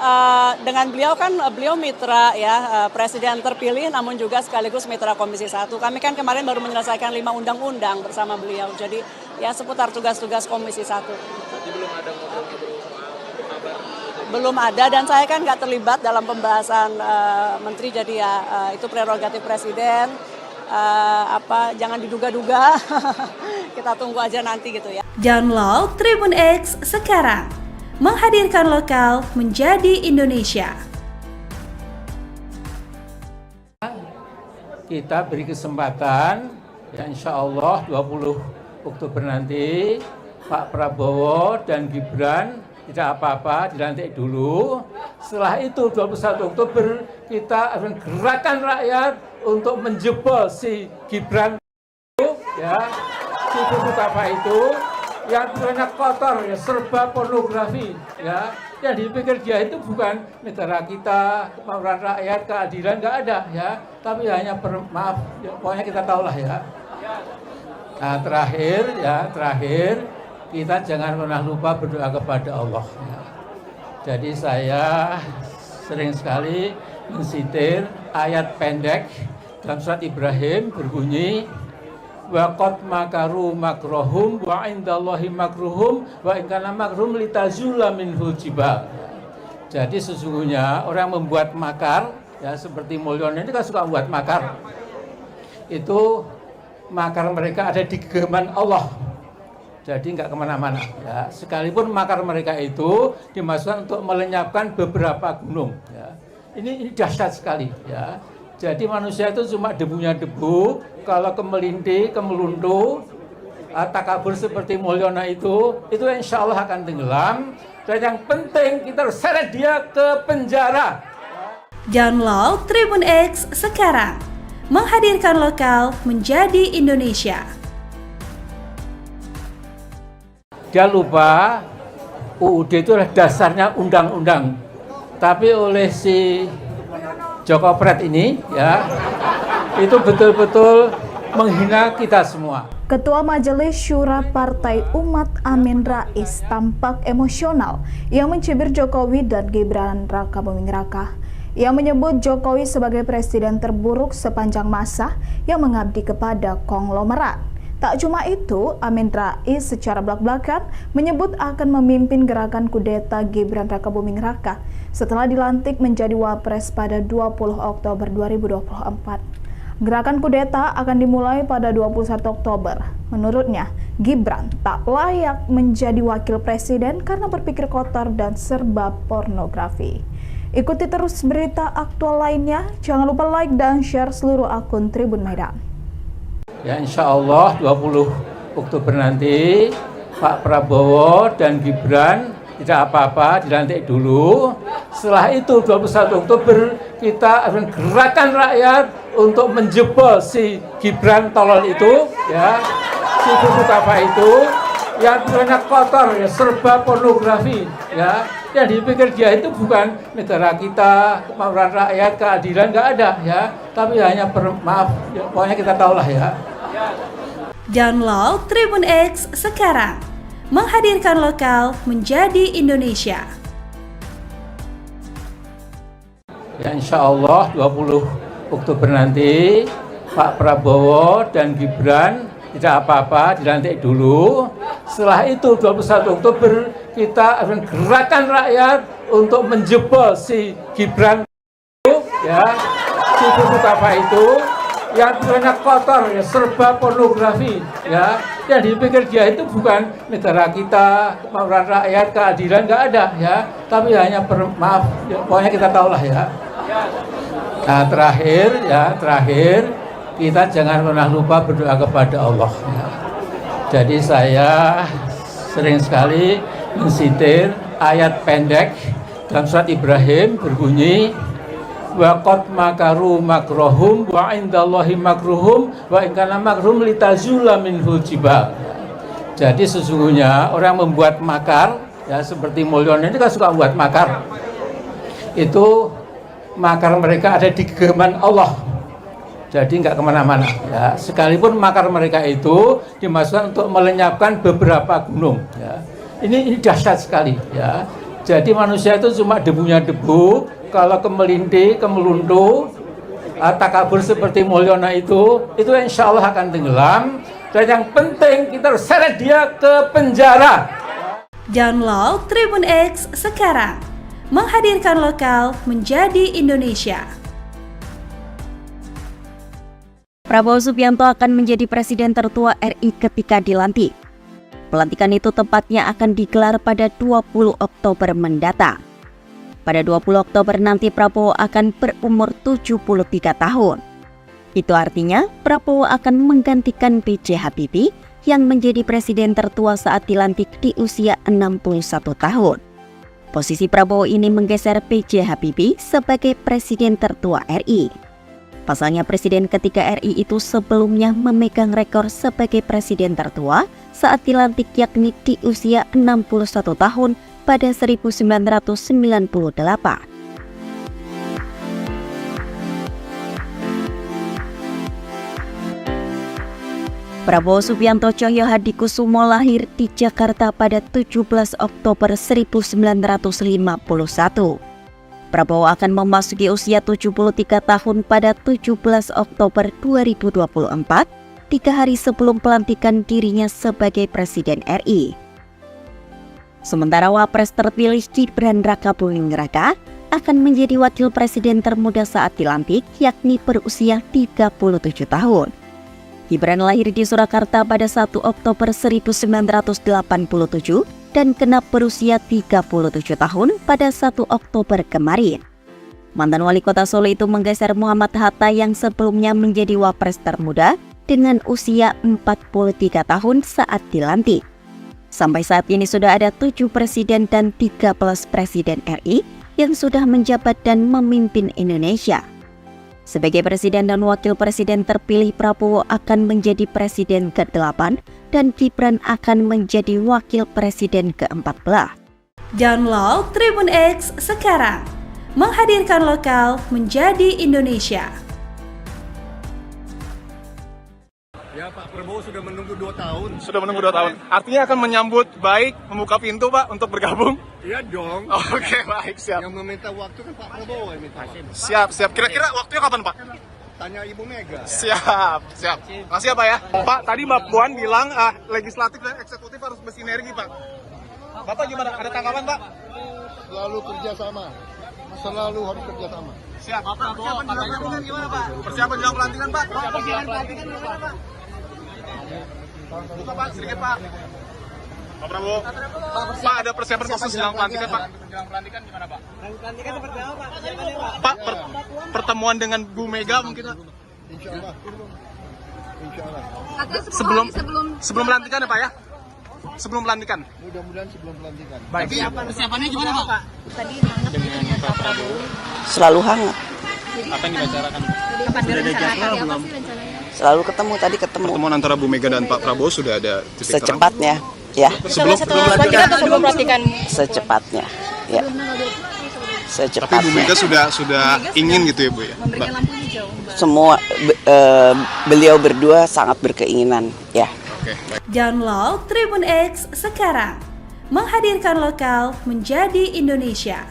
dengan beliau kan beliau mitra ya, presiden terpilih namun juga sekaligus mitra Komisi 1. Kami kan kemarin baru menyelesaikan 5 undang-undang bersama beliau. Jadi ya seputar tugas-tugas Komisi 1. Jadi belum ada ngobrol-ngobrol kabar? Belum ada, dan saya kan nggak terlibat dalam pembahasan menteri, jadi ya itu prerogatif presiden. Jangan diduga-duga. Kita tunggu aja nanti gitu ya. Download Tribun X sekarang, menghadirkan lokal menjadi Indonesia. Kita beri kesempatan, ya insya Allah 20 Oktober nanti, Pak Prabowo dan Gibran tidak apa-apa, dilantik dulu. Setelah itu 21 Oktober kita akan gerakan rakyat untuk menjebol si Gibran itu, ya, si buku apa itu, yang banyak kotor, ya, serba pornografi, ya. Yang dipikir dia itu bukan negara kita, kemauan rakyat, keadilan, nggak ada, ya. Tapi hanya maaf, ya, pokoknya kita tahulah, ya. Nah, terakhir, kita jangan pernah lupa berdoa kepada Allah. Ya. Jadi saya sering sekali mensitir ayat pendek dalam surat Ibrahim berbunyi, wa qad makaru makrohum wa indallahi makruhum wa in kana makruhum litazula minhul jibal. Jadi sesungguhnya orang membuat makar, ya seperti Mulyono ini kan suka membuat makar. Itu makar mereka ada di genggaman Allah. Jadi nggak kemana-mana. Ya. Sekalipun makar mereka itu dimasukkan untuk melenyapkan beberapa gunung. Ya. Ini dahsyat sekali. Ya. Jadi manusia itu cuma debunya debu. Kalau kemelintih, kemeluntu, takabur seperti Mulyono itu insya Allah akan tenggelam. Dan yang penting kita harus seret dia ke penjara. Download Tribun X sekarang, menghadirkan lokal menjadi Indonesia. Dia lupa UUD itu adalah dasarnya undang-undang. Tapi oleh si Joko Pret ini, ya, itu betul-betul menghina kita semua. Ketua Majelis Syura Partai Umat Amin Rais tampak emosional yang mencibir Jokowi dan Gibran Raka Buming Raka. Ia menyebut Jokowi sebagai presiden terburuk sepanjang masa yang mengabdi kepada konglomerat. Tak cuma itu, Amin Rais secara belak-belakan menyebut akan memimpin gerakan kudeta Gibran Raka Buming Raka setelah dilantik menjadi Wapres pada 20 Oktober 2024. Gerakan kudeta akan dimulai pada 21 Oktober. Menurutnya, Gibran tak layak menjadi wakil presiden karena berpikir kotor dan serba pornografi. Ikuti terus berita aktual lainnya. Jangan lupa like dan share seluruh akun Tribun Medan. Ya insya Allah 20 Oktober nanti Pak Prabowo dan Gibran tidak apa-apa, dilantik dulu. Setelah itu 21 Oktober kita akan gerakan rakyat untuk menjebol si Gibran tolol itu, ya, si buku apa itu, yang banyak kotor, ya, serba pornografi, ya. Yang dipikir dia itu bukan negara kita, kemauan rakyat, keadilan, nggak ada, ya. Tapi hanya maaf, ya, pokoknya kita tahulah, ya. Download Tribun X sekarang, menghadirkan lokal menjadi Indonesia. Ya insya Allah 20 Oktober nanti Pak Prabowo dan Gibran tidak apa-apa, dilantik dulu. Setelah itu 21 Oktober kita akan gerakan rakyat untuk menjebol si Gibran itu, ya, si buku apa itu, yang banyak kotor, ya, serba pornografi, ya. Yang dipikir dia itu bukan negara kita, kemauan rakyat, keadilan, nggak ada, ya. Tapi hanya maaf, ya, pokoknya kita tahulah, ya. Nah, terakhir kita jangan pernah lupa berdoa kepada Allah. Ya. Jadi saya sering sekali mensitir ayat pendek dalam surat Ibrahim berbunyi, wa qad makaru makrohum wa indallahi makruhum wa in kana makruhum litazula minhul jibal. Jadi sesungguhnya orang membuat makar, ya seperti Mulyono ini kan suka membuat makar. Itu makar mereka ada di genggaman Allah. Jadi nggak kemana-mana. Ya. Sekalipun makar mereka itu dimasukkan untuk melenyapkan beberapa gunung. Ya. Ini dahsyat sekali. Ya. Jadi manusia itu cuma debunya debu. Kalau kemelintih, kemeluntu, takabur seperti Mulyono itu insya Allah akan tenggelam. Dan yang penting kita harus seret dia ke penjara. Download Tribun X sekarang, menghadirkan lokal menjadi Indonesia. Prabowo Subianto akan menjadi presiden tertua RI ketika dilantik. Pelantikan itu tepatnya akan digelar pada 20 Oktober mendatang. Pada 20 Oktober nanti Prabowo akan berumur 73 tahun. Itu artinya Prabowo akan menggantikan B.J. Habibie yang menjadi presiden tertua saat dilantik di usia 61 tahun. Posisi Prabowo ini menggeser B.J. Habibie sebagai presiden tertua RI. Pasalnya presiden ketiga RI itu sebelumnya memegang rekor sebagai presiden tertua saat dilantik yakni di usia 61 tahun pada 1998. Prabowo Subianto Cahyo Hadikusumo lahir di Jakarta pada 17 Oktober 1951. Prabowo akan memasuki usia 73 tahun pada 17 Oktober 2024, 3 hari sebelum pelantikan dirinya sebagai Presiden RI. Sementara Wapres terpilih Gibran Rakabuming Raka akan menjadi wakil presiden termuda saat dilantik, yakni berusia 37 tahun. Gibran lahir di Surakarta pada 1 Oktober 1987 dan genap berusia 37 tahun pada 1 Oktober kemarin. Mantan wali kota Solo itu menggeser Muhammad Hatta yang sebelumnya menjadi wapres termuda dengan usia 43 tahun saat dilantik. Sampai saat ini sudah ada 7 presiden dan 13 presiden RI yang sudah menjabat dan memimpin Indonesia. Sebagai presiden dan wakil presiden terpilih, Prabowo akan menjadi presiden ke-8 dan Gibran akan menjadi wakil presiden ke-14. Download Tribun X sekarang, menghadirkan lokal menjadi Indonesia. Ya Pak Prabowo sudah menunggu 2 tahun. Sudah menunggu 2 tahun. Artinya akan menyambut baik, membuka pintu Pak untuk bergabung? Iya dong. Oke, baik, siap. Yang meminta waktu kan Pak Prabowo yang minta waktu. Siap. Kira-kira waktunya kapan Pak? Tanya Ibu Mega. Siap. Makasih ya Pak ya. Pak, tadi Mbak Puan bilang legislatif dan eksekutif harus bersinergi Pak. Bapak gimana? Ada tanggapan Pak? Selalu kerjasama. Selalu harus kerjasama. Siap. Persiapan jelang pelantikan gimana Pak? Persiapan jelang pelantikan Pak? Persiapan jelang pelantikan gimana Pak? Buka Pak, sedikit Pak. Pak Prabowo. Pak, ada persiapan khusus jelang pelantikan Pak? Jelang pelantikan gimana Pak? Pelantikan seperti apa Pak? Persiapannya Pak? Pak, pertemuan dengan Bu Mega mungkin Pak? Insya Allah. Sebelum pelantikan ya Pak ya? Sebelum pelantikan? Mudah-mudahan sebelum pelantikan. Baik. Persiapannya gimana Pak? Tadi hangat dengan Pak Prabowo. Selalu hangat. Apa yang dibicarakan? Kapan berencana? Apa sih rencananya? Selalu ketemu, tadi ketemu. Pertemuan antara Bu Mega dan Pak Prabowo sudah ada titik terang? Secepatnya, ya. Sebelum pelantikan atau sebelum pelantikan? Secepatnya, ya. Tapi Bu Secepatnya. Mega sudah ingin gitu ya Bu ya? Memberikan lampu hijau, Mbak. Semua beliau berdua sangat berkeinginan, ya. Oke, baik. Download Tribun X sekarang, menghadirkan lokal menjadi Indonesia.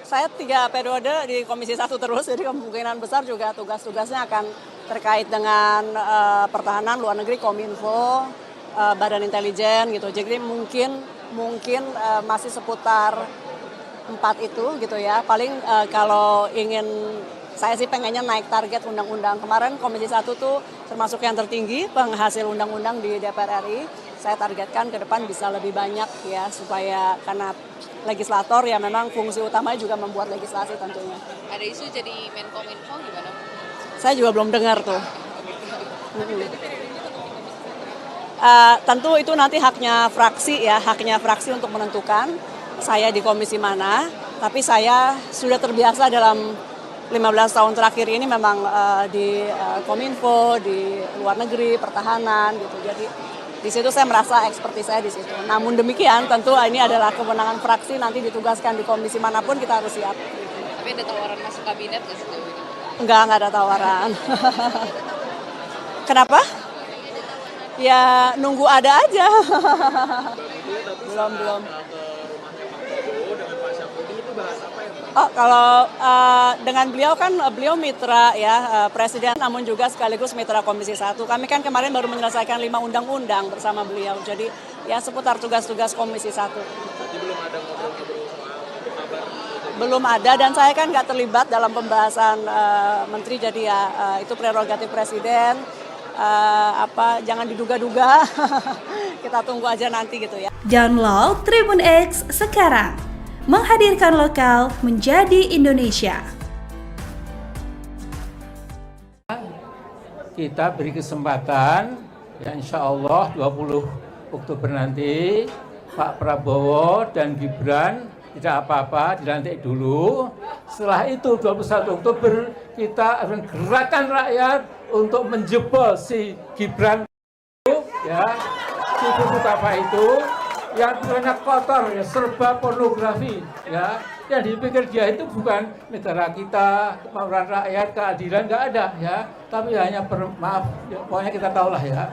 Saya 3 periode di Komisi 1 terus, jadi kemungkinan besar juga tugas-tugasnya akan terkait dengan pertahanan, luar negeri, Kominfo, Badan Intelijen gitu. Jadi mungkin masih seputar 4 itu gitu ya. Paling kalau ingin, saya sih pengennya naik target undang-undang. Kemarin Komisi 1 tuh termasuk yang tertinggi penghasil undang-undang di DPR RI. Saya targetkan ke depan bisa lebih banyak ya, supaya karena legislator ya memang fungsi utamanya juga membuat legislasi tentunya. Ada isu jadi Menkominfo gimana? Saya juga belum dengar tuh. Tentu itu nanti haknya fraksi untuk menentukan saya di komisi mana. Tapi saya sudah terbiasa dalam 15 tahun terakhir ini memang di Kominfo, di luar negeri, pertahanan gitu. Jadi di situ saya merasa ekspertis saya di situ. Namun demikian tentu ini adalah kewenangan fraksi, nanti ditugaskan di komisi manapun kita harus siap. Tapi ada tawaran masuk kabinet nggak sih? Enggak ada tawaran. Kenapa? Ya nunggu ada aja. belum. Oh, kalau dengan beliau kan beliau mitra ya presiden, namun juga sekaligus mitra Komisi 1. Kami kan kemarin baru menyelesaikan 5 undang-undang bersama beliau. Jadi ya seputar tugas-tugas Komisi 1. Jadi belum ada ngobrol-ngobrol soal Belum ada, dan saya kan nggak terlibat dalam pembahasan menteri, jadi ya itu prerogatif presiden. Jangan diduga-duga. Kita tunggu aja nanti gitu ya. Download Tribun X sekarang. Menghadirkan lokal menjadi Indonesia. Kita beri kesempatan, ya insya Allah 20 Oktober nanti Pak Prabowo dan Gibran tidak apa-apa, dilantik dulu. Setelah itu 21 Oktober kita akan gerakan rakyat untuk menjebol si Gibran itu, ya, si buku apa itu, yang banyak kotor, ya, serba pornografi, ya. Yang dipikir dia itu bukan negara kita, kemauan rakyat, keadilan, nggak ada, ya. Tapi hanya maaf, ya, pokoknya kita tahulah ya.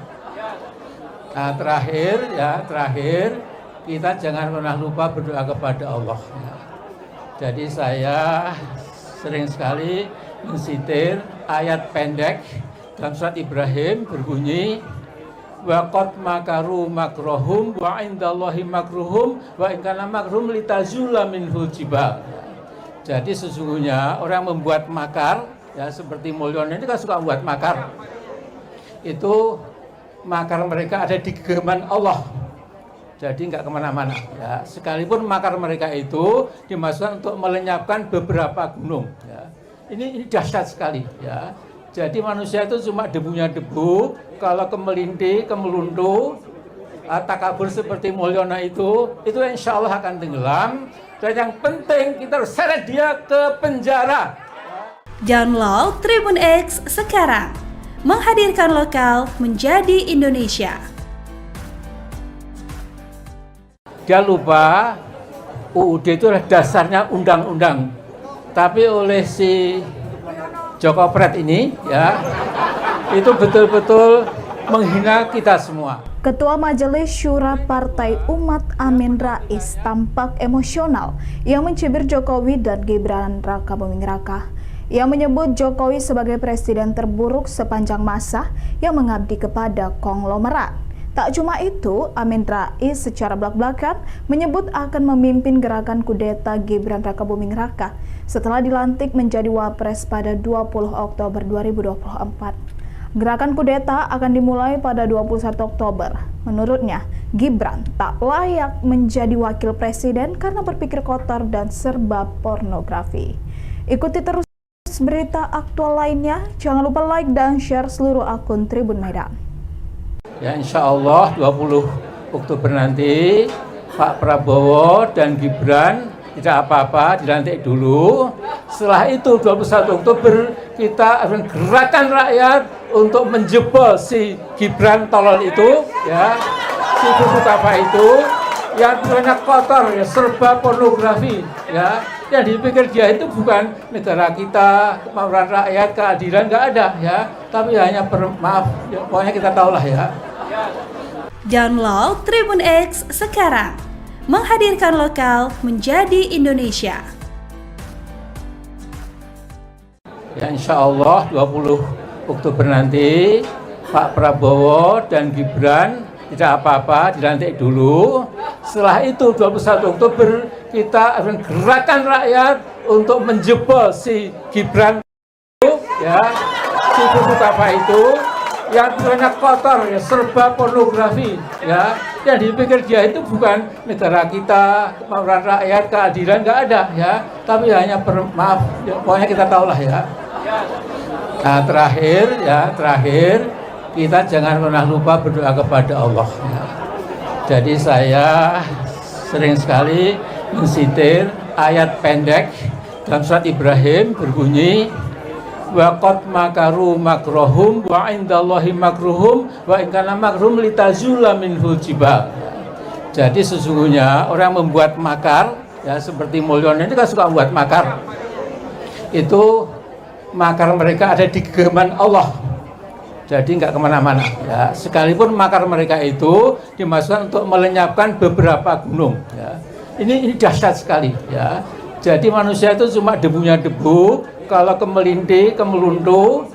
Nah, terakhir kita jangan pernah lupa berdoa kepada Allah. Ya. Jadi saya sering sekali mensitir ayat pendek dalam surat Ibrahim berbunyi, wa qad makaru makrohum wa indallahi makruhum wa in kana makruhum litazula minhul jibal. Jadi sesungguhnya orang membuat makar, ya seperti Mulyono ini kan suka membuat makar. Itu makar mereka ada di genggaman Allah. Jadi nggak kemana-mana. Ya. Sekalipun makar mereka itu dimasukkan untuk melenyapkan beberapa gunung. Ya. Ini dahsyat sekali. Ya. Jadi manusia itu cuma debunya debu. Kalau kemelintih, kemeluntu, takabur seperti Mulyono itu insya Allah akan tenggelam. Dan yang penting kita harus seret dia ke penjara. Download Tribun X sekarang. Menghadirkan lokal menjadi Indonesia. Dia lupa UUD itu adalah dasarnya undang-undang. Tapi oleh si Joko Pret ini, ya, itu betul-betul menghina kita semua. Ketua Majelis Syura Partai Umat Amin Rais tampak emosional yang mencibir Jokowi dan Gibran Raka Buming Raka. Ia menyebut Jokowi sebagai presiden terburuk sepanjang masa yang mengabdi kepada konglomerat. Tak cuma itu, Amin Rais secara belak-belakan menyebut akan memimpin gerakan kudeta Gibran Raka Buming Raka setelah dilantik menjadi Wapres pada 20 Oktober 2024. Gerakan kudeta akan dimulai pada 21 Oktober. Menurutnya, Gibran tak layak menjadi wakil presiden karena berpikir kotor dan serba pornografi. Ikuti terus berita aktual lainnya. Jangan lupa like dan share seluruh akun Tribun Medan. Ya insya Allah 20 Oktober nanti Pak Prabowo dan Gibran tidak apa-apa, dilantik dulu. Setelah itu 21 Oktober kita akan gerakan rakyat untuk menjebol si Gibran tolol itu, ya, si buku apa itu, yang banyak kotor, ya, serba pornografi, ya. Yang dipikir dia itu bukan negara kita, kemauan rakyat, keadilan, nggak ada, ya. Tapi hanya maaf, ya, pokoknya kita tahulah ya. Download Tribun X sekarang. Menghadirkan lokal menjadi Indonesia. Ya insya Allah 20 Oktober nanti Pak Prabowo dan Gibran tidak apa-apa, dilantik dulu. Setelah itu 21 Oktober kita akan gerakan rakyat untuk menjebol si Gibran itu, ya, si buku apa itu, yang banyak kotor, ya, serba pornografi, ya. Yang dipikir dia itu bukan negara kita, kemauan rakyat, keadilan, nggak ada, ya. Tapi hanya maaf, ya, pokoknya kita tahulah ya. Nah, terakhir kita jangan pernah lupa berdoa kepada Allah. Ya. Jadi saya sering sekali mensitir ayat pendek dalam surat Ibrahim berbunyi, wa qad makaru makrohum wa indallahi makruhum wa in kana makruhum litazula minhul jibal. Jadi sesungguhnya orang membuat makar, ya seperti Mulyono ini kan suka membuat makar. Itu makar mereka ada di genggaman Allah. Jadi nggak kemana-mana. Ya. Sekalipun makar mereka itu dimasukkan untuk melenyapkan beberapa gunung. Ya. Ini dahsyat sekali. Ya. Jadi manusia itu cuma debunya debu. Kalau kemelintih, kemeluntu,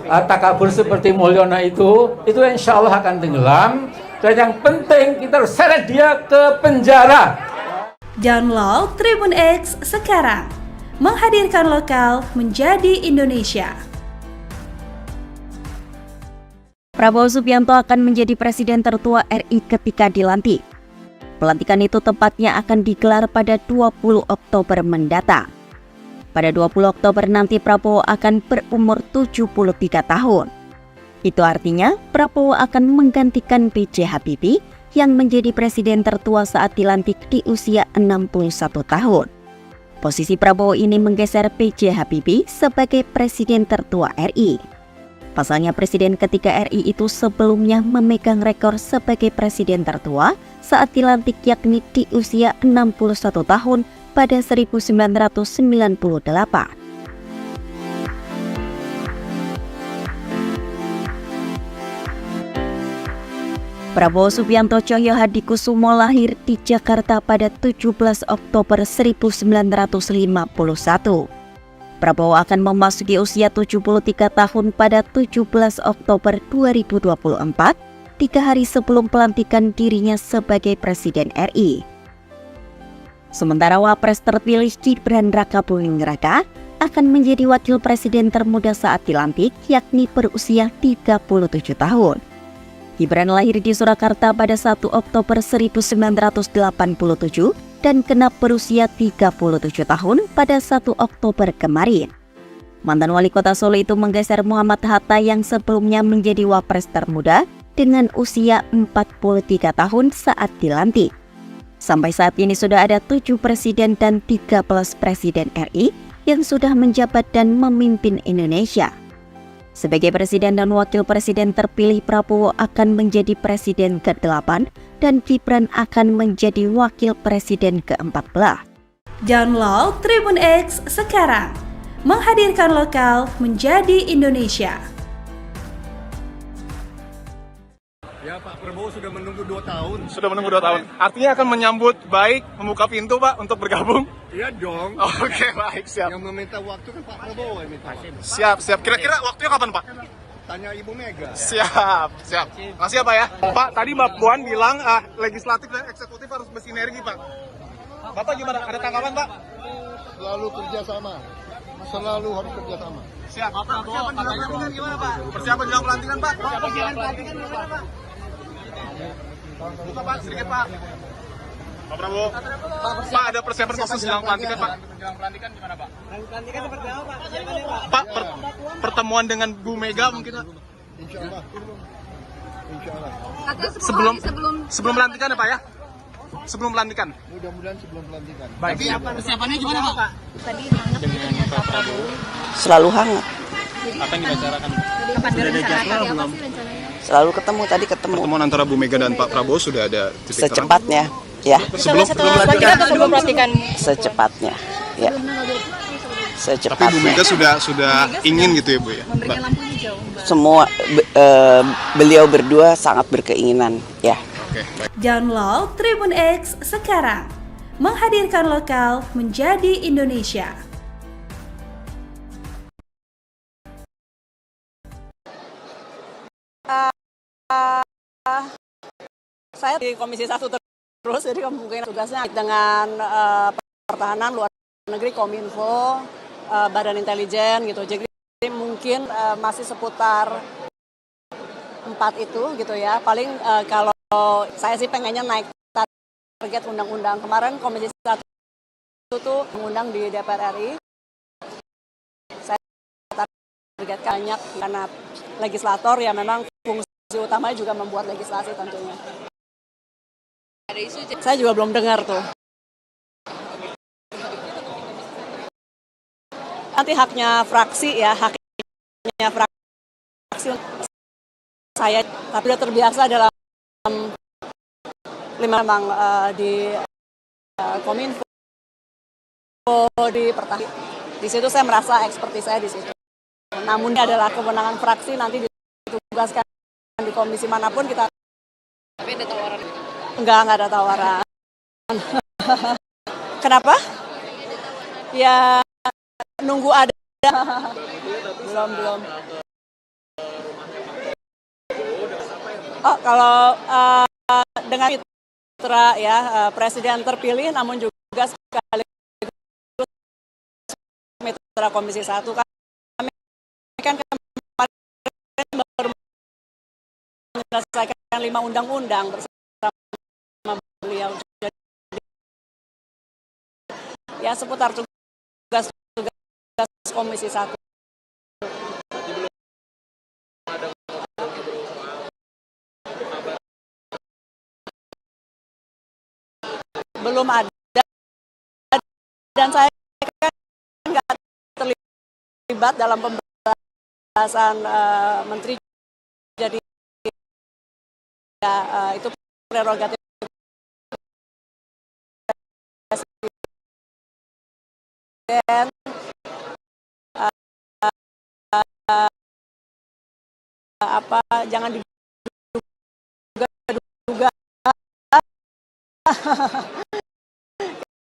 takabur seperti Mulyono itu insya Allah akan tenggelam. Dan yang penting kita harus seret dia ke penjara. Download Tribun X sekarang. Menghadirkan lokal menjadi Indonesia. Prabowo Subianto akan menjadi presiden tertua RI ketika dilantik. Pelantikan itu tepatnya akan digelar pada 20 Oktober mendatang. Pada 20 Oktober nanti Prabowo akan berumur 73 tahun. Itu artinya Prabowo akan menggantikan B.J. Habibie yang menjadi presiden tertua saat dilantik di usia 61 tahun. Posisi Prabowo ini menggeser B.J. Habibie sebagai presiden tertua RI. Pasalnya presiden ketiga RI itu sebelumnya memegang rekor sebagai presiden tertua saat dilantik yakni di usia 61 tahun pada 1998. Prabowo Subianto Cahyo Hadikusumo lahir di Jakarta pada 17 Oktober 1951. Prabowo akan memasuki usia 73 tahun pada 17 Oktober 2024, 3 hari sebelum pelantikan dirinya sebagai Presiden RI. Sementara Wapres terpilih Gibran Rakabuming Raka akan menjadi wakil presiden termuda saat dilantik, yakni berusia 37 tahun. Gibran lahir di Surakarta pada 1 Oktober 1987 dan genap berusia 37 tahun pada 1 Oktober kemarin. Mantan wali kota Solo itu menggeser Muhammad Hatta yang sebelumnya menjadi wapres termuda dengan usia 43 tahun saat dilantik. Sampai saat ini sudah ada 7 presiden dan 13 presiden RI yang sudah menjabat dan memimpin Indonesia. Sebagai presiden dan wakil presiden terpilih, Prabowo akan menjadi presiden ke-8 dan Gibran akan menjadi wakil presiden ke-14. Download Tribun X sekarang. Menghadirkan lokal menjadi Indonesia. Ya, Pak Prabowo sudah menunggu 2 tahun. Sudah menunggu 2 tahun. Artinya akan menyambut baik, membuka pintu Pak untuk bergabung? Iya dong. Oke, baik, siap. Yang meminta waktu kan Pak Prabowo yang minta waktu. Siap. Kira-kira waktunya kapan Pak? Tanya Ibu Mega. Siap. Makasih ya Pak ya. Pak, tadi Mbak Puan bilang legislatif dan eksekutif harus bersinergi Pak. Bapak gimana? Ada tanggapan Pak? Selalu kerjasama. Selalu harus kerjasama. Siap. Persiapan jelang pelantikan gimana Pak? Persiapan jelang pelantikan Pak? Buka Pak, sedikit Pak. Pak Prabowo. Pak, ada persiapan khusus jelang pelantikan Pak? Jelang pelantikan gimana Pak? Pelantikan seperti apa Pak? Persiapannya Pak? Pak, pertemuan dengan Bu Mega mungkin Pak? Insya Allah. Sebelum pelantikan ya Pak ya? Sebelum pelantikan. Mudah-mudahan sebelum pelantikan. Baik. Persiapannya gimana Pak? Tadi hangat Dengan Pak Prabowo. Selalu hangat, Apa yang dibicarakan? kapan direncanakan? Apa sih rencananya? selalu ketemu. Pertemuan antara Bu Mega dan Pak Prabowo sudah ada titik terang? Secepatnya, ya. Sebelum pelantikan. Sebelum pelantikan. Secepatnya, ya. Tapi Bu Mega sudah ingin gitu ya Bu ya? Memberikan lampu hijau. Semua beliau berdua sangat berkeinginan, ya. Oke, baik. Download Tribun X sekarang. Menghadirkan lokal menjadi Indonesia. Saya di Komisi 1 terus, jadi kemungkinan tugasnya dengan pertahanan, luar negeri, Kominfo, Badan Intelijen gitu. Jadi mungkin masih seputar 4 itu gitu ya. Paling kalau saya sih pengennya naik target undang-undang. Kemarin Komisi 1 itu mengundang di DPR RI. Saya target banyak karena legislator ya memang fungsi utamanya juga membuat legislasi tentunya. Saya juga belum dengar tuh. Nanti haknya fraksi ya, haknya fraksi saya, tapi sudah terbiasa dalam memang di Kominfo, di pertahanan. Di situ saya merasa ekspertis saya di situ. Namun ini adalah kewenangan fraksi, nanti ditugaskan di komisi manapun kita. Tapi ada tawaran. Enggak ada tawaran. Kenapa? Ya nunggu ada. belum. Oh, kalau dengan mitra ya presiden terpilih namun juga sekaligus mitra Komisi 1 kami kan kemarin baru menyelesaikan 5 undang-undang bersama beliau. Jadi, ya seputar tugas Komisi 1. Belum ada, dan saya kan nggak terlibat dalam pembahasan menteri, jadi ya, itu prerogatif presiden. Apa jangan diduga-duga.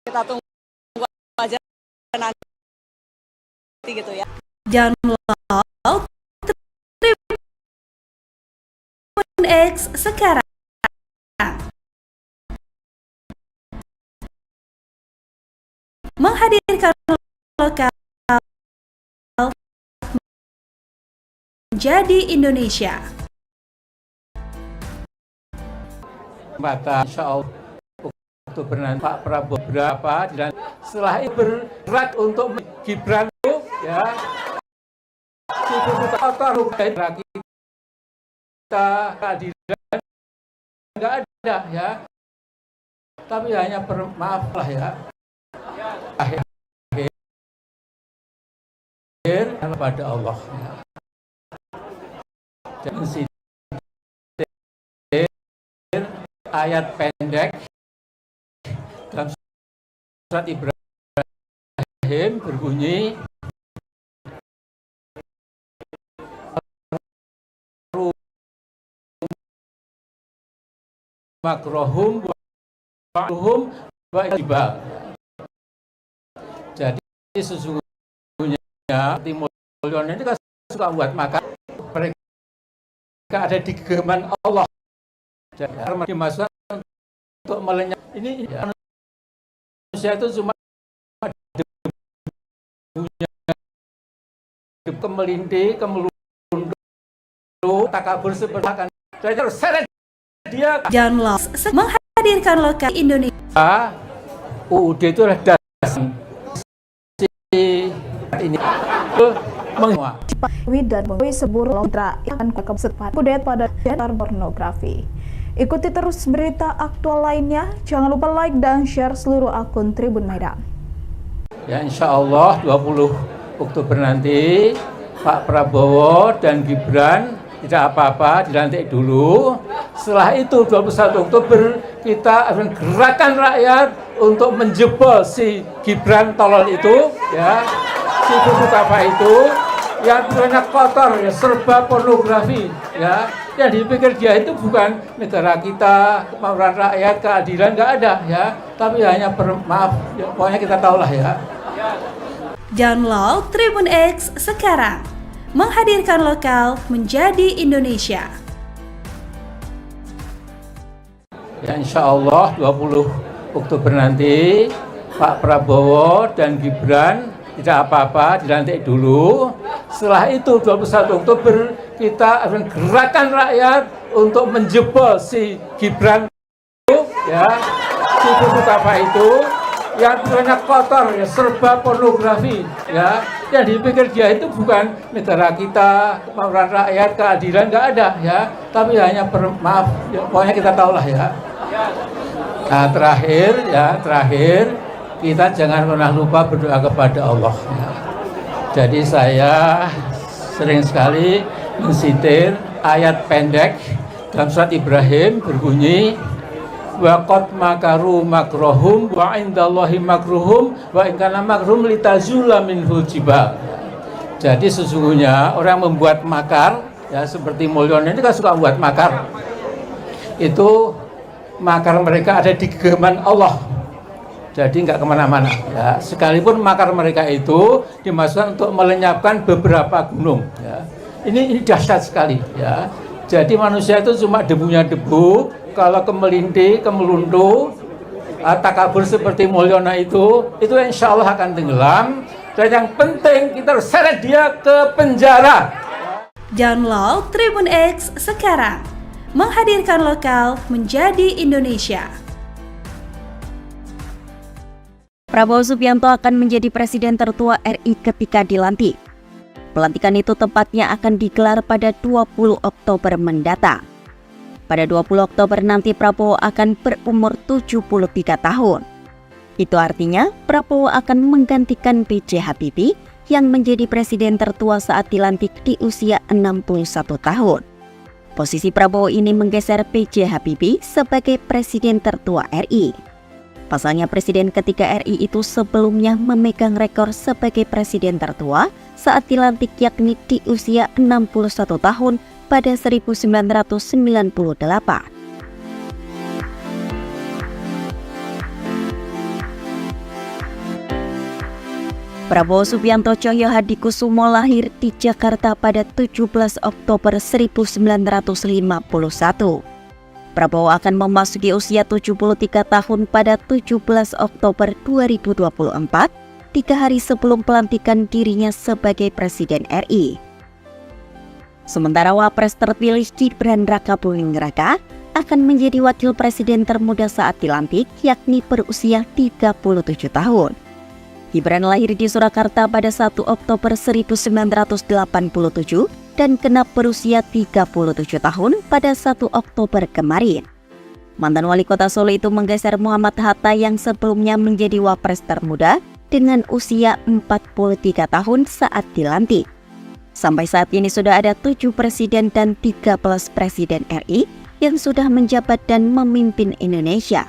Kita tunggu aja nanti gitu ya. Download Tribun X sekarang. Menghadirkan lokal menjadi Indonesia. Kesempatan insya Allah Oktober nanti Pak Prabowo berapa dan setelah itu bergerak untuk Gibran itu ya kotor kita keadilan nggak ada ya, tapi hanya maaf lah ya akhir kepada Allah ya. Dan ayat pendek dalam surat Ibrahim berbunyi makrohum wa ibal. Jadi sesungguhnya Timulyon ini kan suka buat makan, mereka ada di genggaman Allah. Jadi dimasukkan untuk melenyap ini ya, manusia itu cuma debunya, kemelindi, kemelunduh, takabur seperti saya terus seret dia. Download menghadirkan lokal Indonesia. UUD itu adalah dasar ini menguat. Dan mengui sebuah londra akan kesepat kudet pada dasar pornografi. Ikuti terus berita aktual lainnya. Jangan lupa like dan share seluruh akun Tribun Medan. Ya insya Allah 20 Oktober nanti Pak Prabowo dan Gibran tidak apa-apa, dilantik dulu. Setelah itu 21 Oktober kita akan gerakan rakyat untuk menjebol si Gibran tolol itu ya, si buku apa itu yang banyak kotor ya, serba pornografi ya, yang dipikir dia itu bukan negara kita, kemauan rakyat, keadilan nggak ada ya, tapi hanya maaf ya, pokoknya kita tahulah ya. Download Tribun X sekarang. Menghadirkan lokal menjadi Indonesia. Ya insya Allah 20 Oktober nanti Pak Prabowo dan Gibran tidak apa-apa, dilantik dulu. Setelah itu 21 Oktober kita akan gerakan rakyat untuk menjebol si Gibran ya, si buku apa itu yang banyak kotor ya, serba pornografi ya, yang dipikir dia itu bukan negara kita, kemauan rakyat, keadilan nggak ada ya, tapi hanya maaf ya, pokoknya kita tahulah ya. Nah terakhir kita jangan pernah lupa berdoa kepada Allah ya. Jadi saya sering sekali mensitir ayat pendek dalam surat Ibrahim berbunyi wa qad makaru makrohum wa indallahi makruhum wa in kana makruhum litazula minhul jibal. Jadi sesungguhnya orang membuat makar ya, seperti Mulyon ini kan suka buat makar. Itu makar mereka ada di genggaman Allah. Jadi nggak kemana-mana ya. Sekalipun makar mereka itu dimasukkan untuk melenyapkan beberapa gunung ya. Ini dahsyat sekali ya. Jadi manusia itu cuma debunya debu. Kalau kemelindi, kemelunduh, takabur seperti Mulyono itu insya Allah akan tenggelam. Dan yang penting kita harus seret dia ke penjara. Download Tribun X sekarang, menghadirkan lokal menjadi Indonesia. Prabowo Subianto akan menjadi presiden tertua RI ketika dilantik. Pelantikan itu tepatnya akan digelar pada 20 Oktober mendatang. Pada 20 Oktober nanti Prabowo akan berumur 73 tahun. Itu artinya Prabowo akan menggantikan B.J. Habibie yang menjadi presiden tertua saat dilantik di usia 61 tahun. Posisi Prabowo ini menggeser B.J. Habibie sebagai presiden tertua RI. Pasalnya presiden ketiga RI itu sebelumnya memegang rekor sebagai presiden tertua saat dilantik yakni di usia 61 tahun pada 1998. Prabowo Subianto Cahyo Hadikusumo lahir di Jakarta pada 17 Oktober 1951. Prabowo akan memasuki usia 73 tahun pada 17 Oktober 2024, 3 hari sebelum pelantikan dirinya sebagai Presiden RI. Sementara Wapres terpilih Gibran Rakabuming Raka akan menjadi wakil presiden termuda saat dilantik, yakni berusia 37 tahun. Gibran lahir di Surakarta pada 1 Oktober 1987 dan genap berusia 37 tahun pada 1 Oktober kemarin. Mantan wali kota Solo itu menggeser Muhammad Hatta yang sebelumnya menjadi wapres termuda dengan usia 43 tahun saat dilantik. Sampai saat ini sudah ada 7 presiden dan 13 presiden RI yang sudah menjabat dan memimpin Indonesia.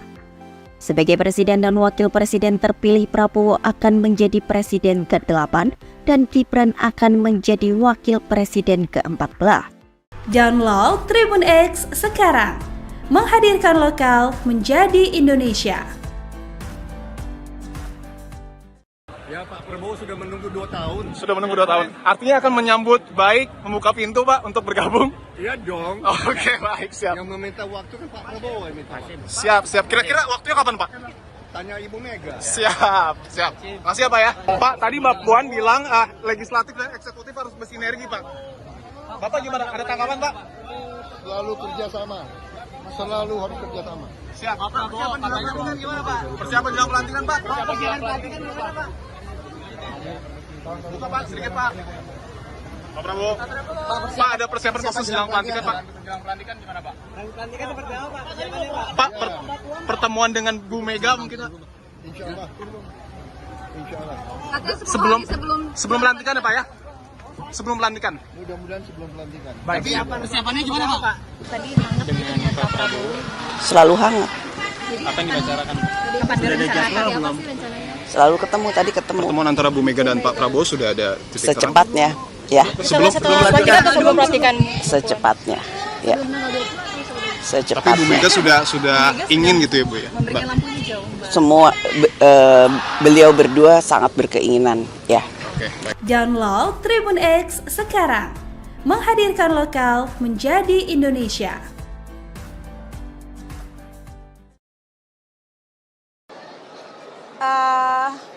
Sebagai presiden dan wakil presiden terpilih, Prabowo akan menjadi presiden ke-8 dan Gibran akan menjadi wakil presiden ke-14. Download Tribun X sekarang, menghadirkan lokal menjadi Indonesia. Ya, Pak Prabowo sudah menunggu 2 tahun. Sudah menunggu 2 tahun. Artinya akan menyambut baik, membuka pintu Pak untuk bergabung? Iya dong. Oke, baik, siap. Yang meminta waktu kan Pak Prabowo yang minta. Siap. Kira-kira waktunya kapan Pak? Tanya Ibu Mega. Siap. Makasih ya Pak ya. Pak, tadi Mbak Puan bilang legislatif dan eksekutif harus bersinergi Pak. Bapak gimana? Ada tanggapan Pak? Selalu kerjasama. Selalu harus kerjasama. Siap. Persiapan jelang pelantikan gimana Pak? Persiapan jelang pelantikan Pak? Persiapan pelantikan gimana Pak? Buka Pak, sedikit Pak. Pak Prabowo. Pak, ada persiapan khusus jelang pelantikan Pak? Jelang pelantikan gimana Pak? Pelantikan seperti apa Pak? Persiapannya Pak? Pak, pertemuan dengan Bu Mega mungkin Pak? Insya Allah. Sebelum pelantikan ya Pak ya? Sebelum pelantikan? Mudah-mudahan sebelum pelantikan. Baik. Persiapannya gimana Pak? Tadi hangat dengan Pak Prabowo. Selalu hangat. Apa yang dibicarakan? Kapan direncanakan? Apa sih rencananya? Selalu ketemu, tadi ketemu. Pertemuan antara Bu Mega dan Pak Prabowo sudah ada titik terang? Secepatnya, ya. Sebelum pelantikan? Atau sebelum pelantikan? Secepatnya, ya. Tapi Bu Mega sudah ingin gitu ya Bu ya? Memberikan lampu hijau. Semua beliau berdua sangat berkeinginan, ya. Oke, baik. Download Tribun X sekarang, menghadirkan lokal menjadi Indonesia.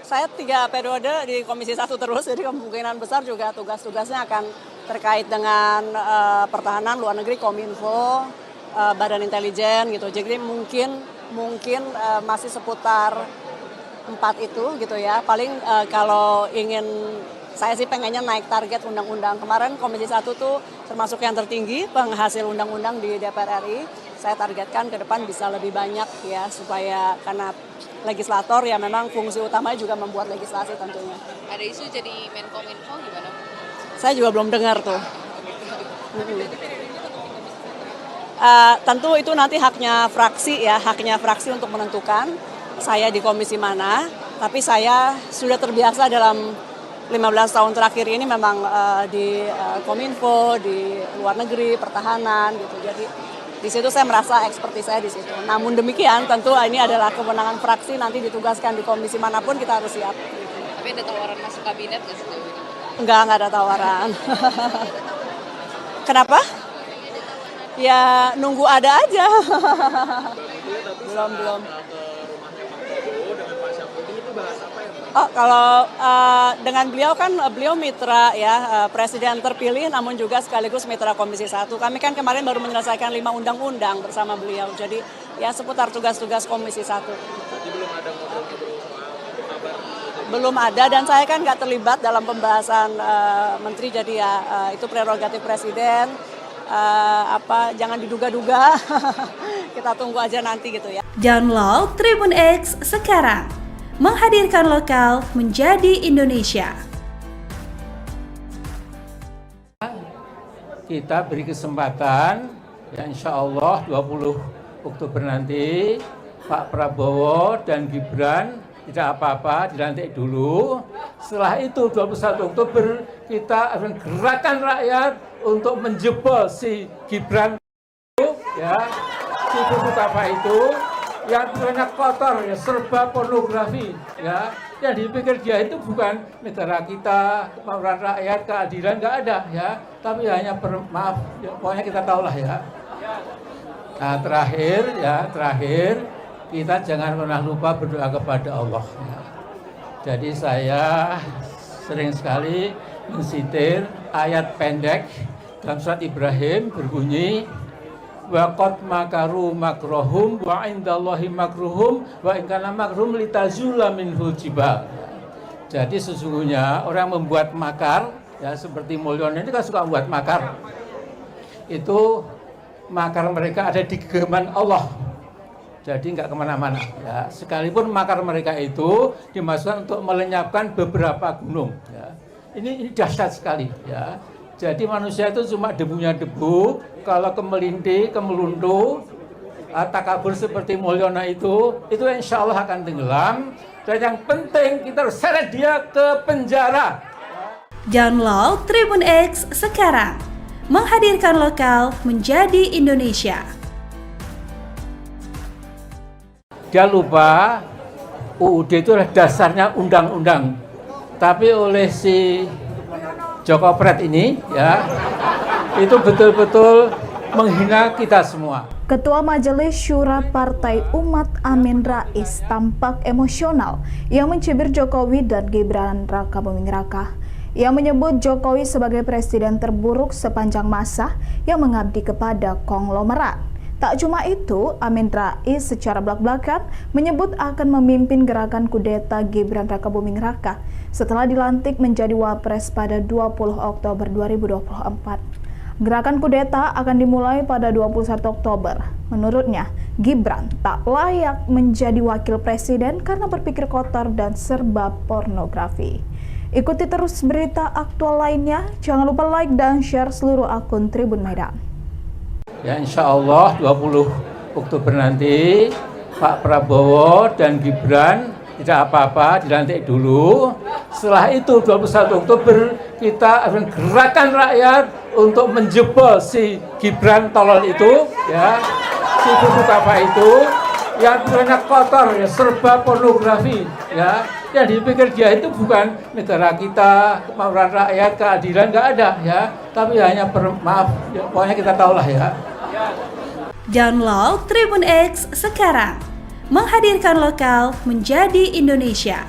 Saya 3 periode di Komisi 1 terus, jadi kemungkinan besar juga tugas-tugasnya akan terkait dengan pertahanan, luar negeri, Kominfo, Badan Intelijen gitu. Jadi mungkin masih seputar 4 itu gitu ya. Paling kalau ingin, saya sih pengennya naik target undang-undang. Kemarin Komisi 1 tuh termasuk yang tertinggi penghasil undang-undang di DPR RI. Saya targetkan ke depan bisa lebih banyak ya, supaya karena legislator ya memang fungsi utamanya juga membuat legislasi tentunya. Ada isu jadi Menkominfo gimana? Saya juga belum dengar tuh. Tentu itu nanti haknya fraksi untuk menentukan saya di komisi mana. Tapi saya sudah terbiasa dalam 15 tahun terakhir ini memang di Kominfo, di luar negeri, pertahanan gitu. Jadi di situ saya merasa ekspertis saya di situ. Namun demikian tentu ini adalah kewenangan fraksi, nanti ditugaskan di komisi manapun kita harus siap. Tapi ada tawaran masuk kabinet nggak sih? Enggak ada tawaran. Kenapa? Ya nunggu ada aja. belum. Oh, kalau dengan beliau kan beliau mitra ya, presiden terpilih namun juga sekaligus mitra Komisi 1. Kami kan kemarin baru menyelesaikan 5 undang-undang bersama beliau. Jadi ya seputar tugas-tugas Komisi 1. Jadi belum ada ngobrol-ngobrol soal kabar? Belum ada, dan saya kan nggak terlibat dalam pembahasan menteri, jadi ya itu prerogatif presiden. Jangan diduga-duga. Kita tunggu aja nanti gitu ya. Download Tribun X sekarang. Menghadirkan lokal menjadi Indonesia. Kita beri kesempatan, ya insya Allah 20 Oktober nanti Pak Prabowo dan Gibran tidak apa-apa, dilantik dulu. Setelah itu 21 Oktober kita akan gerakan rakyat untuk menjebol si Gibran, ya, si buku apa itu, yang banyak kotor, ya, serba pornografi, ya, yang dipikir dia itu bukan negara kita, kemauan rakyat, keadilan, nggak ada, ya, tapi hanya maaf, ya, pokoknya kita tahulah ya. Nah, terakhir, kita jangan pernah lupa berdoa kepada Allah. Ya. Jadi saya sering sekali mensitir ayat pendek dalam surat Ibrahim berbunyi, wa qad makaru makrohum wa indallahi makruhum wa in kana makruhum litazula minhul jibal. Jadi sesungguhnya orang membuat makar, ya seperti Mulyono ini kan suka membuat makar. Itu makar mereka ada di genggaman Allah. Jadi nggak kemana-mana. Ya. Sekalipun makar mereka itu dimasukkan untuk melenyapkan beberapa gunung. Ya. Ini dahsyat sekali. Ya. Jadi manusia itu cuma debunya debu, kalau kemelintih, kemeluntu, takabur seperti Mulyono itu insya Allah akan tenggelam. Dan yang penting kita harus seret dia ke penjara. Download Tribun X sekarang. Menghadirkan lokal menjadi Indonesia. Dia lupa UUD itu adalah dasarnya undang-undang. Tapi oleh si Joko Pret ini, ya, itu betul-betul menghina kita semua. Ketua Majelis Syura Partai Umat Amin Rais tampak emosional yang mencibir Jokowi dan Gibran Raka Buming Raka. Ia menyebut Jokowi sebagai presiden terburuk sepanjang masa yang mengabdi kepada konglomerat. Tak cuma itu, Amin Rais secara belak-belakan menyebut akan memimpin gerakan kudeta Gibran Raka Buming Raka setelah dilantik menjadi Wapres pada 20 Oktober 2024. Gerakan kudeta akan dimulai pada 21 Oktober. Menurutnya, Gibran tak layak menjadi wakil presiden karena berpikir kotor dan serba pornografi. Ikuti terus berita aktual lainnya. Jangan lupa like dan share seluruh akun Tribun Medan. Ya insya Allah 20 Oktober nanti Pak Prabowo dan Gibran tidak apa-apa, dilantik dulu. Setelah itu 21 Oktober kita akan gerakan rakyat untuk menjebol si Gibran tolol itu, ya, si buku apa itu, yang banyak kotor, ya, serba pornografi, ya, yang dipikir dia itu bukan negara kita, kemauan rakyat, keadilan, nggak ada, ya, tapi hanya maaf, ya, pokoknya kita tahulah ya. Download Tribun X sekarang. Menghadirkan lokal menjadi Indonesia.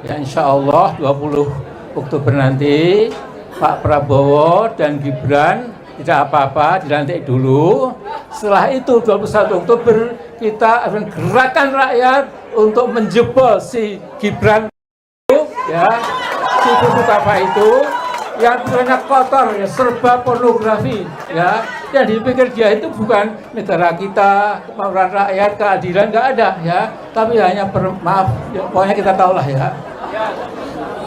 Ya insya Allah 20 Oktober nanti Pak Prabowo dan Gibran tidak apa-apa, dilantik dulu. Setelah itu 21 Oktober kita akan gerakan rakyat untuk menjebol si Gibran, ya, si buku apa itu, yang banyak kotor, ya, serba pornografi, ya, yang dipikir dia itu bukan negara kita, kemauan rakyat, keadilan, nggak ada, ya, tapi hanya maaf, ya, pokoknya kita tahulah ya.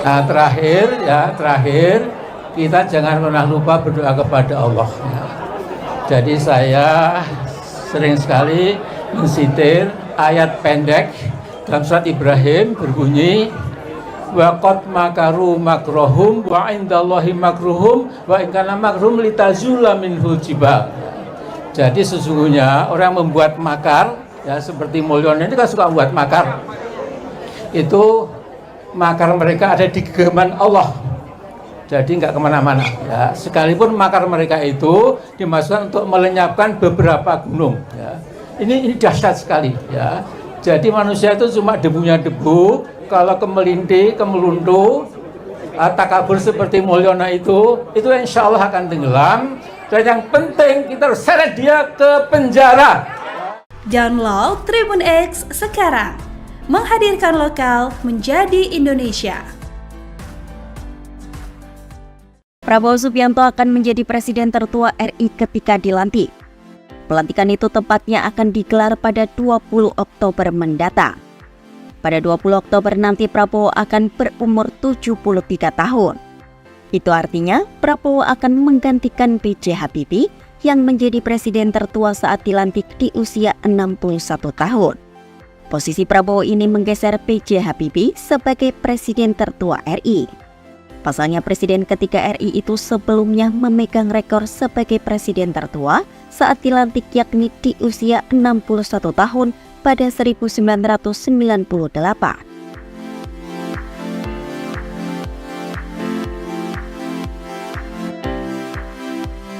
Nah, terakhir kita jangan pernah lupa berdoa kepada Allah. Ya. Jadi saya sering sekali mensitir ayat pendek dalam surat Ibrahim berbunyi, wa qad makaru makrohum wa indallahi makruhum wa in kana makruhum litazula minhul jibal. Jadi sesungguhnya orang membuat makar, ya seperti Mulyono ini kan suka membuat makar. Itu makar mereka ada di genggaman Allah. Jadi nggak kemana-mana. Ya. Sekalipun makar mereka itu dimasukkan untuk melenyapkan beberapa gunung. Ya. Ini dahsyat sekali. Ya. Jadi manusia itu cuma debunya debu, kalau kemelinti, kemeluntu, takabur seperti Mulyono itu insya Allah akan tenggelam. Dan yang penting kita harus seret dia ke penjara. Download Tribun X sekarang, menghadirkan lokal menjadi Indonesia. Prabowo Subianto akan menjadi presiden tertua RI ketika dilantik. Pelantikan itu tepatnya akan digelar pada 20 Oktober mendatang. Pada 20 Oktober nanti Prabowo akan berumur 73 tahun. Itu artinya Prabowo akan menggantikan B.J. Habibie yang menjadi presiden tertua saat dilantik di usia 61 tahun. Posisi Prabowo ini menggeser B.J. Habibie sebagai presiden tertua RI. Pasalnya presiden ketiga RI itu sebelumnya memegang rekor sebagai presiden tertua saat dilantik yakni di usia 61 tahun pada 1998.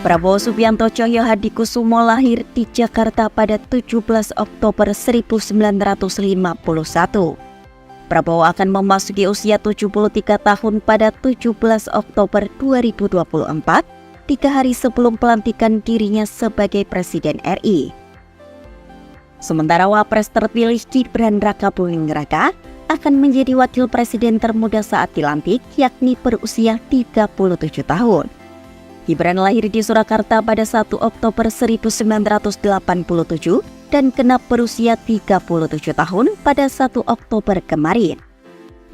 Prabowo Subianto Cahyo Hadikusumo lahir di Jakarta pada 17 Oktober 1951. Prabowo akan memasuki usia 73 tahun pada 17 Oktober 2024, 3 hari sebelum pelantikan dirinya sebagai Presiden RI. Sementara Wapres terpilih Gibran Rakabuming Raka akan menjadi wakil presiden termuda saat dilantik, yakni berusia 37 tahun. Gibran lahir di Surakarta pada 1 Oktober 1987 dan genap berusia 37 tahun pada 1 Oktober kemarin.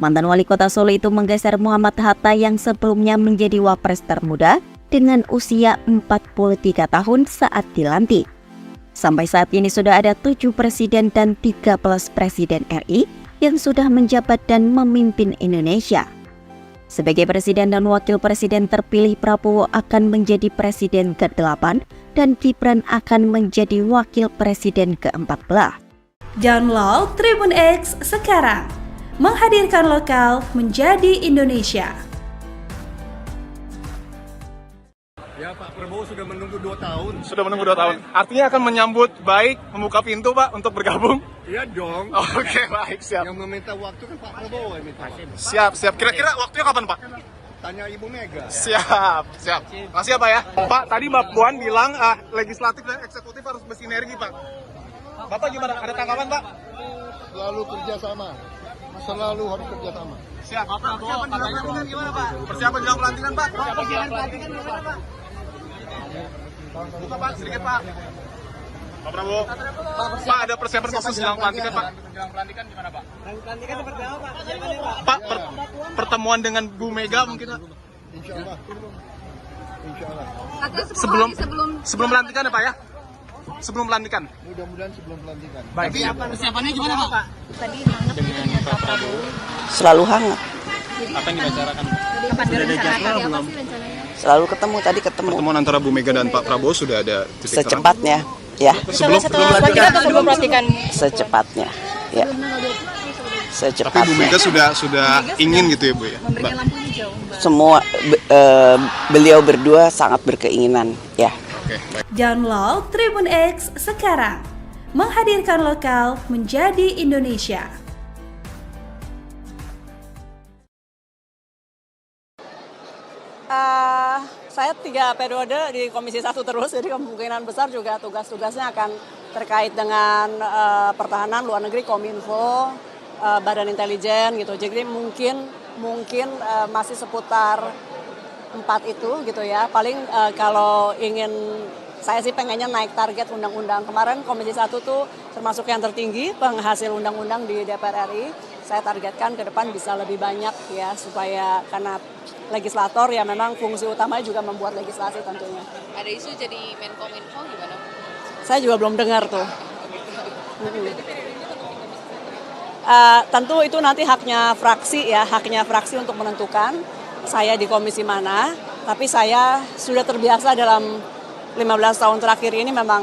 Mantan wali kota Solo itu menggeser Muhammad Hatta yang sebelumnya menjadi wapres termuda dengan usia 43 tahun saat dilantik. Sampai saat ini sudah ada 7 presiden dan 13 presiden RI yang sudah menjabat dan memimpin Indonesia. Sebagai presiden dan wakil presiden terpilih, Prabowo akan menjadi presiden ke-8 dan Gibran akan menjadi wakil presiden ke-14. Download Tribun X sekarang, menghadirkan lokal menjadi Indonesia. Ya, Pak Prabowo sudah menunggu 2 tahun. Sudah menunggu 2 tahun. Artinya akan menyambut baik, membuka pintu Pak untuk bergabung? Iya dong. Oke, baik, siap. Yang meminta waktu kan Pak Prabowo yang minta waktu. Siap. Kira-kira waktunya kapan Pak? Tanya Ibu Mega. Siap. Makasih ya Pak ya. Pak, tadi Mbak Puan bilang legislatif dan eksekutif harus bersinergi Pak. Bapak gimana? Ada tanggapan Pak? Selalu kerjasama. Selalu harus kerjasama. Siap. Persiapan jelang pelantikan gimana Pak? Persiapan jelang pelantikan Pak? Persiapan jelang pelantikan gimana Pak? Buka Pak, sedikit Pak. Pak Prabowo. Pak, ada persiapan khusus jelang pelantikan Pak? Jelang pelantikan gimana Pak? Pelantikan seperti apa Pak? Pak, pertemuan dengan Bu Mega mungkin Pak? Insya Allah. Sebelum pelantikan ya Pak ya? Sebelum pelantikan? Mudah-mudahan sebelum pelantikan. Baik. Persiapannya gimana Pak? Tadi hangat dengan Pak Prabowo. Selalu hangat. Apa yang dibicarakan? Kapan rencananya? Apa sih rencananya? Selalu ketemu. Pertemuan antara Bu Mega dan Pak Prabowo sudah ada titik terang? Secepatnya, ya. Sebelum pelantikan? Secepatnya, ya. Tapi Bu Mega sudah ingin gitu ya Bu ya? Memberikan lampu hijau, Mbak. Semua beliau berdua sangat berkeinginan, ya. Oke, baik. Download Tribun X sekarang, menghadirkan lokal menjadi Indonesia. Saya 3 periode di Komisi 1 terus, jadi kemungkinan besar juga tugas-tugasnya akan terkait dengan pertahanan, luar negeri, Kominfo, Badan Intelijen gitu. Jadi mungkin masih seputar 4 itu gitu ya. Paling kalau ingin, saya sih pengennya naik target undang-undang. Kemarin Komisi 1 tuh termasuk yang tertinggi penghasil undang-undang di DPR RI. Saya targetkan ke depan bisa lebih banyak ya, supaya karena legislator ya memang fungsi utamanya juga membuat legislasi tentunya. Ada isu jadi Menkominfo gimana? Saya juga belum dengar tuh. Tentu itu nanti haknya fraksi untuk menentukan saya di komisi mana. Tapi saya sudah terbiasa dalam 15 tahun terakhir ini memang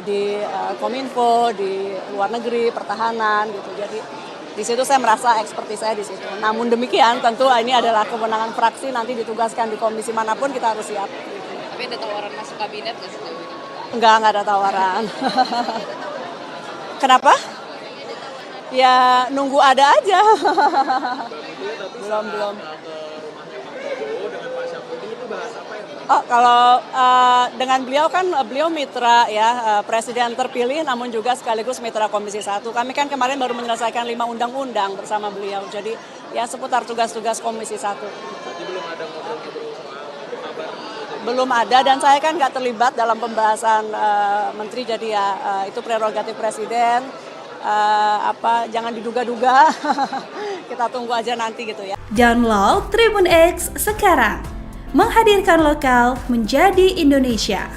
di Kominfo, di luar negeri, pertahanan gitu. Jadi di situ saya merasa ekspertis saya di situ. Namun demikian tentu ini adalah kewenangan fraksi, nanti ditugaskan di komisi manapun kita harus siap. Tapi ada tawaran masuk kabinet nggak sih? Enggak ada tawaran. Kenapa? Ya nunggu ada aja. belum. Oh, kalau dengan beliau kan beliau mitra ya, presiden terpilih namun juga sekaligus mitra Komisi 1. Kami kan kemarin baru menyelesaikan 5 undang-undang bersama beliau. Jadi ya seputar tugas-tugas Komisi 1. Jadi belum ada ngobrol-ngobrol soal kabar? Belum ada, dan saya kan nggak terlibat dalam pembahasan menteri, jadi ya itu prerogatif presiden. Jangan diduga-duga. Kita tunggu aja nanti gitu ya. Download Tribun X sekarang. Menghadirkan lokal menjadi Indonesia.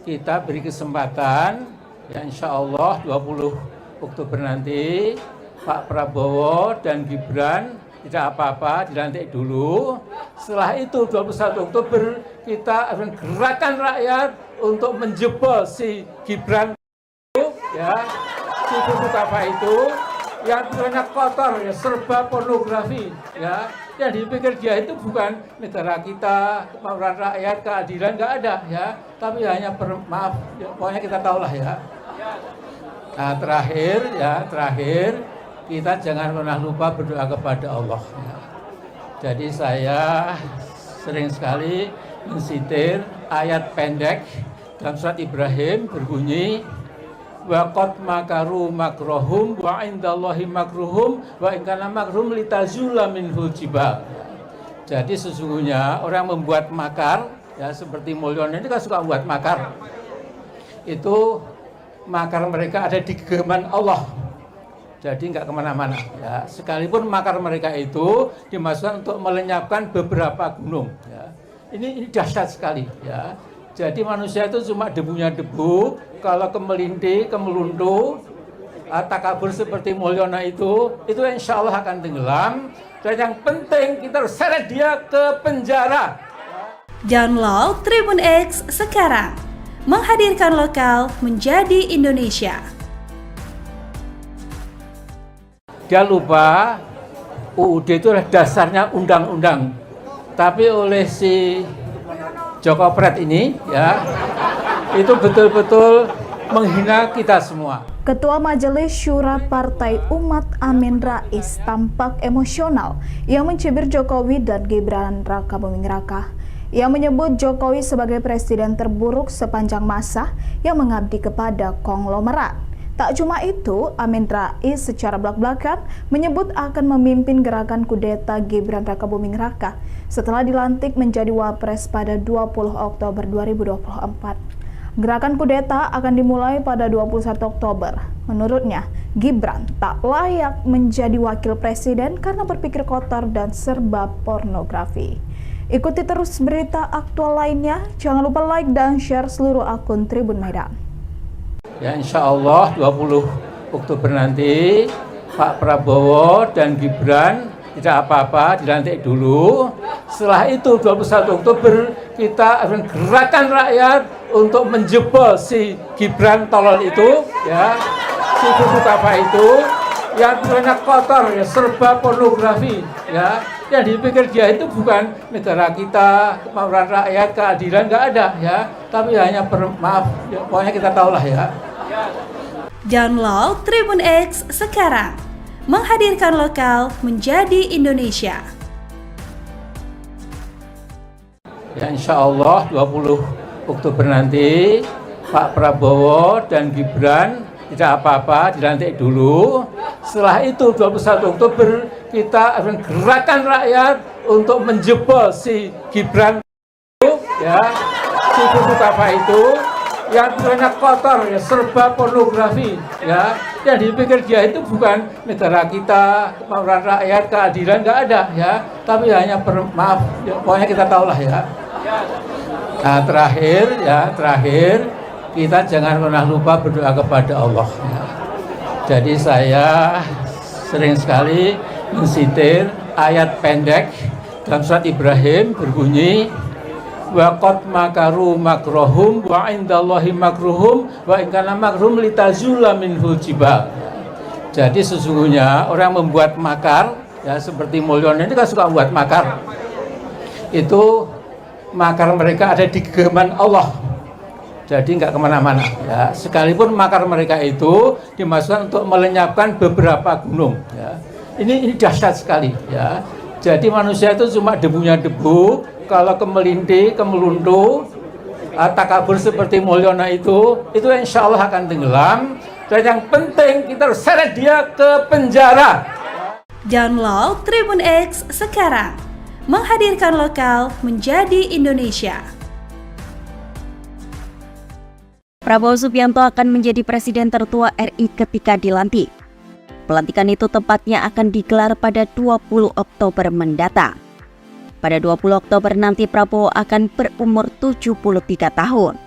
Kita beri kesempatan, ya insya Allah 20 Oktober nanti Pak Prabowo dan Gibran tidak apa-apa, dilantik dulu. Setelah itu 21 Oktober kita akan gerakan rakyat untuk menjebol si Gibran, ya, si buku apa itu yang banyak kotor, ya, serba pornografi, ya, yang dipikir dia itu bukan negara kita, kemauan rakyat, keadilan, nggak ada, ya, tapi hanya maaf, ya, pokoknya kita tahulah ya. Nah, terakhir kita jangan pernah lupa berdoa kepada Allah. Ya. Jadi saya sering sekali mensitir ayat pendek dalam surat Ibrahim berbunyi, wa qad makaru makrohum wa indallahi makruhum wa in kana makruhum litazula minhul jibal. Jadi sesungguhnya orang membuat makar, ya seperti Mulyono ini kan suka membuat makar. Itu makar mereka ada di genggaman Allah. Jadi nggak kemana-mana. Ya. Sekalipun makar mereka itu dimasukkan untuk melenyapkan beberapa gunung. Ya. Ini dahsyat sekali. Ya. Jadi manusia itu cuma debunya debu. Kalau kemelinti, kemeluntu, takabur seperti Mulyono itu insya Allah akan tenggelam. Dan yang penting kita harus seret dia ke penjara. Download Tribun X sekarang. Menghadirkan lokal menjadi Indonesia. Dia lupa UUD itu adalah dasarnya undang-undang. Tapi oleh si Joko Pret ini, ya, itu betul-betul menghina kita semua. Ketua Majelis Syura Partai Umat Amin Rais tampak emosional yang mencibir Jokowi dan Gibran Raka Buming Raka. Ia menyebut Jokowi sebagai presiden terburuk sepanjang masa yang mengabdi kepada konglomerat. Tak cuma itu, Amin Rais secara belak-belakan menyebut akan memimpin gerakan kudeta Gibran Raka Buming Raka setelah dilantik menjadi Wapres pada 20 Oktober 2024. Gerakan kudeta akan dimulai pada 21 Oktober. Menurutnya, Gibran tak layak menjadi wakil presiden karena berpikir kotor dan serba pornografi. Ikuti terus berita aktual lainnya. Jangan lupa like dan share seluruh akun Tribun Medan. Ya insya Allah 20 Oktober nanti Pak Prabowo dan Gibran tidak apa-apa, dilantik dulu. Setelah itu 21 Oktober kita akan gerakan rakyat untuk menjebol si Gibran tolol itu, ya, si buku apa itu yang banyak kotor, ya, serba pornografi, ya, yang dipikir dia itu bukan negara kita, kemauan rakyat, keadilan, nggak ada, ya, tapi hanya maaf, ya, pokoknya kita tahulah ya. Download Tribun X sekarang. Menghadirkan lokal menjadi Indonesia. Ya insya Allah 20 Oktober nanti Pak Prabowo dan Gibran tidak apa-apa, dilantik dulu. Setelah itu 21 Oktober kita akan gerakan rakyat untuk menjebol si Gibran, ya, si buku apa itu yang banyak kotor, ya, serba pornografi, ya, yang dipikir dia itu bukan negara kita, kemauan rakyat, keadilan, nggak ada, ya, tapi hanya maaf, ya, pokoknya kita tahulah ya. Nah, terakhir kita jangan pernah lupa berdoa kepada Allah. Ya. Jadi saya sering sekali mensitir ayat pendek dalam surat Ibrahim berbunyi, wa qad makaru makrohum wa indallahi makruhum wa in kana makruhum litazula minhul jibal. Jadi sesungguhnya orang membuat makar, ya seperti Mulyono ini kan suka membuat makar. Itu makar mereka ada di genggaman Allah. Jadi nggak kemana-mana. Ya. Sekalipun makar mereka itu dimasukkan untuk melenyapkan beberapa gunung. Ya. Ini dahsyat sekali. Ya. Jadi manusia itu cuma debunya debu. Kalau kemelintih, kemeluntuh, takabur seperti Mulyono itu insya Allah akan tenggelam. Dan yang penting kita harus seret dia ke penjara. Download Tribun X sekarang, menghadirkan lokal menjadi Indonesia. Prabowo Subianto akan menjadi presiden tertua RI ketika dilantik. Pelantikan itu tepatnya akan digelar pada 20 Oktober mendatang. Pada 20 Oktober nanti Prabowo akan berumur 73 tahun.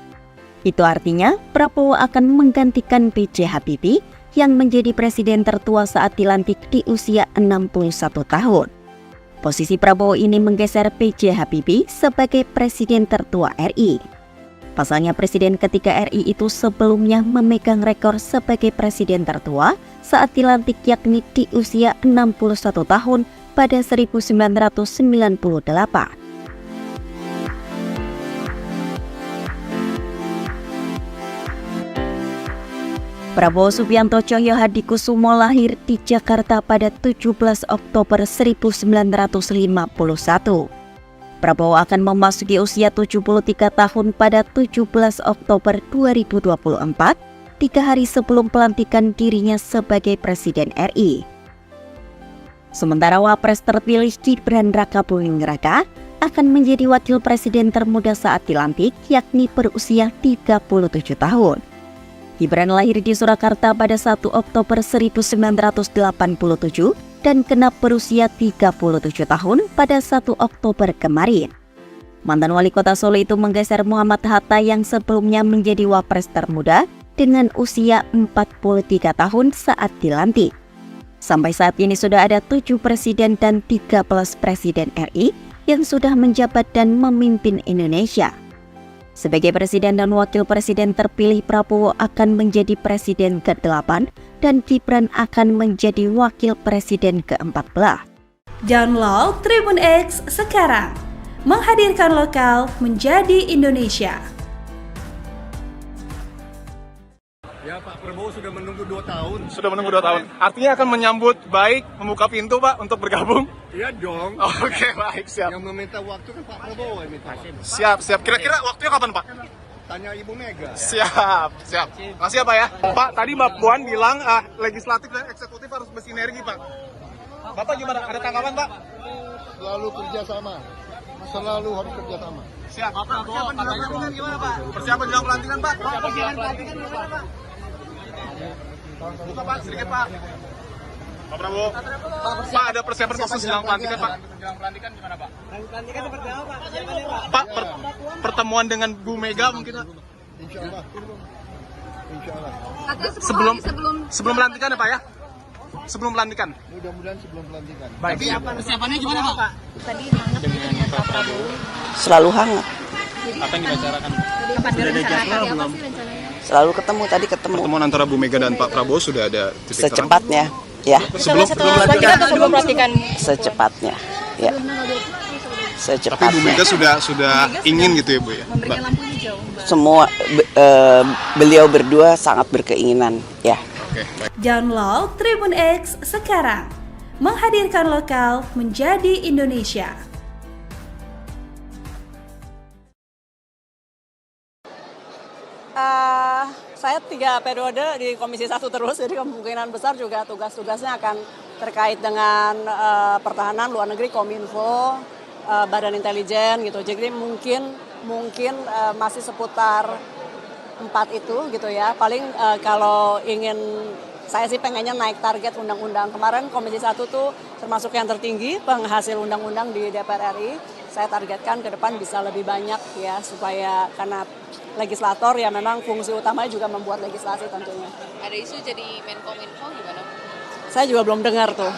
Itu artinya Prabowo akan menggantikan B.J. Habibie yang menjadi presiden tertua saat dilantik di usia 61 tahun. Posisi Prabowo ini menggeser B.J. Habibie sebagai presiden tertua RI. Pasalnya presiden ketiga RI itu sebelumnya memegang rekor sebagai presiden tertua saat dilantik yakni di usia 61 tahun pada 1998. Prabowo Subianto Tjoyo Hadikusumo lahir di Jakarta pada 17 Oktober 1951. Prabowo akan memasuki usia 73 tahun pada 17 Oktober 2024, 3 hari sebelum pelantikan dirinya sebagai Presiden RI. Sementara Wapres terpilih Gibran Rakabuming Raka akan menjadi wakil presiden termuda saat dilantik, yakni berusia 37 tahun. Gibran lahir di Surakarta pada 1 Oktober 1987 dan genap berusia 37 tahun pada 1 Oktober kemarin. Mantan wali kota Solo itu menggeser Muhammad Hatta yang sebelumnya menjadi wapres termuda dengan usia 43 tahun saat dilantik. Sampai saat ini sudah ada 7 presiden dan 13 presiden RI yang sudah menjabat dan memimpin Indonesia. Sebagai presiden dan wakil presiden terpilih, Prabowo akan menjadi presiden ke-8 dan Gibran akan menjadi wakil presiden ke-14. Download Tribun X sekarang, menghadirkan lokal menjadi Indonesia. Ya, Pak Prabowo sudah menunggu 2 tahun. Sudah menunggu 2 tahun. Artinya akan menyambut baik, membuka pintu Pak untuk bergabung? Iya dong. Oke, baik, siap. Yang meminta waktu kan Pak Prabowo yang minta. Siap. Kira-kira waktunya kapan Pak? Tanya Ibu Mega. Siap. Makasih ya Pak ya. Pak, tadi Mbak Puan bilang legislatif dan eksekutif harus bersinergi Pak. Bapak gimana? Ada tanggapan Pak? Selalu kerjasama. Selalu harus kerjasama. Siap. Persiapan jelang pelantikan gimana Pak? Persiapan jelang pelantikan Pak? Buka Pak, sedikit Pak. Pak Prabowo. Pak, ada persiapan khusus jelang pelantikan Pak? Jelang pelantikan gimana Pak? Pelantikan seperti apa Pak? Persiapannya Pak? Pak, pertemuan dengan Bu Mega mungkin Pak? Insya Allah. Sebelum pelantikan ya Pak ya? Sebelum pelantikan. Mudah-mudahan sebelum pelantikan. Baik. Persiapannya gimana Pak? Tadi hangat dengan Pak Prabowo. Selalu hangat. Apa yang dibicarakan? Kapan direncanakan? Apa sih rencananya? Selalu ketemu. Pertemuan antara Bu Mega dan Pak Prabowo sudah ada titik terang? Secepatnya. Ya, Sebelum pelantikan. secepatnya. Ya. Tapi Bu Mega sudah ingin gitu ya Bu ya? Memberikan lampu hijau. Semua beliau berdua sangat berkeinginan. Ya. Oke, baik. Download Tribun X sekarang, menghadirkan lokal menjadi Indonesia. Saya 3 periode di Komisi 1 terus, jadi kemungkinan besar juga tugas-tugasnya akan terkait dengan pertahanan, luar negeri, Kominfo, Badan Intelijen gitu. Jadi mungkin masih seputar 4 itu gitu ya. Paling kalau ingin, saya sih pengennya naik target undang-undang. Kemarin Komisi 1 tuh termasuk yang tertinggi penghasil undang-undang di DPR RI. Saya targetkan ke depan bisa lebih banyak ya, supaya karena legislator ya memang fungsi utamanya juga membuat legislasi tentunya. Ada isu jadi Menkominfo gimana? Saya juga belum dengar tuh.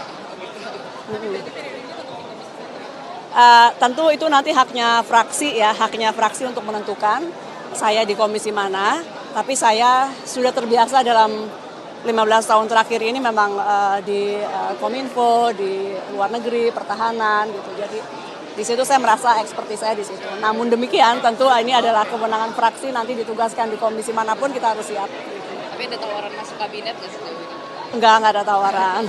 Tentu itu nanti haknya fraksi untuk menentukan saya di komisi mana. Tapi saya sudah terbiasa dalam 15 tahun terakhir ini memang di Kominfo, di luar negeri, pertahanan gitu. Jadi Di situ saya merasa ekspertis saya di situ. Namun demikian tentu ini adalah kewenangan fraksi, nanti ditugaskan di komisi manapun kita harus siap. Tapi ada tawaran masuk kabinet nggak sih? Enggak ada tawaran.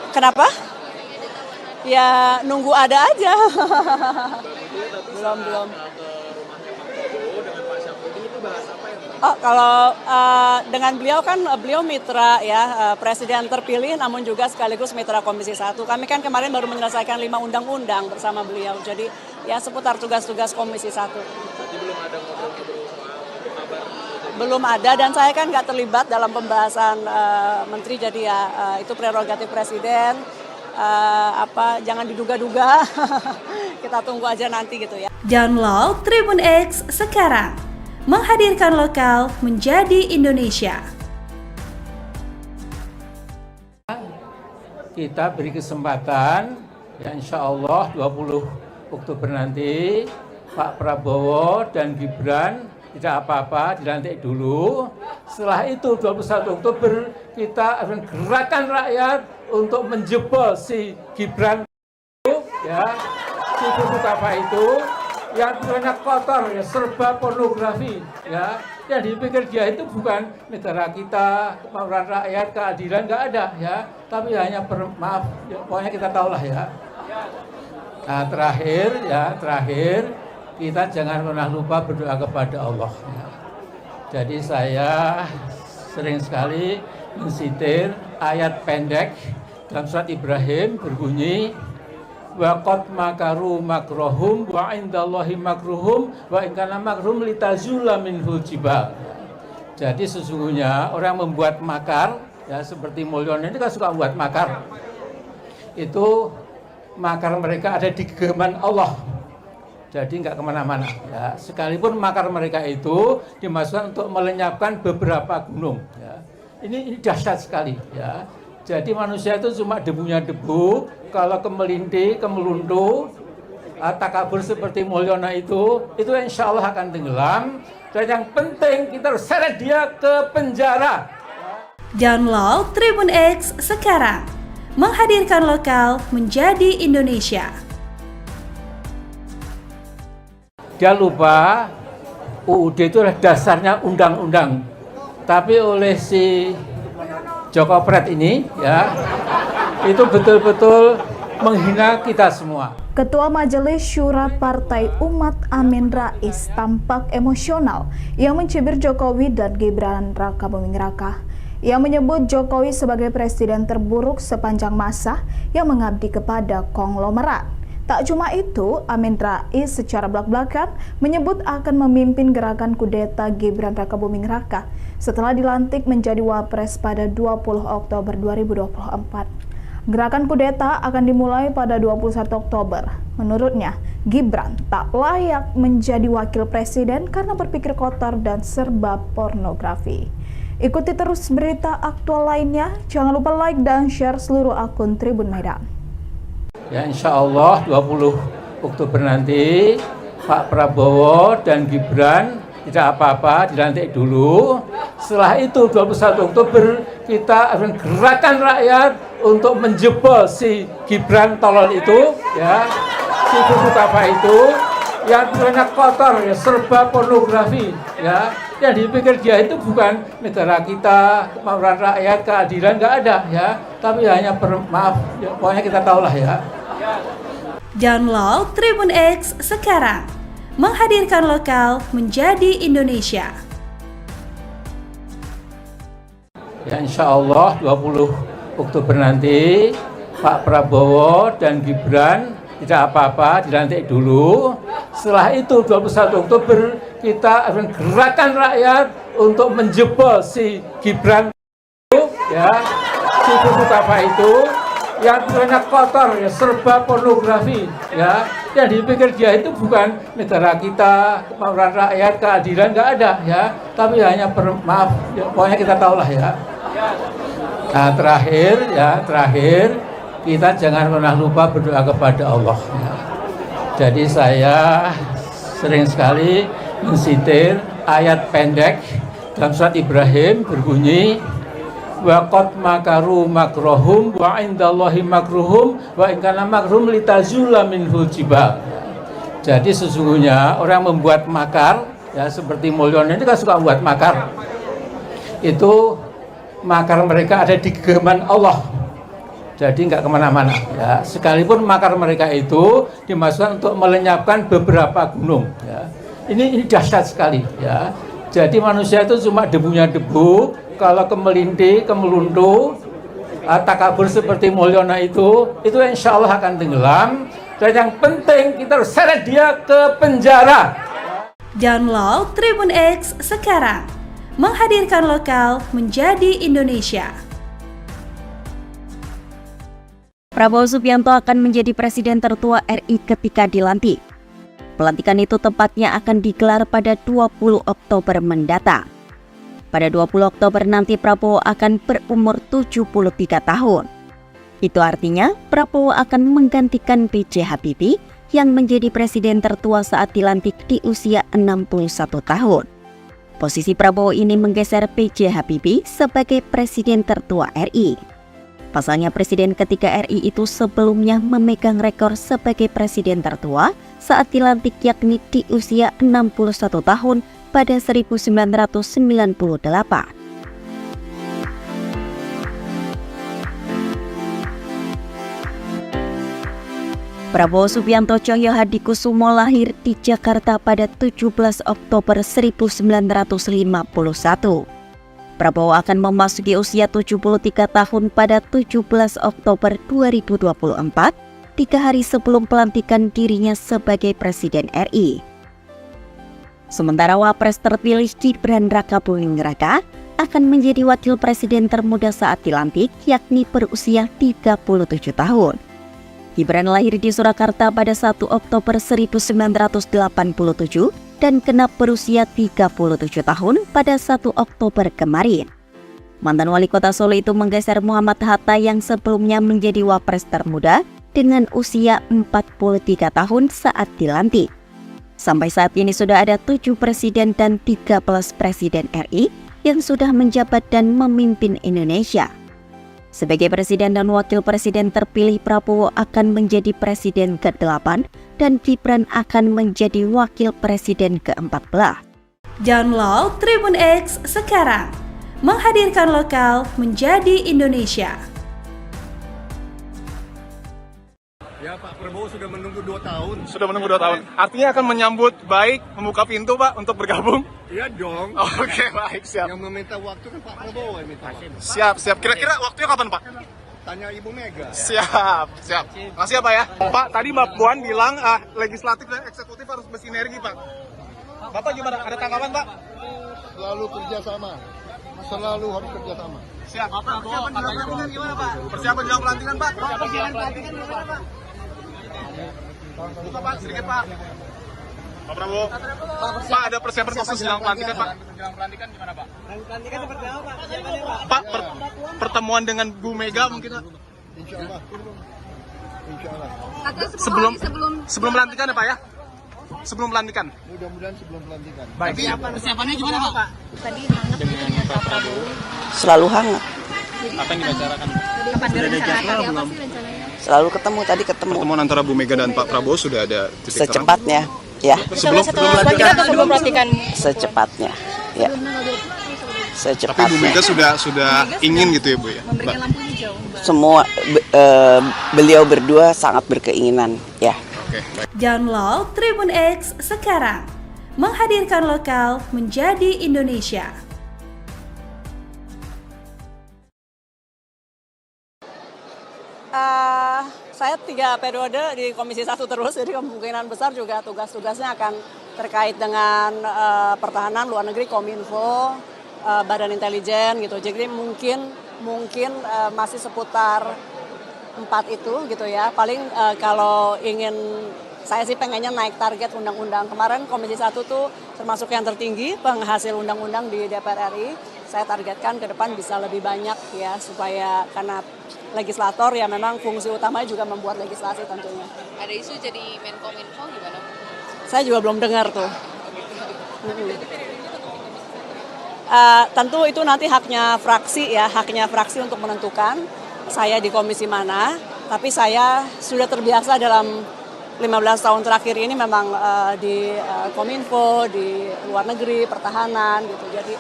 Kenapa? Ya nunggu ada aja. belum. Oh, kalau dengan beliau kan beliau mitra ya, presiden terpilih namun juga sekaligus mitra Komisi 1. Kami kan kemarin baru menyelesaikan 5 undang-undang bersama beliau. Jadi ya seputar tugas-tugas Komisi 1. Belum ada dan saya kan nggak terlibat dalam pembahasan menteri, jadi ya itu prerogatif presiden. Jangan diduga-duga. Kita tunggu aja nanti gitu ya. Download Tribun X sekarang. Menghadirkan lokal menjadi Indonesia. Kita beri kesempatan, ya insya Allah 20 Oktober nanti Pak Prabowo dan Gibran tidak apa-apa, dilantik dulu. Setelah itu 21 Oktober kita akan gerakan rakyat untuk menjebol si Gibran ya, si buku apa itu yang banyak kotor ya, serba pornografi ya, yang dipikir dia itu bukan negara kita, kemauan rakyat, keadilan nggak ada ya, tapi hanya maaf ya, pokoknya kita tahulah ya. Nah, terakhir kita jangan pernah lupa berdoa kepada Allah ya. Jadi saya sering sekali mensitir ayat pendek dalam surat Ibrahim berbunyi wa qad makaru makrohum wa indallahi makruhum wa in kana makruhum litazula minhul jibal. Jadi sesungguhnya orang membuat makar ya, seperti Mulyono ini kan suka membuat makar. Itu makar mereka ada di genggaman Allah. Jadi nggak kemana-mana ya. Sekalipun makar mereka itu dimasukkan untuk melenyapkan beberapa gunung ya. Ini dahsyat sekali ya. Jadi manusia itu cuma debunya debu, kalau kemelinti, kemeluntu, takabur seperti Mulyono itu insya Allah akan tenggelam. Dan yang penting kita harus seret dia ke penjara. Download Tribun X sekarang. Menghadirkan lokal menjadi Indonesia. Dia lupa UUD itu adalah dasarnya undang-undang. Tapi oleh si Joko Pret ini ya, itu betul-betul menghina kita semua. Ketua Majelis Syura Partai Umat Amin Rais tampak emosional yang mencibir Jokowi dan Gibran Raka Buming Raka. Ia menyebut Jokowi sebagai presiden terburuk sepanjang masa yang mengabdi kepada konglomerat. Tak cuma itu, Amin Rais secara belak-belakan menyebut akan memimpin gerakan kudeta Gibran Raka Buming Raka setelah dilantik menjadi Wapres pada 20 Oktober 2024. Gerakan kudeta akan dimulai pada 21 Oktober. Menurutnya, Gibran tak layak menjadi wakil presiden karena berpikir kotor dan serba pornografi. Ikuti terus berita aktual lainnya. Jangan lupa like dan share seluruh akun Tribun Medan. Ya insya Allah 20 Oktober nanti Pak Prabowo dan Gibran tidak apa-apa, dilantik dulu. Setelah itu 21 Oktober kita akan gerakan rakyat untuk menjebol si Gibran tolol itu ya, si buku apa itu yang banyak kotor ya, serba pornografi ya, yang dipikir dia itu bukan negara kita, kemauan rakyat, keadilan nggak ada ya, tapi hanya maaf ya, pokoknya kita tahulah ya. Download Tribun X sekarang. Menghadirkan lokal menjadi Indonesia. Ya insya Allah 20 Oktober nanti Pak Prabowo dan Gibran tidak apa-apa, dilantik dulu. Setelah itu 21 Oktober kita akan gerakan rakyat untuk menjebol si Gibran ya, si buku apa itu yang banyak kotor ya, serba pornografi ya, yang dipikir dia itu bukan negara kita, kemauan rakyat, keadilan nggak ada ya, tapi hanya maaf ya, pokoknya kita tahulah ya. Nah, terakhir kita jangan pernah lupa berdoa kepada Allah ya. Jadi saya sering sekali mensitir ayat pendek dalam surat Ibrahim berbunyi wa qad makaru makrohum wa indallahi makruhum wa in kana makruhum litazula minhul jibal. Jadi sesungguhnya orang membuat makar, ya seperti Mulyono ini kan suka membuat makar. Itu makar mereka ada di genggaman Allah. Jadi nggak kemana-mana. Ya. Sekalipun makar mereka itu dimaksudkan untuk melenyapkan beberapa gunung. Ya. Ini dahsyat sekali. Ya. Jadi manusia itu cuma debunya debu. Kalau kemelintih, kemeluntuh, takabur seperti Mulyono itu insya Allah akan tenggelam. Dan yang penting kita harus seret dia ke penjara. Download Tribun X sekarang. Menghadirkan lokal menjadi Indonesia. Prabowo Subianto akan menjadi presiden tertua RI ketika dilantik. Pelantikan itu tepatnya akan digelar pada 20 Oktober mendatang. Pada 20 Oktober nanti Prabowo akan berumur 73 tahun. Itu artinya Prabowo akan menggantikan B.J. Habibie yang menjadi presiden tertua saat dilantik di usia 61 tahun. Posisi Prabowo ini menggeser B.J. Habibie sebagai presiden tertua RI. Pasalnya presiden ketiga RI itu sebelumnya memegang rekor sebagai presiden tertua saat dilantik yakni di usia 61 tahun pada 1998. Prabowo Subianto Cahyohadikusumo lahir di Jakarta pada 17 Oktober 1951. Prabowo akan memasuki usia 73 tahun pada 17 Oktober 2024, 3 hari sebelum pelantikan dirinya sebagai Presiden RI. Sementara Wapres terpilih Gibran Rakabuming Raka akan menjadi wakil presiden termuda saat dilantik, yakni berusia 37 tahun. Gibran lahir di Surakarta pada 1 Oktober 1987 dan genap berusia 37 tahun pada 1 Oktober kemarin. Mantan wali kota Solo itu menggeser Muhammad Hatta yang sebelumnya menjadi wapres termuda dengan usia 43 tahun saat dilantik. Sampai saat ini sudah ada 7 presiden dan 13 presiden RI yang sudah menjabat dan memimpin Indonesia. Sebagai presiden dan wakil presiden terpilih, Prabowo akan menjadi presiden ke-8 dan Gibran akan menjadi wakil presiden ke-14. Download Tribun X sekarang. Menghadirkan lokal menjadi Indonesia. Ya Pak Prabowo sudah menunggu 2 tahun. Sudah menunggu 2 tahun. Artinya akan menyambut baik, membuka pintu Pak untuk bergabung? Iya dong. Oke, baik, siap. Yang meminta waktu kan Pak Prabowo yang minta. Siap. Kira-kira waktunya kapan Pak? Tanya Ibu Mega. Siap. Makasih ya Pak ya. Pak, tadi Mbak Puan bilang legislatif dan eksekutif harus bersinergi Pak. Bapak gimana? Ada tanggapan Pak? Selalu kerjasama. Selalu harus kerjasama. Siap. Persiapan jelang pelantikan gimana Pak? Persiapan jelang pelantikan Pak? Buka Pak, sedikit Pak. Pak Prabowo. Pak, ada persiapan khusus jelang pelantikan Pak? Jelang pelantikan gimana Pak? Pelantikan seperti apa Pak? Persiapannya Pak? Pak, pertemuan dengan Bu Mega mungkin Pak? Insya Allah. Sebelum pelantikan ya Pak ya? Sebelum pelantikan? Mudah-mudahan sebelum pelantikan. Baik. Persiapannya gimana Pak? Tadi hangat dengan Pak Prabowo. Selalu hangat. Apa yang dibicarakan? Kapan direncanakan? Apa sih rencananya? Selalu ketemu, tadi ketemu. Pertemuan antara Bu Mega dan Pak Prabowo sudah ada titik terang? Secepatnya, ya. Sebelum pelantikan? Secepatnya, ya. Tapi Bu Mega sudah ingin gitu ya Bu ya? Memberikan lampu hijau. Semua beliau berdua sangat berkeinginan, ya. Oke, baik. Download Tribun X sekarang. Menghadirkan lokal menjadi Indonesia. Saya 3 periode di Komisi 1 terus, jadi kemungkinan besar juga tugas-tugasnya akan terkait dengan pertahanan, luar negeri, Kominfo, Badan Intelijen gitu. Jadi mungkin masih seputar 4 itu gitu ya. Paling kalau ingin, saya sih pengennya naik target undang-undang. Kemarin Komisi 1 tuh termasuk yang tertinggi penghasil undang-undang di DPR RI. Saya targetkan ke depan bisa lebih banyak ya, supaya karena legislator ya memang fungsi utamanya juga membuat legislasi tentunya. Ada isu jadi Menkominfo gimana? Saya juga belum dengar tuh. Tentu itu nanti haknya fraksi ya, haknya fraksi untuk menentukan saya di komisi mana. Tapi saya sudah terbiasa dalam 15 tahun terakhir ini memang di Kominfo, di luar negeri, pertahanan gitu. Jadi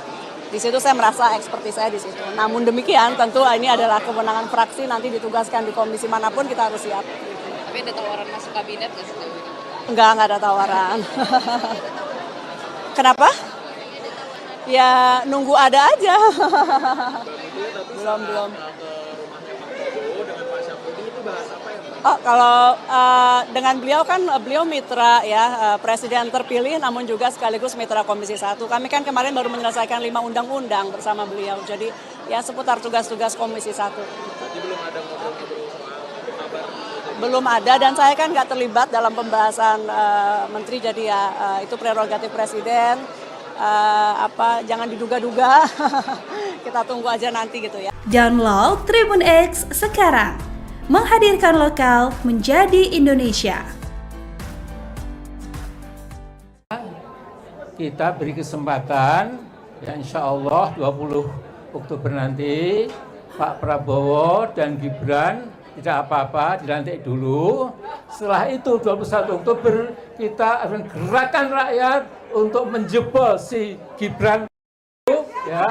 di situ saya merasa ekspertis saya di situ. Namun demikian tentu ini adalah kewenangan fraksi, nanti ditugaskan di komisi manapun kita harus siap. Tapi ada tawaran masuk kabinet nggak sih? Enggak ada tawaran. Kenapa? Ya nunggu ada aja. belum. Oh, kalau dengan beliau kan beliau mitra ya, presiden terpilih namun juga sekaligus mitra Komisi 1. Kami kan kemarin baru menyelesaikan 5 undang-undang bersama beliau. Jadi ya seputar tugas-tugas Komisi 1. Belum ada dan saya kan nggak terlibat dalam pembahasan menteri, jadi ya itu prerogatif presiden. Jangan diduga-duga. Kita tunggu aja nanti gitu ya. Download Tribun X sekarang. Menghadirkan lokal menjadi Indonesia. Kita beri kesempatan, ya insya Allah 20 Oktober nanti Pak Prabowo dan Gibran tidak apa-apa, dilantik dulu. Setelah itu 21 Oktober kita akan gerakan rakyat untuk menjebol si Gibran itu, ya,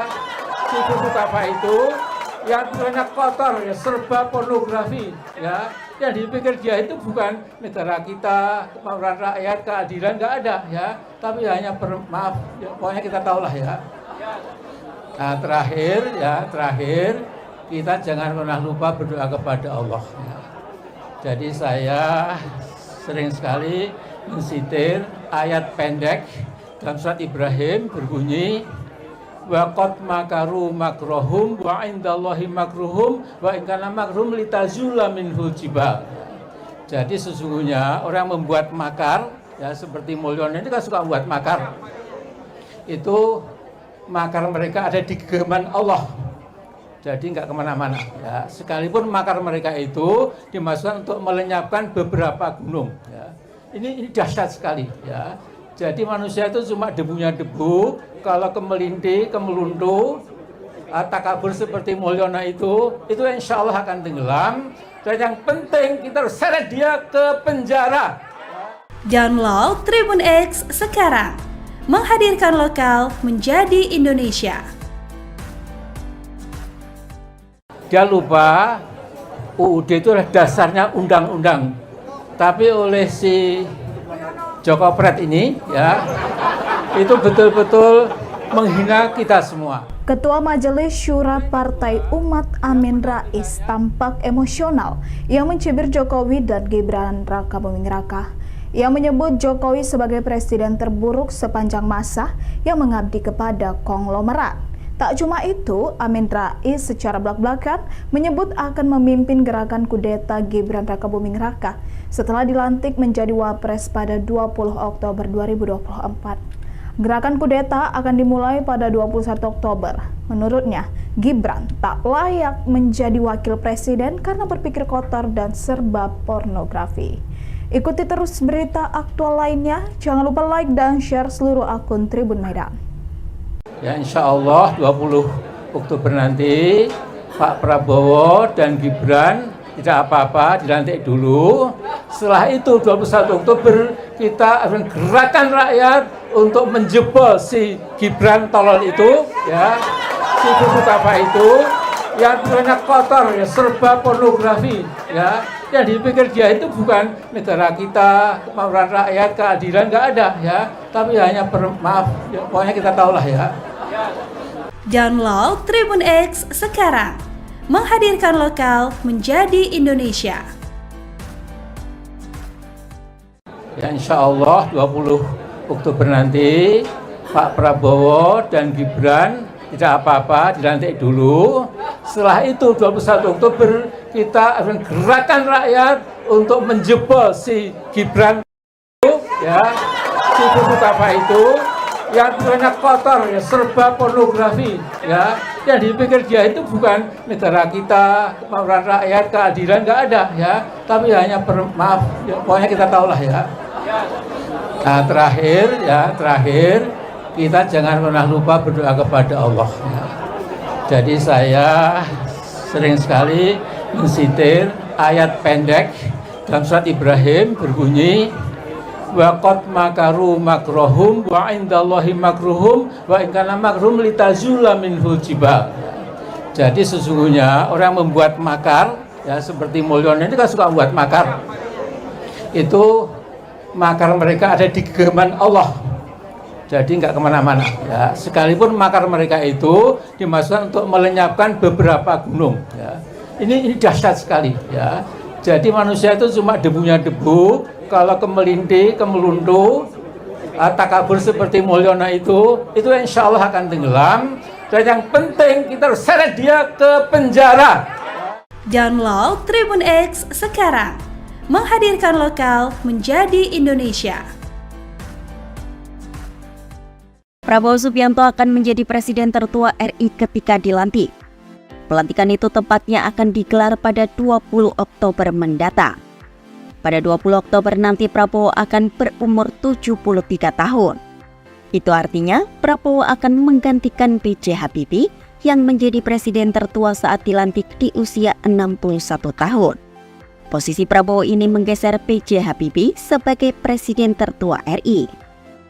si buku apa itu, yang banyak kotor, ya, serba pornografi, ya. Yang dipikir dia itu bukan negara kita, kemauan rakyat, keadilan, nggak ada, ya. Tapi hanya maaf, ya, pokoknya kita tahulah ya. Nah, terakhir, kita jangan pernah lupa berdoa kepada Allah. Ya. Jadi saya sering sekali mensitir ayat pendek dalam surat Ibrahim berbunyi, wa qad makaru makrohum wa indallahi makruhum wa in kana makruhum litazula minhul jibal. Jadi sesungguhnya orang membuat makar, ya seperti Mulyono ini kan suka membuat makar. Itu makar mereka ada di genggaman Allah. Jadi nggak kemana-mana. Ya. Sekalipun makar mereka itu dimasukkan untuk melenyapkan beberapa gunung. Ya. Ini dahsyat sekali. Ya. Jadi manusia itu cuma debunya debu. Kalau kemelinti, kemeluntu, takabur seperti Mulyono itu insya Allah akan tenggelam. Dan yang penting kita harus seret dia ke penjara. Download Tribun X sekarang. Menghadirkan lokal menjadi Indonesia. Dia lupa UUD itu adalah dasarnya undang-undang. Tapi oleh si Joko Pret ini, ya, itu betul-betul menghina kita semua. Ketua Majelis Syura Partai Umat Amin Rais tampak emosional yang mencibir Jokowi dan Gibran Raka Buming Raka. Ia menyebut Jokowi sebagai presiden terburuk sepanjang masa yang mengabdi kepada konglomerat. Tak cuma itu, Amin Rais secara belak-belakan menyebut akan memimpin gerakan kudeta Gibran Raka Buming Raka setelah dilantik menjadi Wapres pada 20 Oktober 2024. Gerakan kudeta akan dimulai pada 21 Oktober. Menurutnya, Gibran tak layak menjadi wakil presiden karena berpikir kotor dan serba pornografi. Ikuti terus berita aktual lainnya. Jangan lupa like dan share seluruh akun Tribun Medan. Ya insya Allah 20 Oktober nanti Pak Prabowo dan Gibran tidak apa-apa, dilantik dulu. Setelah itu 21 Oktober kita akan gerakan rakyat untuk menjebol si Gibran tolol itu, ya, si buku apa itu, yang banyak kotor, ya, serba pornografi, ya. Yang dipikir dia itu bukan negara kita, kemauan rakyat, keadilan, nggak ada, ya. Tapi hanya maaf, ya, pokoknya kita tahulah ya. Download Tribun X sekarang. Menghadirkan lokal menjadi Indonesia. Ya insya Allah 20 Oktober nanti Pak Prabowo dan Gibran tidak apa-apa, dilantik dulu. Setelah itu 21 Oktober kita akan gerakan rakyat untuk menjebol si Gibran itu, ya, si buku apa itu, yang banyak kotor, ya, serba pornografi, ya. Yang dipikir dia itu bukan negara kita, kemauan rakyat, keadilan, nggak ada, ya. Tapi hanya maaf, ya, pokoknya kita tahulah ya. Nah terakhir, kita jangan pernah lupa berdoa kepada Allah. Jadi saya sering sekali mensitir ayat pendek dalam surat Ibrahim berbunyi wa qad makaru makrohum wa indallahi makruhum wa in kana makruhum litazula minhul jibal. Jadi sesungguhnya orang membuat makar, ya seperti Mulyono ini kan suka buat makar. Itu makar mereka ada di genggaman Allah. Jadi nggak kemana-mana. Ya. Sekalipun makar mereka itu dimaksudkan untuk melenyapkan beberapa gunung. Ya. Ini dahsyat sekali. Ya. Jadi manusia itu cuma debunya debu. Kalau kemelinti, kemeluntu, takabur seperti Mulyono itu insya Allah akan tenggelam. Dan yang penting kita harus seret dia ke penjara. Download Tribun X sekarang. Menghadirkan lokal menjadi Indonesia. Prabowo Subianto akan menjadi presiden tertua RI ketika dilantik. Pelantikan itu tepatnya akan digelar pada 20 Oktober mendatang. Pada 20 Oktober nanti Prabowo akan berumur 73 tahun. Itu artinya Prabowo akan menggantikan B.J. Habibie yang menjadi presiden tertua saat dilantik di usia 61 tahun. Posisi Prabowo ini menggeser B.J. Habibie sebagai presiden tertua RI.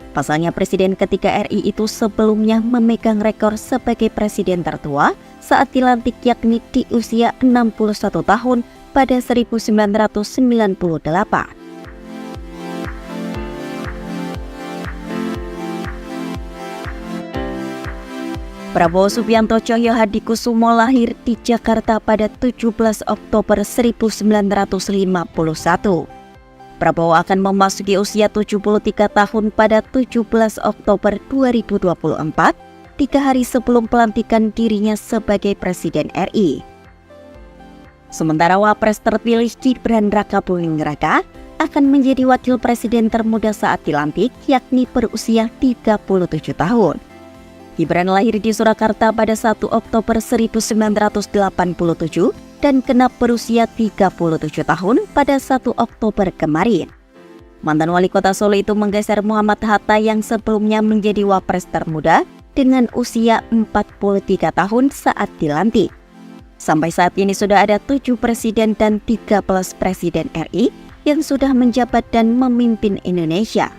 Pasalnya presiden ketiga RI itu sebelumnya memegang rekor sebagai presiden tertua saat dilantik yakni di usia 61 tahun pada 1998. Prabowo Subianto Cahyohadikusumo lahir di Jakarta pada 17 Oktober 1951. Prabowo akan memasuki usia 73 tahun pada 17 Oktober 2024, 3 hari sebelum pelantikan dirinya sebagai Presiden RI. Sementara Wapres terpilih Gibran Rakabuming Raka akan menjadi wakil presiden termuda saat dilantik, yakni berusia 37 tahun. Gibran lahir di Surakarta pada 1 Oktober 1987 dan genap berusia 37 tahun pada 1 Oktober kemarin. Mantan wali kota Solo itu menggeser Muhammad Hatta yang sebelumnya menjadi wapres termuda dengan usia 43 tahun saat dilantik. Sampai saat ini sudah ada 7 presiden dan 13 presiden RI yang sudah menjabat dan memimpin Indonesia.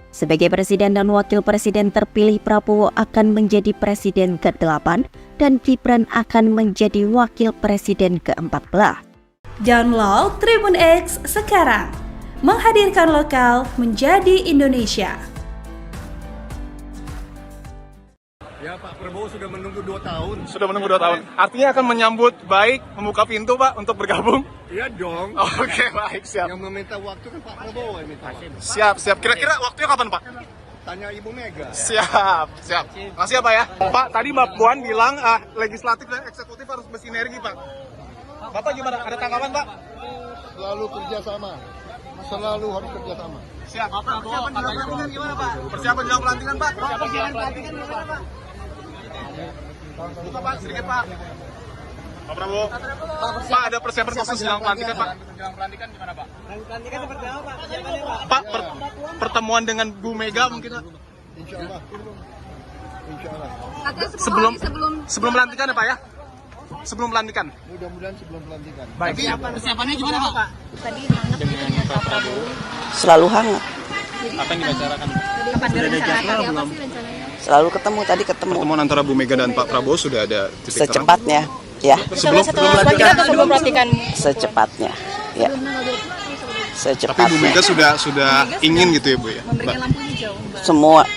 Sebagai presiden dan wakil presiden terpilih, Prabowo akan menjadi presiden ke-8 dan Gibran akan menjadi wakil presiden ke-14. Download Tribun X sekarang. Menghadirkan lokal menjadi Indonesia. Ya, Pak Prabowo sudah menunggu 2 tahun. Sudah menunggu 2 tahun. Artinya akan menyambut baik, membuka pintu Pak untuk bergabung? Iya dong. Oke, baik, siap. Yang meminta waktu kan Pak Prabowo yang minta. Siap. Kira-kira waktunya kapan Pak? Tanya Ibu Mega. Siap. Makasih ya Pak ya. Pak, tadi Mbak Puan bilang legislatif dan eksekutif harus bersinergi Pak. Bapak gimana? Ada tanggapan Pak? Selalu kerjasama. Selalu harus kerjasama. Siap. Persiapan jelang pelantikan gimana Pak? Persiapan jelang pelantikan Pak? Persiapan jelang pelantikan gimana Pak? Buka Pak, sedikit Pak. Pak Prabowo. Pak, ada persiapan khusus jelang pelantikan Pak? Jelang pelantikan gimana Pak? Pelantikan seperti apa Pak? Pak, pertemuan dengan Bu Mega mungkin Pak? Insya Allah. Sebelum pelantikan ya Pak ya? Sebelum pelantikan? Mudah-mudahan sebelum pelantikan. Baik. Persiapannya gimana Pak? Tadi hangat dengan Pak Prabowo. Selalu hangat. Apa yang dibicarakan? Kapan direncanakan? Apa sih rencananya? Selalu ketemu, tadi ketemu. Pertemuan antara Bu Mega dan Pak Prabowo sudah ada titik terang? Secepatnya, ya. Setelah pelantikan atau sebelum pelantikan? Secepatnya, ya. Tapi Bu Mega sudah ingin gitu ya Bu ya? Memberikan lampu hijau. Semua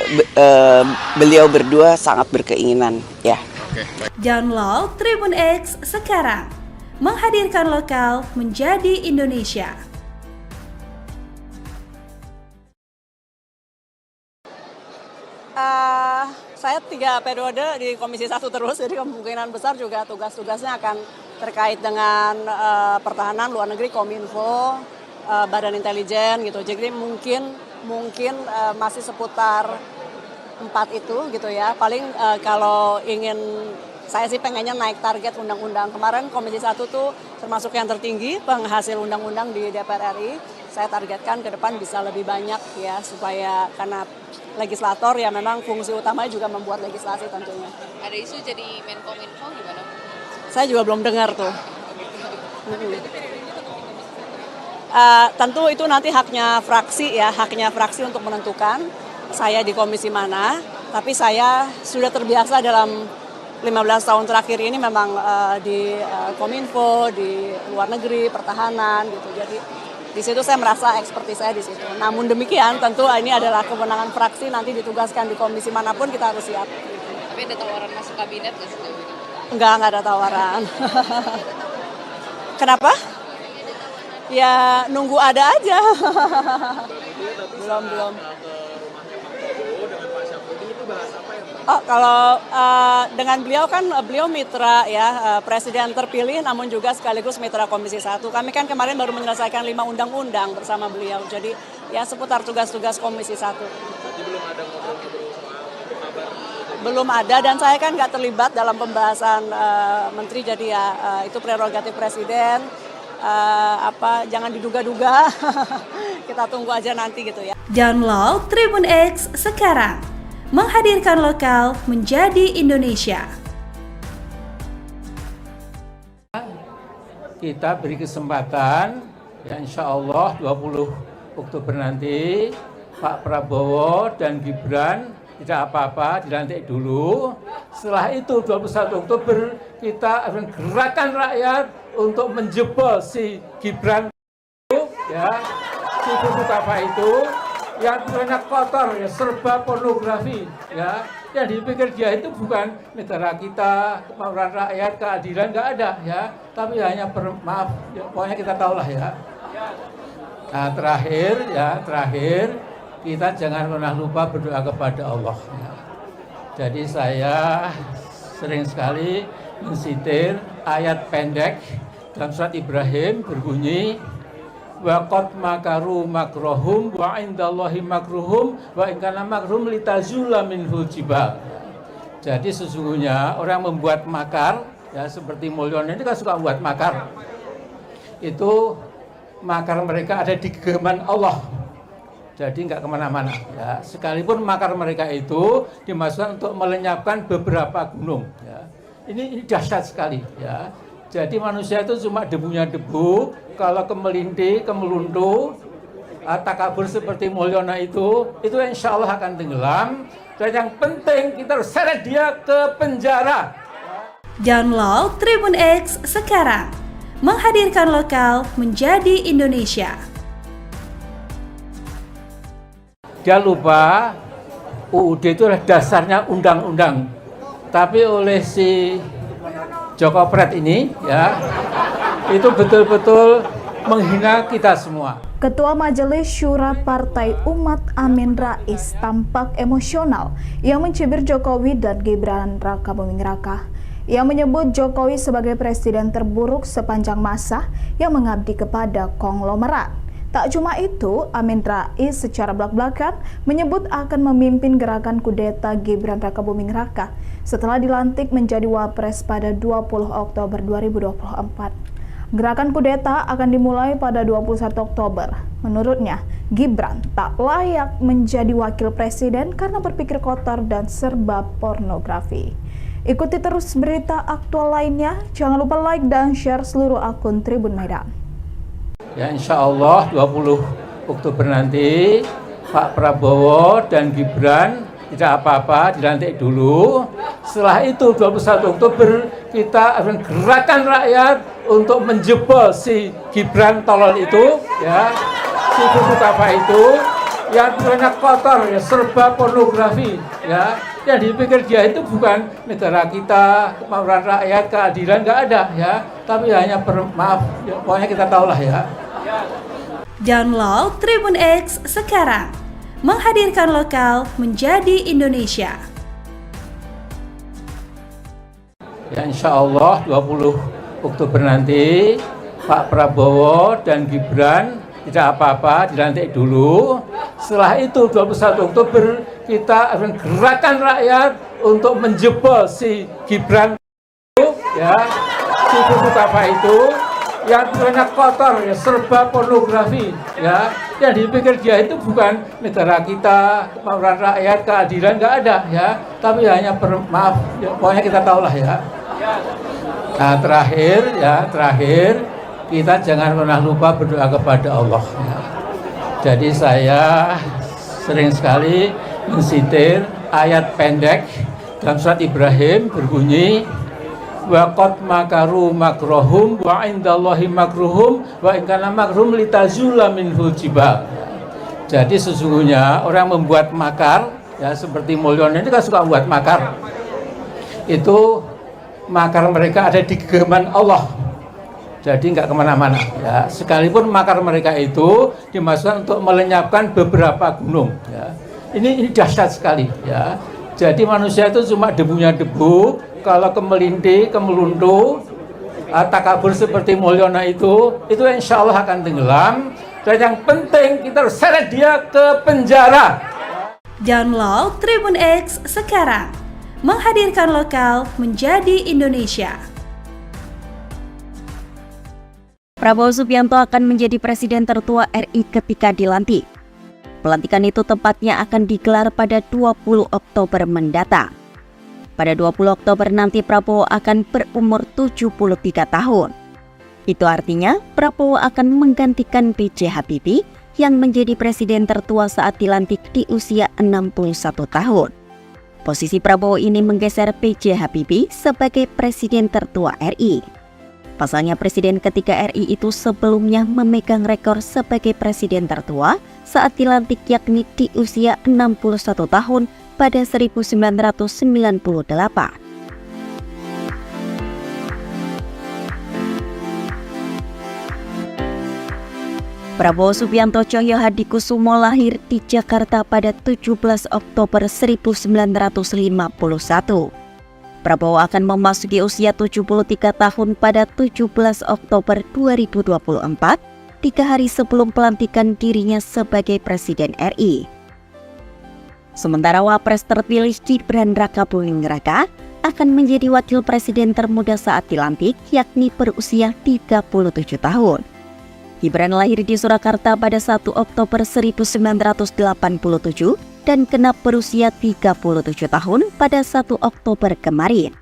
beliau berdua sangat berkeinginan, ya. Oke, baik. Download Tribun X sekarang. Menghadirkan lokal menjadi Indonesia. Saya 3 periode di Komisi 1 terus, jadi kemungkinan besar juga tugas-tugasnya akan terkait dengan pertahanan, luar negeri, Kominfo, Badan Intelijen gitu. Jadi mungkin masih seputar 4 itu gitu ya. Paling kalau ingin, saya sih pengennya naik target undang-undang. Kemarin Komisi 1 tuh termasuk yang tertinggi penghasil undang-undang di DPR RI. saya targetkan ke depan bisa lebih banyak ya, supaya karena legislator ya memang fungsi utamanya juga membuat legislasi tentunya. Ada isu jadi Menkominfo gimana? Saya juga belum dengar tuh. Tentu itu nanti haknya fraksi untuk menentukan saya di komisi mana, tapi saya sudah terbiasa dalam 15 tahun terakhir ini memang di Kominfo, di luar negeri, pertahanan gitu. Jadi di situ saya merasa ekspertis saya di situ. Namun demikian tentu ini adalah kewenangan fraksi, nanti ditugaskan di komisi manapun kita harus siap. Tapi ada tawaran masuk kabinet nggak sih? Enggak ada tawaran. Kenapa? Ya nunggu ada aja. belum. Oh, kalau dengan beliau kan beliau mitra ya, presiden terpilih namun juga sekaligus mitra Komisi 1. Kami kan kemarin baru menyelesaikan 5 undang-undang bersama beliau. Jadi ya seputar tugas-tugas Komisi 1. Jadi belum ada ngobrol-ngobrol soal kabar? Belum ada, dan saya kan nggak terlibat dalam pembahasan menteri, jadi ya itu prerogatif presiden. Jangan diduga-duga. Kita tunggu aja nanti gitu ya. Download Tribun X sekarang. Menghadirkan lokal menjadi Indonesia. Kita beri kesempatan, ya insya Allah 20 Oktober nanti Pak Prabowo dan Gibran tidak apa-apa, dilantik dulu. Setelah itu 21 Oktober kita akan gerakan rakyat untuk menjebol si Gibran itu, ya, si buku apa itu, yang banyak kotor, ya, serba pornografi, ya, yang dipikir dia itu bukan negara kita, kemauan rakyat, keadilan, nggak ada, ya, tapi hanya maaf, ya, pokoknya kita tahulah ya. Nah terakhir kita jangan pernah lupa berdoa kepada Allah. Ya. Jadi saya sering sekali mensitir ayat pendek dalam surat Ibrahim berbunyi, wa qad makaru makrohum wa indallahi makruhum wa in kana makruhum litazula minhul jibal. Jadi sesungguhnya orang membuat makar, ya seperti Mulyono ini kan suka membuat makar. Itu makar mereka ada di genggaman Allah. Jadi nggak kemana-mana. Ya. Sekalipun makar mereka itu dimasukkan untuk melenyapkan beberapa gunung. Ya. Ini dahsyat sekali. Ya. Jadi manusia itu cuma debunya debu. Kalau kemelindi, kemelundu, takabur seperti Mulyono itu insya Allah akan tenggelam. Dan yang penting kita harus seret dia ke penjara. Download Tribun X sekarang. Menghadirkan lokal menjadi Indonesia. Dia lupa UUD itu adalah dasarnya undang-undang. Tapi oleh si Joko Pret ini, ya, itu betul-betul menghina kita semua. Ketua Majelis Syura Partai Umat Amin Rais tampak emosional yang mencibir Jokowi dan Gibran Raka Buming Raka. Ia menyebut Jokowi sebagai presiden terburuk sepanjang masa yang mengabdi kepada konglomerat. Tak cuma itu, Amin Rais secara belak-belakan menyebut akan memimpin gerakan kudeta Gibran Raka Buming Raka setelah dilantik menjadi Wapres pada 20 Oktober 2024. Gerakan kudeta akan dimulai pada 21 Oktober. Menurutnya, Gibran tak layak menjadi wakil presiden karena berpikir kotor dan serba pornografi. Ikuti terus berita aktual lainnya. Jangan lupa like dan share seluruh akun Tribun Medan. Ya insya Allah 20 Oktober nanti Pak Prabowo dan Gibran tidak apa-apa, dilantik dulu. Setelah itu 21 Oktober kita akan gerakan rakyat untuk menjebol si Gibran tolol itu, ya, si buku apa itu, yang banyak kotor, ya, serba pornografi, ya, yang dipikir dia itu bukan negara kita, kemauan rakyat, keadilan, nggak ada, ya, tapi hanya maaf, ya, pokoknya kita tahulah ya. Download Tribun X sekarang. Menghadirkan lokal menjadi Indonesia. Ya insya Allah 20 Oktober nanti Pak Prabowo dan Gibran tidak apa-apa, dilantik dulu. Setelah itu 21 Oktober kita akan gerakan rakyat untuk menjebol si Gibran itu, ya, si buku apa itu, yang banyak kotor, ya, serba pornografi, ya. Yang dipikir dia itu bukan negara kita, kemauan rakyat, keadilan, nggak ada, ya. Tapi hanya maaf, ya, pokoknya kita tahulah, ya. Nah, terakhir kita jangan pernah lupa berdoa kepada Allah, ya. Jadi saya sering sekali mensitir ayat pendek dalam surat Ibrahim berbunyi wa qad makaru makrohum wa indallahi makruhum wa in kana makruhum litazula minhul jibal. Jadi sesungguhnya orang membuat makar, ya seperti Mulyono ini kan suka buat makar. Itu makar mereka ada di genggaman Allah. Jadi nggak kemana-mana, ya. Sekalipun makar mereka itu dimaksudkan untuk melenyapkan beberapa gunung, ya. Ini dahsyat sekali, ya. Jadi manusia itu cuma debunya debu. Kalau kemelinti, kemeluntu, takabur seperti Mulyono itu insya Allah akan tenggelam. Dan yang penting kita harus seret dia ke penjara. Download Tribun X sekarang, menghadirkan lokal menjadi Indonesia. Prabowo Subianto akan menjadi presiden tertua RI ketika dilantik. Pelantikan itu tepatnya akan digelar pada 20 Oktober mendatang. Pada 20 Oktober nanti Prabowo akan berumur 73 tahun. Itu artinya Prabowo akan menggantikan B.J. Habibie yang menjadi presiden tertua saat dilantik di usia 61 tahun. Posisi Prabowo ini menggeser B.J. Habibie sebagai presiden tertua RI. Pasalnya presiden ketiga RI itu sebelumnya memegang rekor sebagai presiden tertua saat dilantik yakni di usia 61 tahun pada 1998. Prabowo Subianto Cahyo Hadikusumo lahir di Jakarta pada 17 Oktober 1951. Prabowo akan memasuki usia 73 tahun pada 17 Oktober 2024, 3 hari sebelum pelantikan dirinya sebagai Presiden RI. Sementara Wapres terpilih Gibran Rakabuming Raka akan menjadi Wakil Presiden termuda saat dilantik, yakni berusia 37 tahun. Gibran lahir di Surakarta pada 1 Oktober 1987 dan genap berusia 37 tahun pada 1 Oktober kemarin.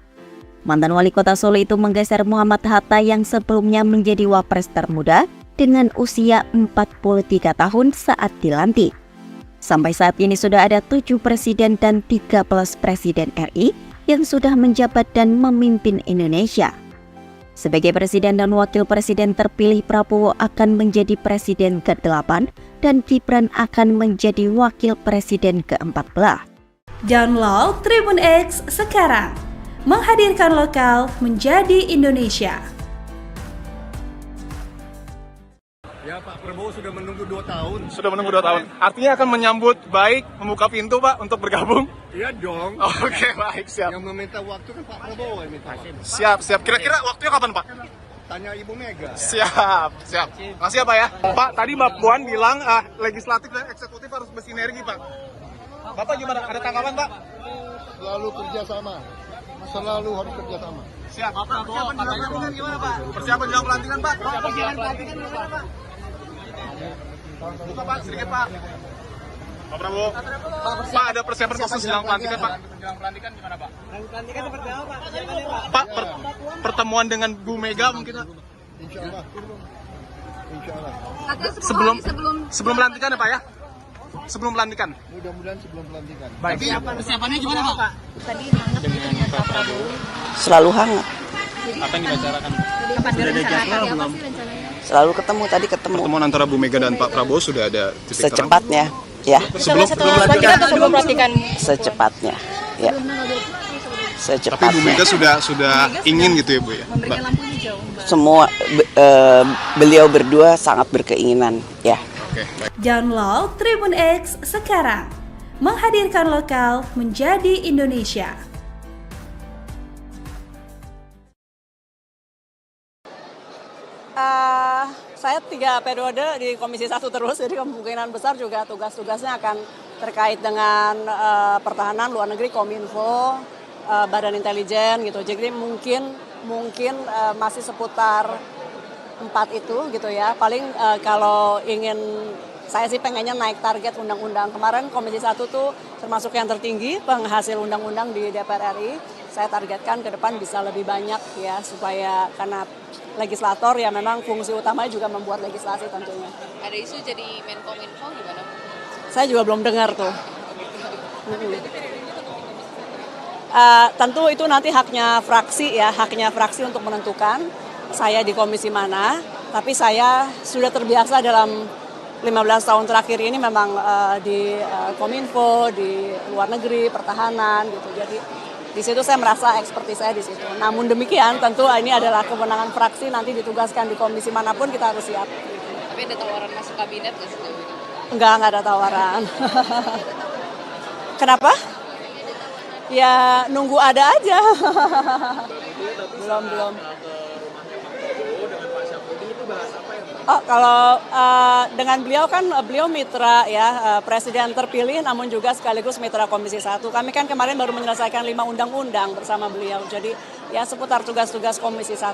Mantan wali kota Solo itu menggeser Muhammad Hatta yang sebelumnya menjadi wapres termuda dengan usia 43 tahun saat dilantik. Sampai saat ini sudah ada 7 presiden dan 13 presiden RI yang sudah menjabat dan memimpin Indonesia. Sebagai presiden dan wakil presiden terpilih, Prabowo akan menjadi presiden ke-8 dan Gibran akan menjadi wakil presiden ke-14. Download Tribun X sekarang, menghadirkan lokal menjadi Indonesia. Ya, Pak Prabowo sudah menunggu 2 tahun. Sudah menunggu 2 tahun. Artinya akan menyambut baik, membuka pintu Pak untuk bergabung? Iya dong. Oke, baik, siap. Yang meminta waktu kan Pak Prabowo yang minta waktu. Siap. Kira-kira waktunya kapan Pak? Tanya Ibu Mega. Siap. Makasih ya Pak ya. Pak, tadi Mbak Puan bilang legislatif dan eksekutif harus bersinergi Pak. Bapak gimana? Ada tanggapan Pak? Selalu kerjasama. Selalu harus kerjasama. Siap. Persiapan jelang pelantikan gimana Pak? Persiapan jelang pelantikan Pak? Buka Pak, sedikit Pak. Pak Prabowo. Pak, ada persiapan khusus jelang pelantikan Pak? Jelang pelantikan gimana Pak? Pelantikan seperti apa Pak? Pak, pertemuan dengan Bu Mega mungkin Pak? Insya Allah. Sebelum pelantikan ya Pak ya? Sebelum pelantikan? Mudah-mudahan sebelum pelantikan. Baik. Persiapannya gimana Pak? Tadi hangat dengan Pak Prabowo. Selalu hangat. Apa yang dibicarakan? Kapan direncanakan? Apa sih rencananya? Selalu ketemu. Pertemuan antara Bu Mega dan Pak Prabowo sudah ada titik terang? Secepatnya, ya. Sebelum pelantikan atau sebelum pelantikan? Secepatnya, ya. Tapi Bu Mega sudah ingin gitu ya Bu ya? Memberikan lampu hijau. Semua beliau berdua sangat berkeinginan, ya. Oke, baik. Download Tribun X sekarang, menghadirkan lokal menjadi Indonesia. Saya 3 periode di Komisi 1 terus, jadi kemungkinan besar juga tugas-tugasnya akan terkait dengan pertahanan, luar negeri, Kominfo, Badan Intelijen gitu. Jadi mungkin masih seputar 4 itu gitu ya. Paling kalau ingin, saya sih pengennya naik target undang-undang. Kemarin Komisi 1 tuh termasuk yang tertinggi penghasil undang-undang di DPR RI. Saya targetkan ke depan bisa lebih banyak ya, supaya karena legislator ya memang fungsi utamanya juga membuat legislasi tentunya. Ada isu jadi Menkominfo gimana? Saya juga belum dengar tuh. Tentu itu nanti haknya fraksi ya, haknya fraksi untuk menentukan saya di komisi mana. Tapi saya sudah terbiasa dalam 15 tahun terakhir ini memang di Kominfo, di luar negeri, pertahanan gitu. Jadi di situ saya merasa ekspertis saya di situ. Namun demikian tentu ini adalah kewenangan fraksi, nanti ditugaskan di komisi manapun kita harus siap. Tapi ada tawaran masuk kabinet nggak sih? Enggak ada tawaran. Kenapa? Ya nunggu ada aja. Belum. Oh, kalau dengan beliau kan beliau mitra ya, presiden terpilih namun juga sekaligus mitra Komisi 1. Kami kan kemarin baru menyelesaikan 5 undang-undang bersama beliau. Jadi ya seputar tugas-tugas Komisi 1.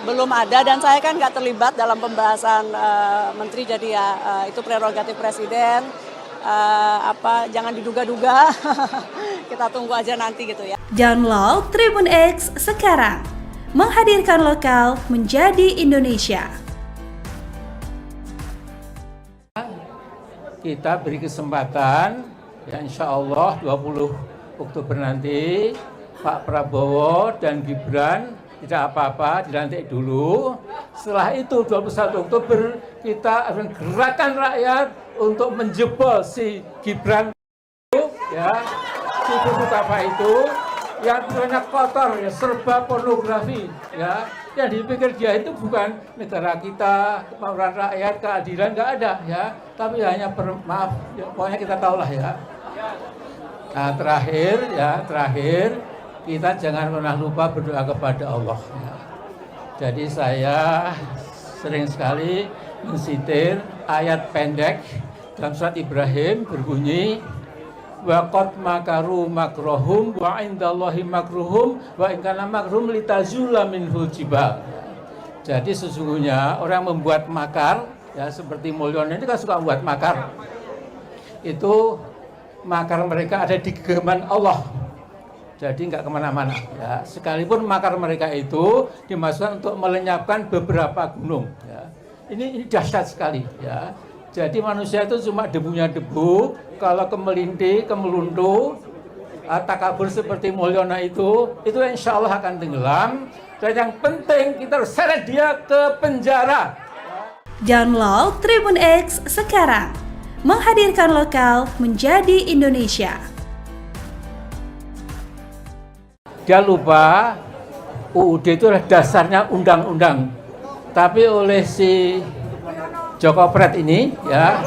Belum ada, dan saya kan nggak terlibat dalam pembahasan menteri, jadi ya itu prerogatif presiden. Jangan diduga-duga. Kita tunggu aja nanti gitu ya. Download Tribun X sekarang, menghadirkan lokal menjadi Indonesia. Kita beri kesempatan ya, insya Allah 20 Oktober nanti Pak Prabowo dan Gibran tidak apa-apa, dilantik dulu. Setelah itu 21 Oktober kita akan gerakan rakyat untuk menjebol si Gibran ya, si buku apa itu yang banyak kotor ya, serba pornografi ya. Yang dipikir dia itu bukan negara kita, kemauan rakyat, keadilan, nggak ada ya. Tapi hanya maaf, ya, pokoknya kita tahulah ya. Nah terakhir kita jangan pernah lupa berdoa kepada Allah. Jadi saya sering sekali mensitir ayat pendek dalam surat Ibrahim berbunyi wa qad makaru makrohum wa indallahi makruhum wa in kana makruhum litazula minhul jibal. Jadi sesungguhnya orang membuat makar ya, seperti Mulyono ini kan suka membuat makar. Itu makar mereka ada di genggaman Allah. Jadi nggak kemana-mana ya. Sekalipun makar mereka itu dimasukkan untuk melenyapkan beberapa gunung ya. Ini dahsyat sekali ya. Jadi manusia itu cuma debunya debu. Kalau kemelintih, kemeluntu, takabur seperti Mulyono itu insya Allah akan tenggelam. Dan yang penting kita harus seret dia ke penjara. Download Tribun X sekarang, menghadirkan lokal menjadi Indonesia. Dia lupa UUD itu adalah dasarnya undang-undang. Tapi oleh si Joko Pret ini ya,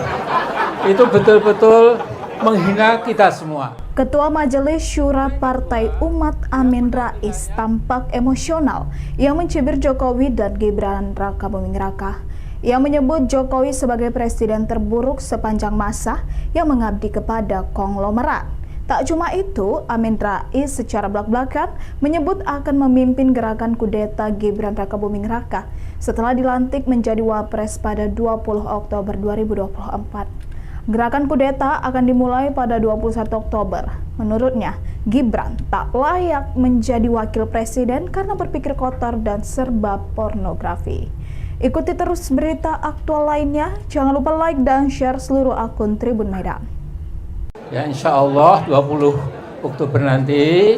itu betul-betul menghina kita semua. Ketua Majelis Syura Partai Umat Amin Rais tampak emosional yang mencibir Jokowi dan Gibran Raka Buming Raka. Ia menyebut Jokowi sebagai presiden terburuk sepanjang masa yang mengabdi kepada konglomerat. Tak cuma itu, Amin Rais secara belak-belakan menyebut akan memimpin gerakan kudeta Gibran Raka Buming Raka setelah dilantik menjadi Wapres pada 20 Oktober 2024. Gerakan kudeta akan dimulai pada 21 Oktober. Menurutnya, Gibran tak layak menjadi wakil presiden karena berpikir kotor dan serba pornografi. Ikuti terus berita aktual lainnya. Jangan lupa like dan share seluruh akun Tribun Medan. Ya insya Allah 20 Oktober nanti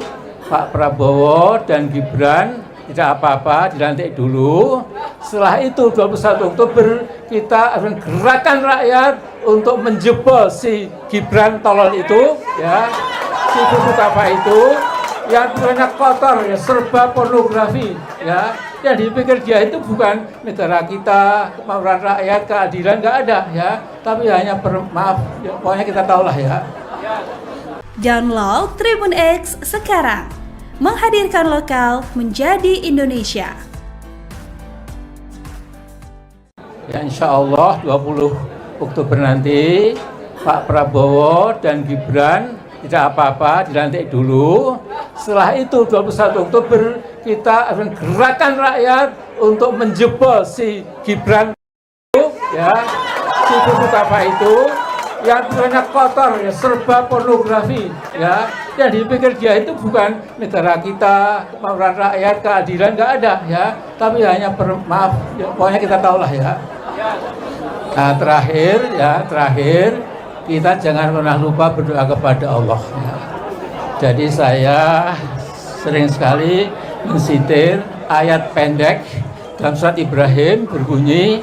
Pak Prabowo dan Gibran tidak apa-apa, dilantik dulu. Setelah itu 21 Oktober kita akan gerakan rakyat untuk menjebol si Gibran tolol itu ya, si buku apa itu yang banyak kotor ya, serba pornografi ya. Yang dipikir dia itu bukan negara kita, kemauan rakyat, keadilan, nggak ada ya. Tapi hanya maaf, ya, pokoknya kita tahulah ya. Download Tribun X sekarang, menghadirkan lokal menjadi Indonesia. Ya insya Allah 20 Oktober nanti Pak Prabowo dan Gibran tidak apa-apa, dilantik dulu. Setelah itu 21 Oktober kita akan gerakan rakyat untuk menjebol si Gibran ya, si Bukutafa itu yang banyak kotor ya, serba pornografi ya, yang dipikir dia itu bukan negara kita, kemauan rakyat, keadilan nggak ada ya, tapi hanya maaf ya, pokoknya kita tahulah ya. Nah terakhir kita jangan pernah lupa berdoa kepada Allah ya. Jadi saya sering sekali mensitir ayat pendek dalam surat Ibrahim berbunyi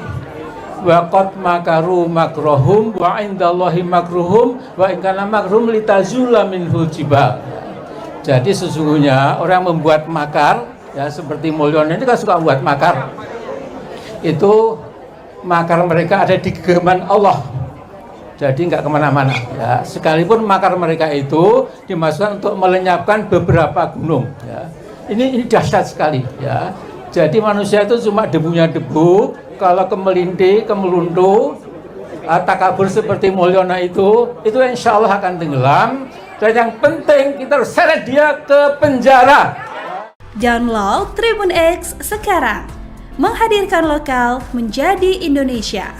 wa qad makaru makrohum wa indallahi makruhum wa in kana makruhum litazula minhul jibal. Jadi sesungguhnya orang membuat makar ya, seperti Mulyono ini kan suka membuat makar. Itu makar mereka ada di genggaman Allah. Jadi nggak kemana-mana ya. Sekalipun makar mereka itu dimaksudkan untuk melenyapkan beberapa gunung ya. Ini dahsyat sekali ya. Jadi manusia itu cuma debunya debu. Kalau kemelintih, kemeluntu, takabur seperti Mulyono itu insya Allah akan tenggelam. Dan yang penting kita harus seret dia ke penjara. Download Tribun X sekarang, menghadirkan lokal menjadi Indonesia.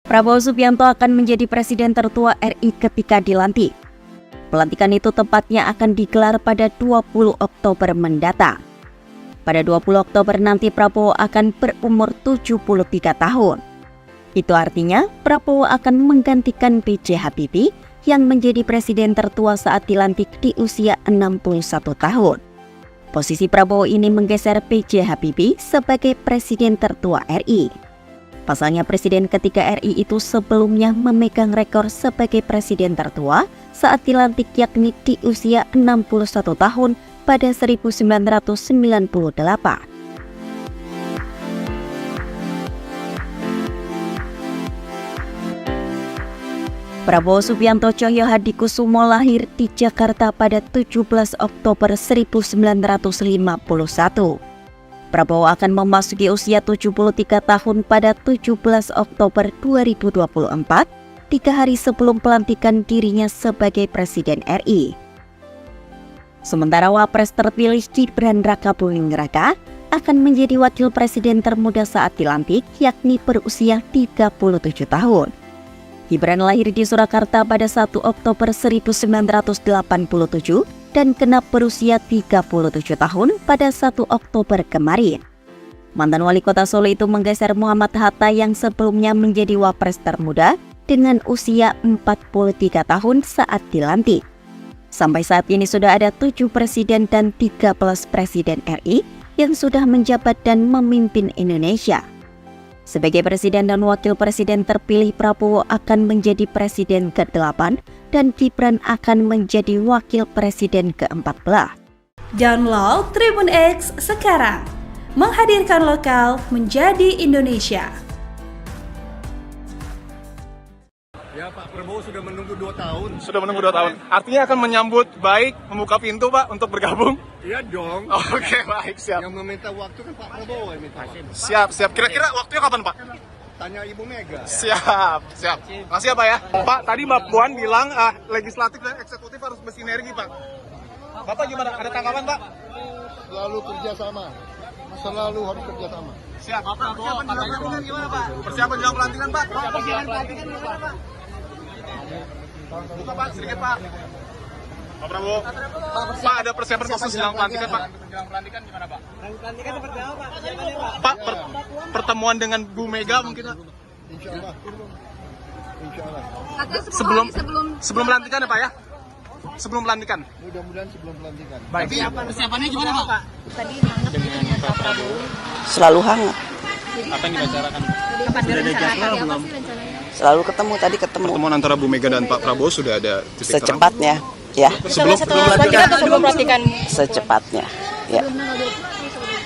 Prabowo Subianto akan menjadi presiden tertua RI ketika dilantik. Pelantikan itu tepatnya akan digelar pada 20 Oktober mendatang. Pada 20 Oktober nanti Prabowo akan berumur 73 tahun. Itu artinya Prabowo akan menggantikan B.J. Habibie yang menjadi presiden tertua saat dilantik di usia 61 tahun. Posisi Prabowo ini menggeser B.J. Habibie sebagai presiden tertua RI. Pasalnya presiden ketiga RI itu sebelumnya memegang rekor sebagai presiden tertua saat dilantik yakni di usia 61 tahun pada 1998. Prabowo Subianto Cahyo Hadikusumo lahir di Jakarta pada 17 Oktober 1951. Prabowo akan memasuki usia 73 tahun pada 17 Oktober 2024, 3 hari sebelum pelantikan dirinya sebagai Presiden RI. Sementara Wapres terpilih Gibran Rakabuming Raka akan menjadi wakil presiden termuda saat dilantik, yakni berusia 37 tahun. Gibran lahir di Surakarta pada 1 Oktober 1987 dan genap berusia 37 tahun pada 1 Oktober kemarin. Mantan wali kota Solo itu menggeser Muhammad Hatta yang sebelumnya menjadi wapres termuda dengan usia 43 tahun saat dilantik. Sampai saat ini sudah ada 7 presiden dan 13 presiden RI yang sudah menjabat dan memimpin Indonesia. Sebagai presiden dan wakil presiden terpilih, Prabowo akan menjadi presiden ke-8 dan Gibran akan menjadi wakil presiden ke-14. Download Tribun X sekarang, menghadirkan lokal menjadi Indonesia. Ya, Pak Prabowo sudah menunggu 2 tahun. Sudah menunggu 2 tahun. Artinya akan menyambut baik, membuka pintu Pak untuk bergabung? Iya dong. Oke, baik, siap. Yang meminta waktu kan Pak Prabowo yang minta waktu. Siap. Kira-kira waktunya kapan Pak? Tanya Ibu Mega. Siap. Makasih ya Pak ya. Pak, tadi Mbak Puan bilang legislatif dan eksekutif harus bersinergi Pak. Bapak gimana? Ada tanggapan Pak? Selalu kerjasama. Selalu harus kerjasama. Siap. Persiapan jelang pelantikan gimana Pak? Persiapan jelang pelantikan Pak? Buka Pak, sedikit Pak. Pak Prabowo. Pak, ada persiapan khusus jelang pelantikan Pak? Jelang pelantikan gimana Pak? Pelantikan seperti apa Pak? Persiapannya Pak? Pak, pertemuan dengan Bu Mega mungkin Pak? Insya Allah. Sebelum pelantikan ya Pak ya? Sebelum pelantikan? Mudah-mudahan sebelum pelantikan. Baik. Persiapannya gimana Pak? Tadi hangat dengan Pak Prabowo. Selalu hangat. Apa yang dibicarakan? Kapan direncanakan? Apa sih rencananya? Selalu ketemu. Pertemuan antara Bu Mega dan Pak Prabowo sudah ada titik terang? Secepatnya, ya. Sebelum pelantikan? Secepatnya, ya.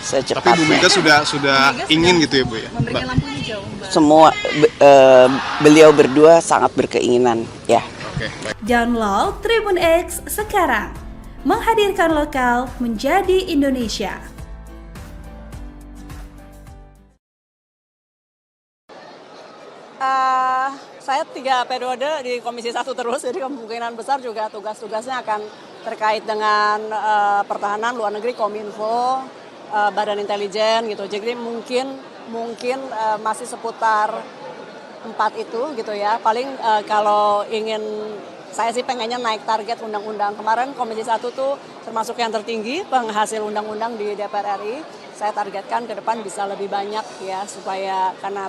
Tapi Bu Mega sudah ingin gitu ya Bu ya? Memberikan lampu hijau. Semua beliau berdua sangat berkeinginan, ya. Oke, baik. Download Tribun X sekarang, menghadirkan lokal menjadi Indonesia. Saya 3 periode di Komisi 1 terus, jadi kemungkinan besar juga tugas-tugasnya akan terkait dengan pertahanan, luar negeri, Kominfo, Badan Intelijen gitu. Jadi mungkin masih seputar 4 itu gitu ya. Paling kalau ingin, saya sih pengennya naik target undang-undang. Kemarin Komisi 1 tuh termasuk yang tertinggi penghasil undang-undang di DPR RI. Saya targetkan ke depan bisa lebih banyak ya, supaya karena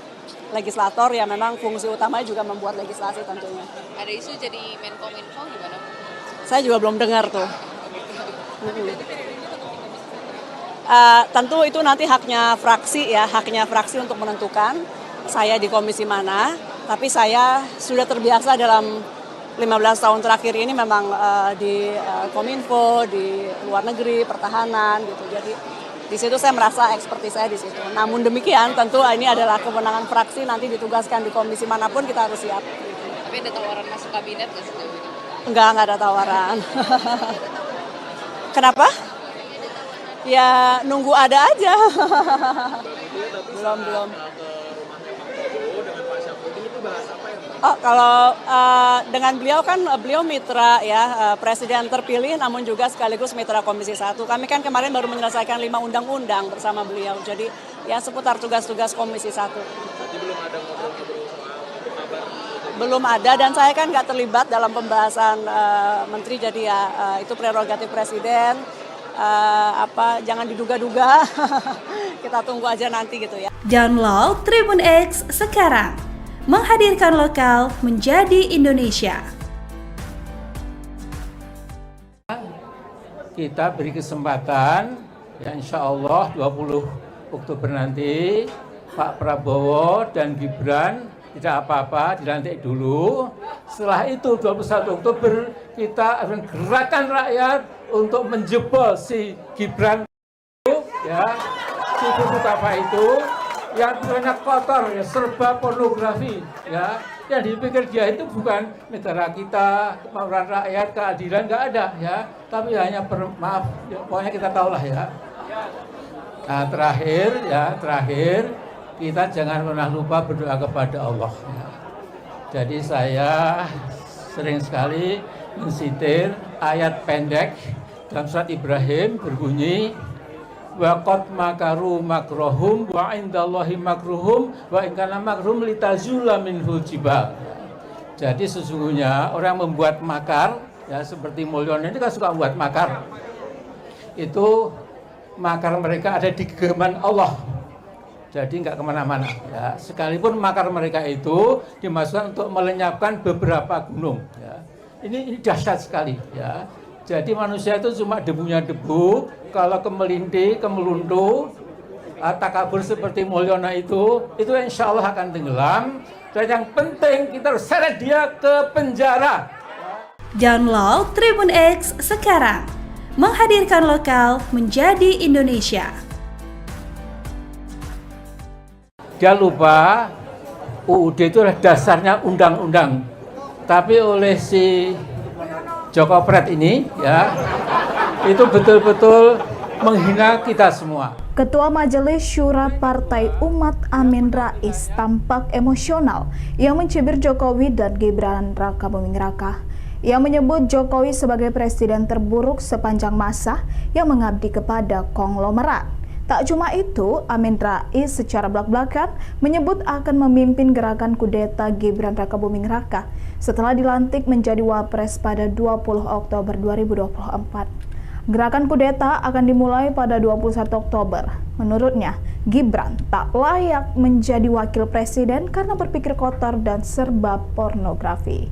legislator ya memang fungsi utamanya juga membuat legislasi tentunya. Ada isu jadi Menkominfo gimana? Saya juga belum dengar tuh. Tentu itu nanti haknya fraksi untuk menentukan saya di komisi mana. Tapi saya sudah terbiasa dalam 15 tahun terakhir ini memang di Kominfo, di luar negeri, pertahanan gitu. Jadi di situ saya merasa ekspertis saya di situ. Namun demikian tentu ini adalah kewenangan fraksi, nanti ditugaskan di komisi manapun kita harus siap. Tapi ada tawaran masuk kabinet nggak sih? Enggak ada tawaran. Kenapa? Ya nunggu ada aja. belum. Oh, kalau dengan beliau kan beliau mitra ya, presiden terpilih namun juga sekaligus mitra Komisi 1. Kami kan kemarin baru menyelesaikan 5 undang-undang bersama beliau. Jadi ya seputar tugas-tugas Komisi 1. Belum ada, dan saya kan nggak terlibat dalam pembahasan menteri, jadi ya itu prerogatif presiden. Jangan diduga-duga. Kita tunggu aja nanti gitu ya. Download Tribun X sekarang. Menghadirkan lokal menjadi Indonesia. Kita beri kesempatan, ya insya Allah 20 Oktober nanti Pak Prabowo dan Gibran tidak apa-apa, dilantik dulu. Setelah itu 21 Oktober kita akan gerakan rakyat untuk menjebol si Gibran ya, si buku apa itu yang banyak kotor ya, serba pornografi ya. Yang dipikir dia itu bukan negara kita, kemauan rakyat, keadilan, nggak ada ya. Tapi hanya maaf, ya, pokoknya kita tahulah ya. Nah terakhir kita jangan pernah lupa berdoa kepada Allah. Ya. Jadi saya sering sekali mensitir ayat pendek dalam surat Ibrahim berbunyi, wa qad makaru makrohum wa indallahi makruhum wa in kana makruhum litazula minhul jibal. Jadi sesungguhnya orang membuat makar ya, seperti Mulyono ini kan suka membuat makar. Itu makar mereka ada di genggaman Allah. Jadi nggak kemana-mana ya. Sekalipun makar mereka itu dimasukkan untuk melenyapkan beberapa gunung ya. Ini dahsyat sekali ya. Jadi manusia itu cuma debunya debu. Kalau kemelinti, kemeluntu, takabur seperti Mulyono itu insya Allah akan tenggelam. Dan yang penting kita harus seret dia ke penjara. Download Tribun X sekarang. Menghadirkan lokal menjadi Indonesia. Dia lupa UUD itu adalah dasarnya undang-undang. Tapi oleh si Joko Pret ini ya, itu betul-betul menghina kita semua. Ketua Majelis Syura Partai Umat Amin Rais tampak emosional yang mencibir Jokowi dan Gibran Raka Buming Raka. Ia menyebut Jokowi sebagai presiden terburuk sepanjang masa yang mengabdi kepada konglomerat. Tak cuma itu, Amin Rais secara belak-belakan menyebut akan memimpin gerakan kudeta Gibran Raka Buming Raka setelah dilantik menjadi Wapres pada 20 Oktober 2024. Gerakan kudeta akan dimulai pada 21 Oktober. Menurutnya, Gibran tak layak menjadi wakil presiden karena berpikir kotor dan serba pornografi.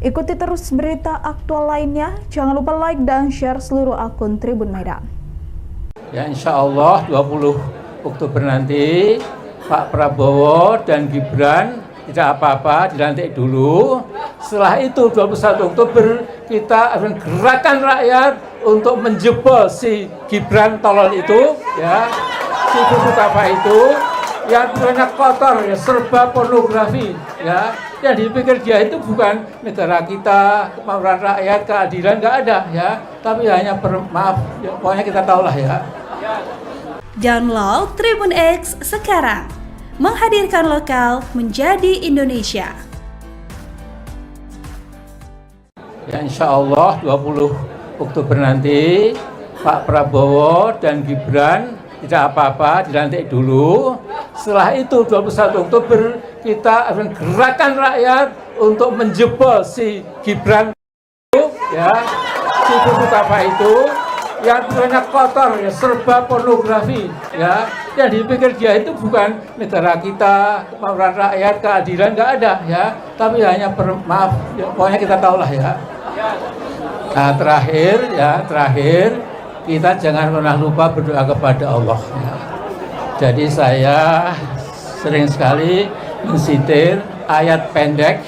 Ikuti terus berita aktual lainnya. Jangan lupa like dan share seluruh akun Tribun Medan. Ya insya Allah 20 Oktober nanti Pak Prabowo dan Gibran tidak apa-apa, dilantik dulu. Setelah itu 21 Oktober kita akan gerakan rakyat untuk menjebol si Gibran tolol itu ya, si buku apa itu yang banyak kotor ya, serba pornografi ya. Yang dipikir dia itu bukan negara kita, kemauan rakyat, keadilan, nggak ada ya. Tapi hanya maaf, ya, pokoknya kita tahulah ya. Download Tribun X sekarang. Menghadirkan lokal menjadi Indonesia. Ya insya Allah 20 Oktober nanti Pak Prabowo dan Gibran tidak apa-apa, dilantik dulu. Setelah itu 21 Oktober kita akan gerakan rakyat untuk menjebol si Gibran ya, si Bukafa itu yang banyak kotor ya, serba pornografi ya. Yang dipikir dia itu bukan negara kita, kemauan rakyat, keadilan nggak ada ya, tapi hanya maaf ya, pokoknya kita tahulah ya. Nah terakhir kita jangan pernah lupa berdoa kepada Allah ya. Jadi saya sering sekali mensitir ayat pendek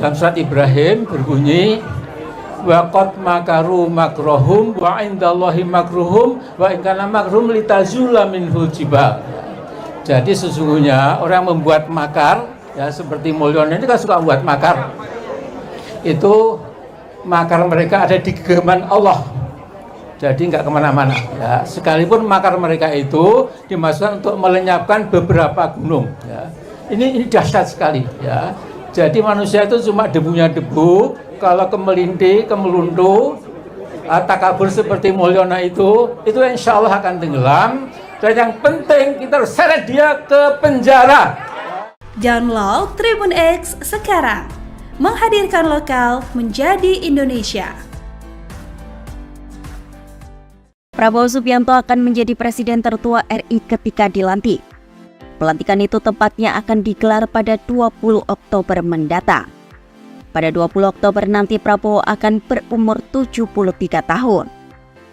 dalam surat Ibrahim berbunyi wa qad makaru makrohum wa indallahi makruhum wa in kana makruhum litazula minhul jibal. Jadi sesungguhnya orang membuat makar ya, seperti Mulyono ini kan suka membuat makar. Itu makar mereka ada di genggaman Allah. Jadi nggak kemana-mana ya. Sekalipun makar mereka itu dimasukkan untuk melenyapkan beberapa gunung ya. Ini dahsyat sekali ya. Jadi manusia itu cuma debunya debu. Kalau kemelindi, kemelundu, takabur seperti Mulyono itu insya Allah akan tenggelam. Dan yang penting kita harus seret dia ke penjara. Download Tribun X sekarang, menghadirkan lokal menjadi Indonesia. Prabowo Subianto akan menjadi presiden tertua RI ketika dilantik. Pelantikan itu tepatnya akan digelar pada 20 Oktober mendatang. Pada 20 Oktober nanti Prabowo akan berumur 73 tahun.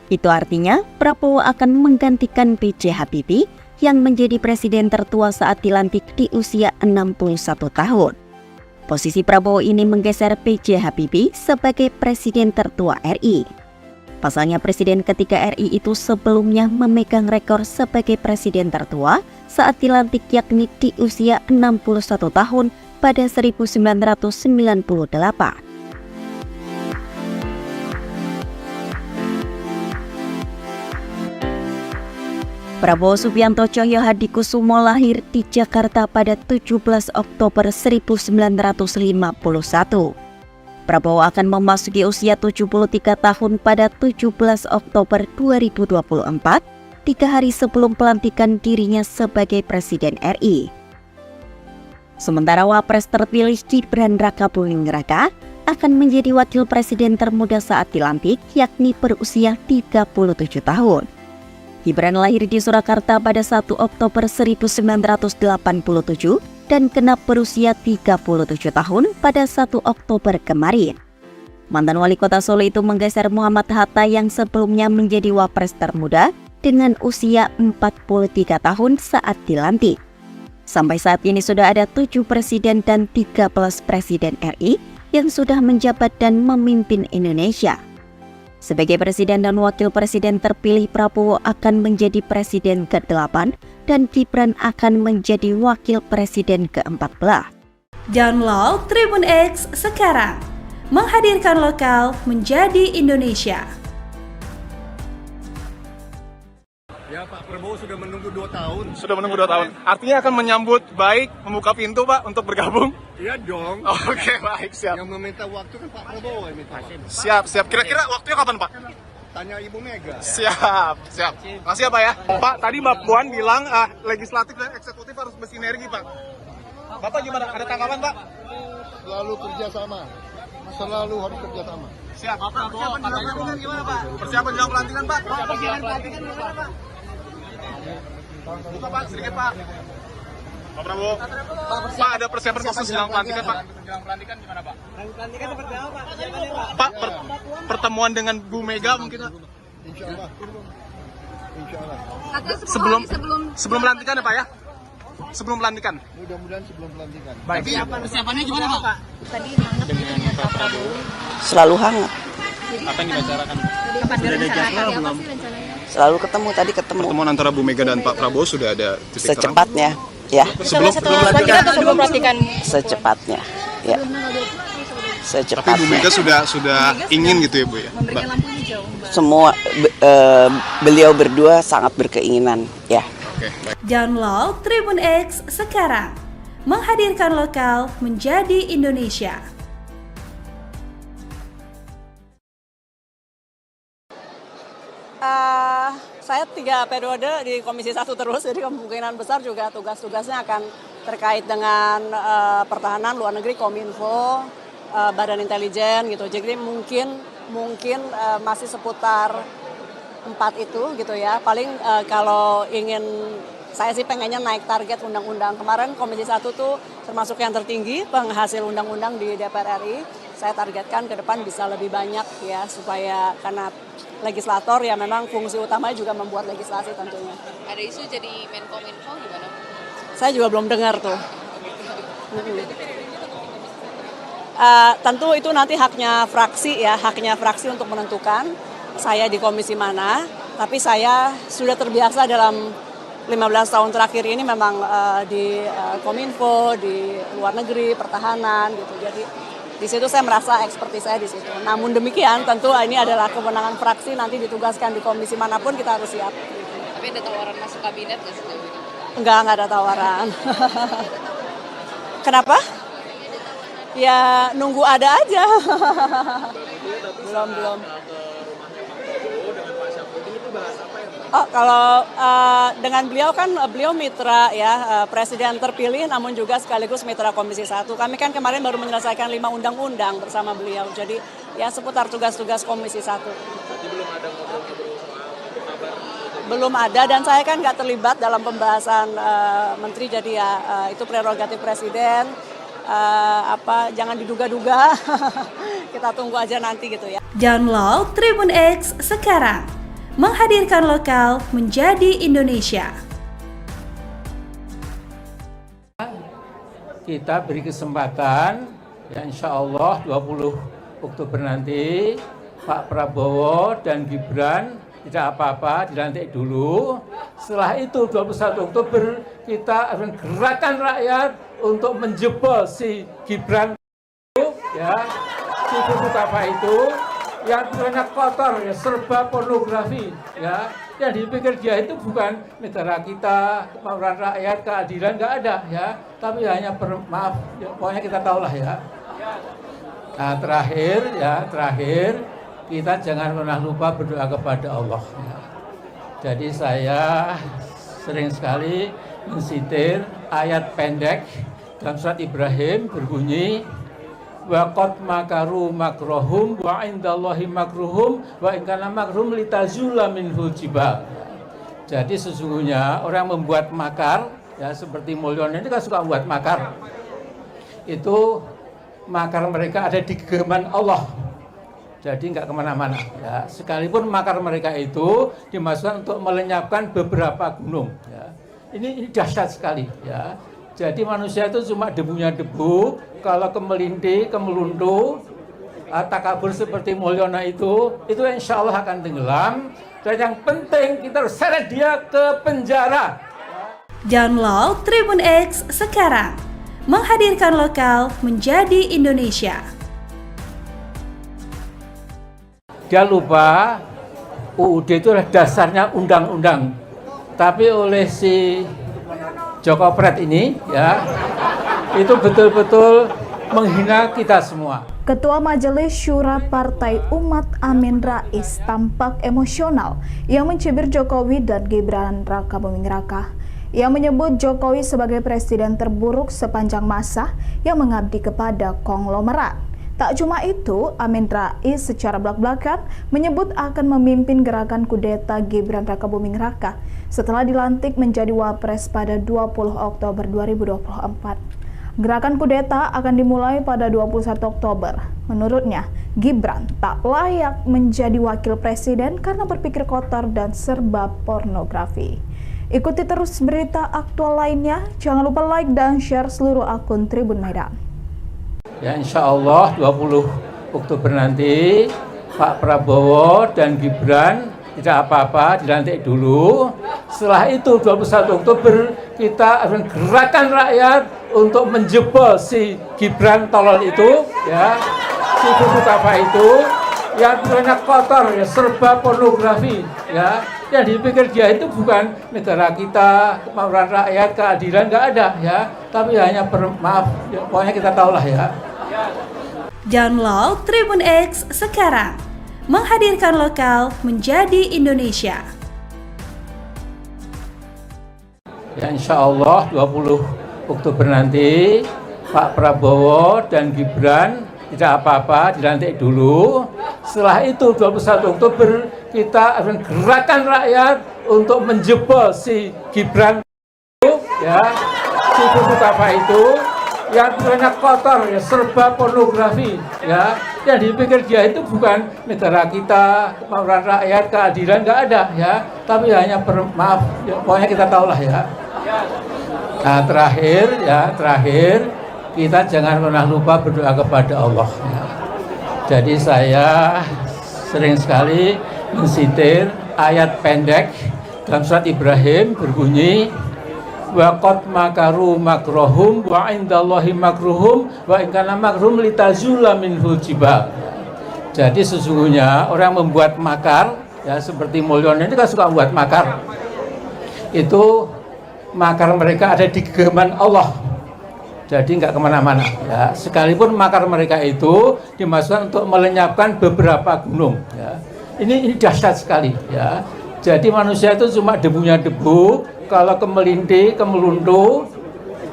Itu artinya Prabowo akan menggantikan B.J. Habibie yang menjadi presiden tertua saat dilantik di usia 61 tahun. Posisi Prabowo ini menggeser B.J. Habibie sebagai presiden tertua RI. Pasalnya presiden ketiga RI itu sebelumnya memegang rekor sebagai presiden tertua saat dilantik yakni di usia 61 tahun pada 1998. Prabowo Subianto Tjoyo Hadikusumo lahir di Jakarta pada 17 Oktober 1951. Prabowo akan memasuki usia 73 tahun pada 17 Oktober 2024, 3 hari sebelum pelantikan dirinya sebagai Presiden RI. Sementara Wapres terpilih Gibran Rakabuming Raka akan menjadi wakil presiden termuda saat dilantik, yakni berusia 37 tahun. Gibran lahir di Surakarta pada 1 Oktober 1987 dan genap berusia 37 tahun pada 1 Oktober kemarin. Mantan wali kota Solo itu menggeser Muhammad Hatta yang sebelumnya menjadi Wapres termuda dengan usia 43 tahun saat dilantik. Sampai saat ini sudah ada 7 presiden dan 13 presiden RI yang sudah menjabat dan memimpin Indonesia. Sebagai presiden dan wakil presiden terpilih, Prabowo akan menjadi presiden ke-8 dan Gibran akan menjadi wakil presiden ke-14. Download Tribun X sekarang, menghadirkan lokal menjadi Indonesia. Ya Pak Prabowo sudah menunggu 2 tahun. Sudah menunggu 2 tahun. Artinya akan menyambut baik, membuka pintu Pak untuk bergabung? Iya dong. Oke, baik, siap. Yang meminta waktu kan Pak Prabowo yang minta. Siap. Kira-kira waktunya kapan Pak? Tanya Ibu Mega. Siap. Makasih ya Pak ya. Pak, tadi Mbak Puan bilang legislatif dan eksekutif harus bersinergi Pak. Bapak gimana? Ada tanggapan Pak? Selalu kerjasama. Selalu harus kerjasama. Siap. Persiapan jelang pelantikan gimana Pak? Persiapan jelang pelantikan Pak? Gimana Pak? Buka Pak, sedikit Pak. Pak Prabowo. Pak, ada persiapan khusus jelang pelantikan Pak? Jelang pelantikan gimana Pak? Pelantikan seperti apa Pak? Persiapannya Pak? Pak, pertemuan dengan Bu Mega mungkin Pak? Insya Allah. Sebelum pelantikan ya Pak ya? Sebelum pelantikan. Mudah-mudahan sebelum pelantikan. Baik. Persiapannya gimana Pak? Tadi Dengan Pak Prabowo, Selalu hangat. apa yang dibicarakan? kapan direncanakan? Apa sih rencananya? Selalu ketemu, tadi ketemu. Pertemuan antara Bu Mega dan Pak Prabowo sudah ada titik terang? Secepatnya, ya. Sebelum pelantikan atau sebelum pelantikan? Secepatnya, ya. Tapi Bu Mega Secepatnya. sudah ingin gitu ya Bu ya? Memberikan lampu hijau. Semua beliau berdua sangat berkeinginan, ya. Oke, baik. Download Tribun X sekarang, menghadirkan lokal menjadi Indonesia. Saya 3 periode di Komisi 1 terus, jadi kemungkinan besar juga tugas-tugasnya akan terkait dengan pertahanan, luar negeri, Kominfo, Badan Intelijen gitu. Jadi mungkin masih seputar 4 itu gitu ya. Paling kalau ingin, saya sih pengennya naik target undang-undang. Kemarin Komisi 1 tuh termasuk yang tertinggi penghasil undang-undang di DPR RI. Saya targetkan ke depan bisa lebih banyak ya, supaya karena legislator ya memang fungsi utamanya juga membuat legislasi tentunya. Ada isu jadi Menkominfo gimana? Saya juga belum dengar tuh. Tentu itu nanti haknya fraksi ya, haknya fraksi untuk menentukan saya di komisi mana. Tapi saya sudah terbiasa dalam 15 tahun terakhir ini memang di Kominfo, di luar negeri, pertahanan gitu. Jadi di situ saya merasa ekspertis saya di situ. Namun demikian tentu ini adalah kewenangan fraksi, nanti ditugaskan di komisi manapun kita harus siap. Tapi ada tawaran masuk kabinet nggak sih? Enggak ada tawaran. Kenapa? Ya nunggu ada aja. belum. Oh, kalau dengan beliau kan beliau mitra ya, presiden terpilih namun juga sekaligus mitra Komisi 1. Kami kan kemarin baru menyelesaikan 5 undang-undang bersama beliau. Jadi ya seputar tugas-tugas Komisi 1. Belum ada, dan saya kan nggak terlibat dalam pembahasan menteri, jadi ya itu prerogatif presiden. Jangan diduga-duga. Kita tunggu aja nanti gitu ya. Download Tribun X sekarang. Menghadirkan lokal menjadi Indonesia. Kita beri kesempatan, ya insya Allah 20 Oktober nanti Pak Prabowo dan Gibran tidak apa-apa, dilantik dulu. Setelah itu 21 Oktober kita akan gerakan rakyat untuk menjebol si Gibran ya, si apa itu yang banyak kotor ya, serba pornografi ya, yang dipikir dia itu bukan negara kita, kemauan rakyat, keadilan nggak ada ya, tapi hanya maaf ya, pokoknya kita tahulah ya. Nah terakhir kita jangan pernah lupa berdoa kepada Allah ya. Jadi saya sering sekali mensitir ayat pendek dalam surat Ibrahim berbunyi wa qad makaru makrohum wa indallahi makruhum wa in kana makruhum litazula minhul jibal. Jadi sesungguhnya orang membuat makar ya, seperti Mulyono ini kan suka membuat makar. Itu makar mereka ada di genggaman Allah. Jadi nggak kemana-mana ya. Sekalipun makar mereka itu dimaksudkan untuk melenyapkan beberapa gunung ya. Ini dahsyat sekali ya. Jadi manusia itu cuma debunya debu. Kalau kemelinti, kemeluntu, takabur seperti Mulyono itu insya Allah akan tenggelam. Dan yang penting kita harus seret dia ke penjara. Download Tribun X sekarang. Menghadirkan lokal menjadi Indonesia. Dia lupa UUD itu adalah dasarnya undang-undang. Tapi oleh si Joko Pret ini ya, itu betul-betul menghina kita semua. Ketua Majelis Syura Partai Umat Amin Rais tampak emosional yang mencibir Jokowi dan Gibran Raka Buming Raka. Ia menyebut Jokowi sebagai presiden terburuk sepanjang masa yang mengabdi kepada konglomerat. Tak cuma itu, Amin Rais secara belak-belakan menyebut akan memimpin gerakan kudeta Gibran Raka Buming Raka setelah dilantik menjadi Wapres pada 20 Oktober 2024. Gerakan kudeta akan dimulai pada 21 Oktober. Menurutnya, Gibran tak layak menjadi wakil presiden karena berpikir kotor dan serba pornografi. Ikuti terus berita aktual lainnya. Jangan lupa like dan share seluruh akun Tribun Medan. Ya insya Allah 20 Oktober nanti Pak Prabowo dan Gibran tidak apa-apa, dilantik dulu. Setelah itu 21 Oktober kita akan gerakan rakyat untuk menjebol si Gibran tolol itu ya, si apa itu yang banyak kotor ya, serba pornografi ya, yang dipikir dia itu bukan negara kita, kemauan rakyat, keadilan nggak ada ya, tapi hanya maaf ya, pokoknya kita tahulah ya. Download Tribun X sekarang. menghadirkan lokal menjadi Indonesia. Ya insya Allah 20 Oktober nanti Pak Prabowo dan Gibran tidak apa-apa, dilantik dulu. Setelah itu 21 Oktober kita akan gerakan rakyat untuk menjebol si Gibran ya, si buku apa itu yang banyak kotor ya, serba pornografi ya, yang dipikir dia itu bukan negara kita, kemauan rakyat, keadilan nggak ada ya, tapi hanya maaf ya, pokoknya kita tahulah ya. Nah terakhir kita jangan pernah lupa berdoa kepada Allah ya. Jadi saya sering sekali mensitir ayat pendek dalam surat Ibrahim berbunyi wa qad makaru makrohum wa indallahi makruhum wa in kana makruhum litazula minhul jibal. Jadi sesungguhnya orang membuat makar ya, seperti Mulyono ini kan suka membuat makar. Itu makar mereka ada di genggaman Allah. Jadi nggak kemana-mana ya. Sekalipun makar mereka itu dimaksudkan untuk melenyapkan beberapa gunung ya. Ini dahsyat sekali ya. Jadi manusia itu cuma debunya debu. Kalau kemelinti, kemeluntu,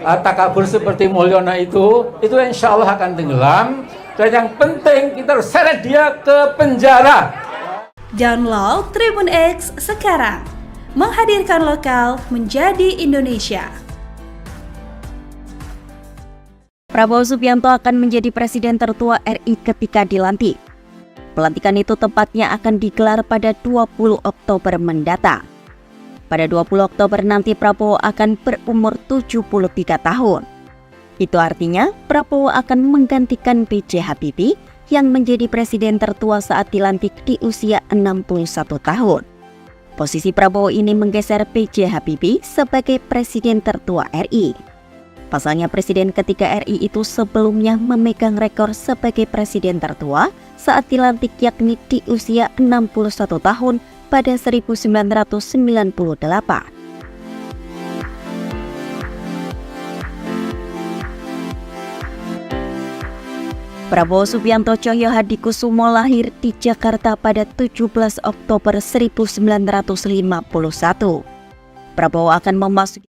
takabur seperti Mulyono itu insya Allah akan tenggelam. Dan yang penting kita harus seret dia ke penjara. Download Tribun X sekarang, menghadirkan lokal menjadi Indonesia. Prabowo Subianto akan menjadi presiden tertua RI ketika dilantik. Pelantikan itu tepatnya akan digelar pada 20 Oktober mendatang. Pada 20 Oktober nanti Prabowo akan berumur 73 tahun. Itu artinya Prabowo akan menggantikan B.J. Habibie yang menjadi presiden tertua saat dilantik di usia 61 tahun. Posisi Prabowo ini menggeser B.J. Habibie sebagai presiden tertua RI. Pasalnya presiden ketiga RI itu sebelumnya memegang rekor sebagai presiden tertua saat dilantik yakni di usia 61 tahun pada 1998. Prabowo Subianto Tjoyo Hadikusumo lahir di Jakarta pada 17 Oktober 1951. Prabowo akan memasuki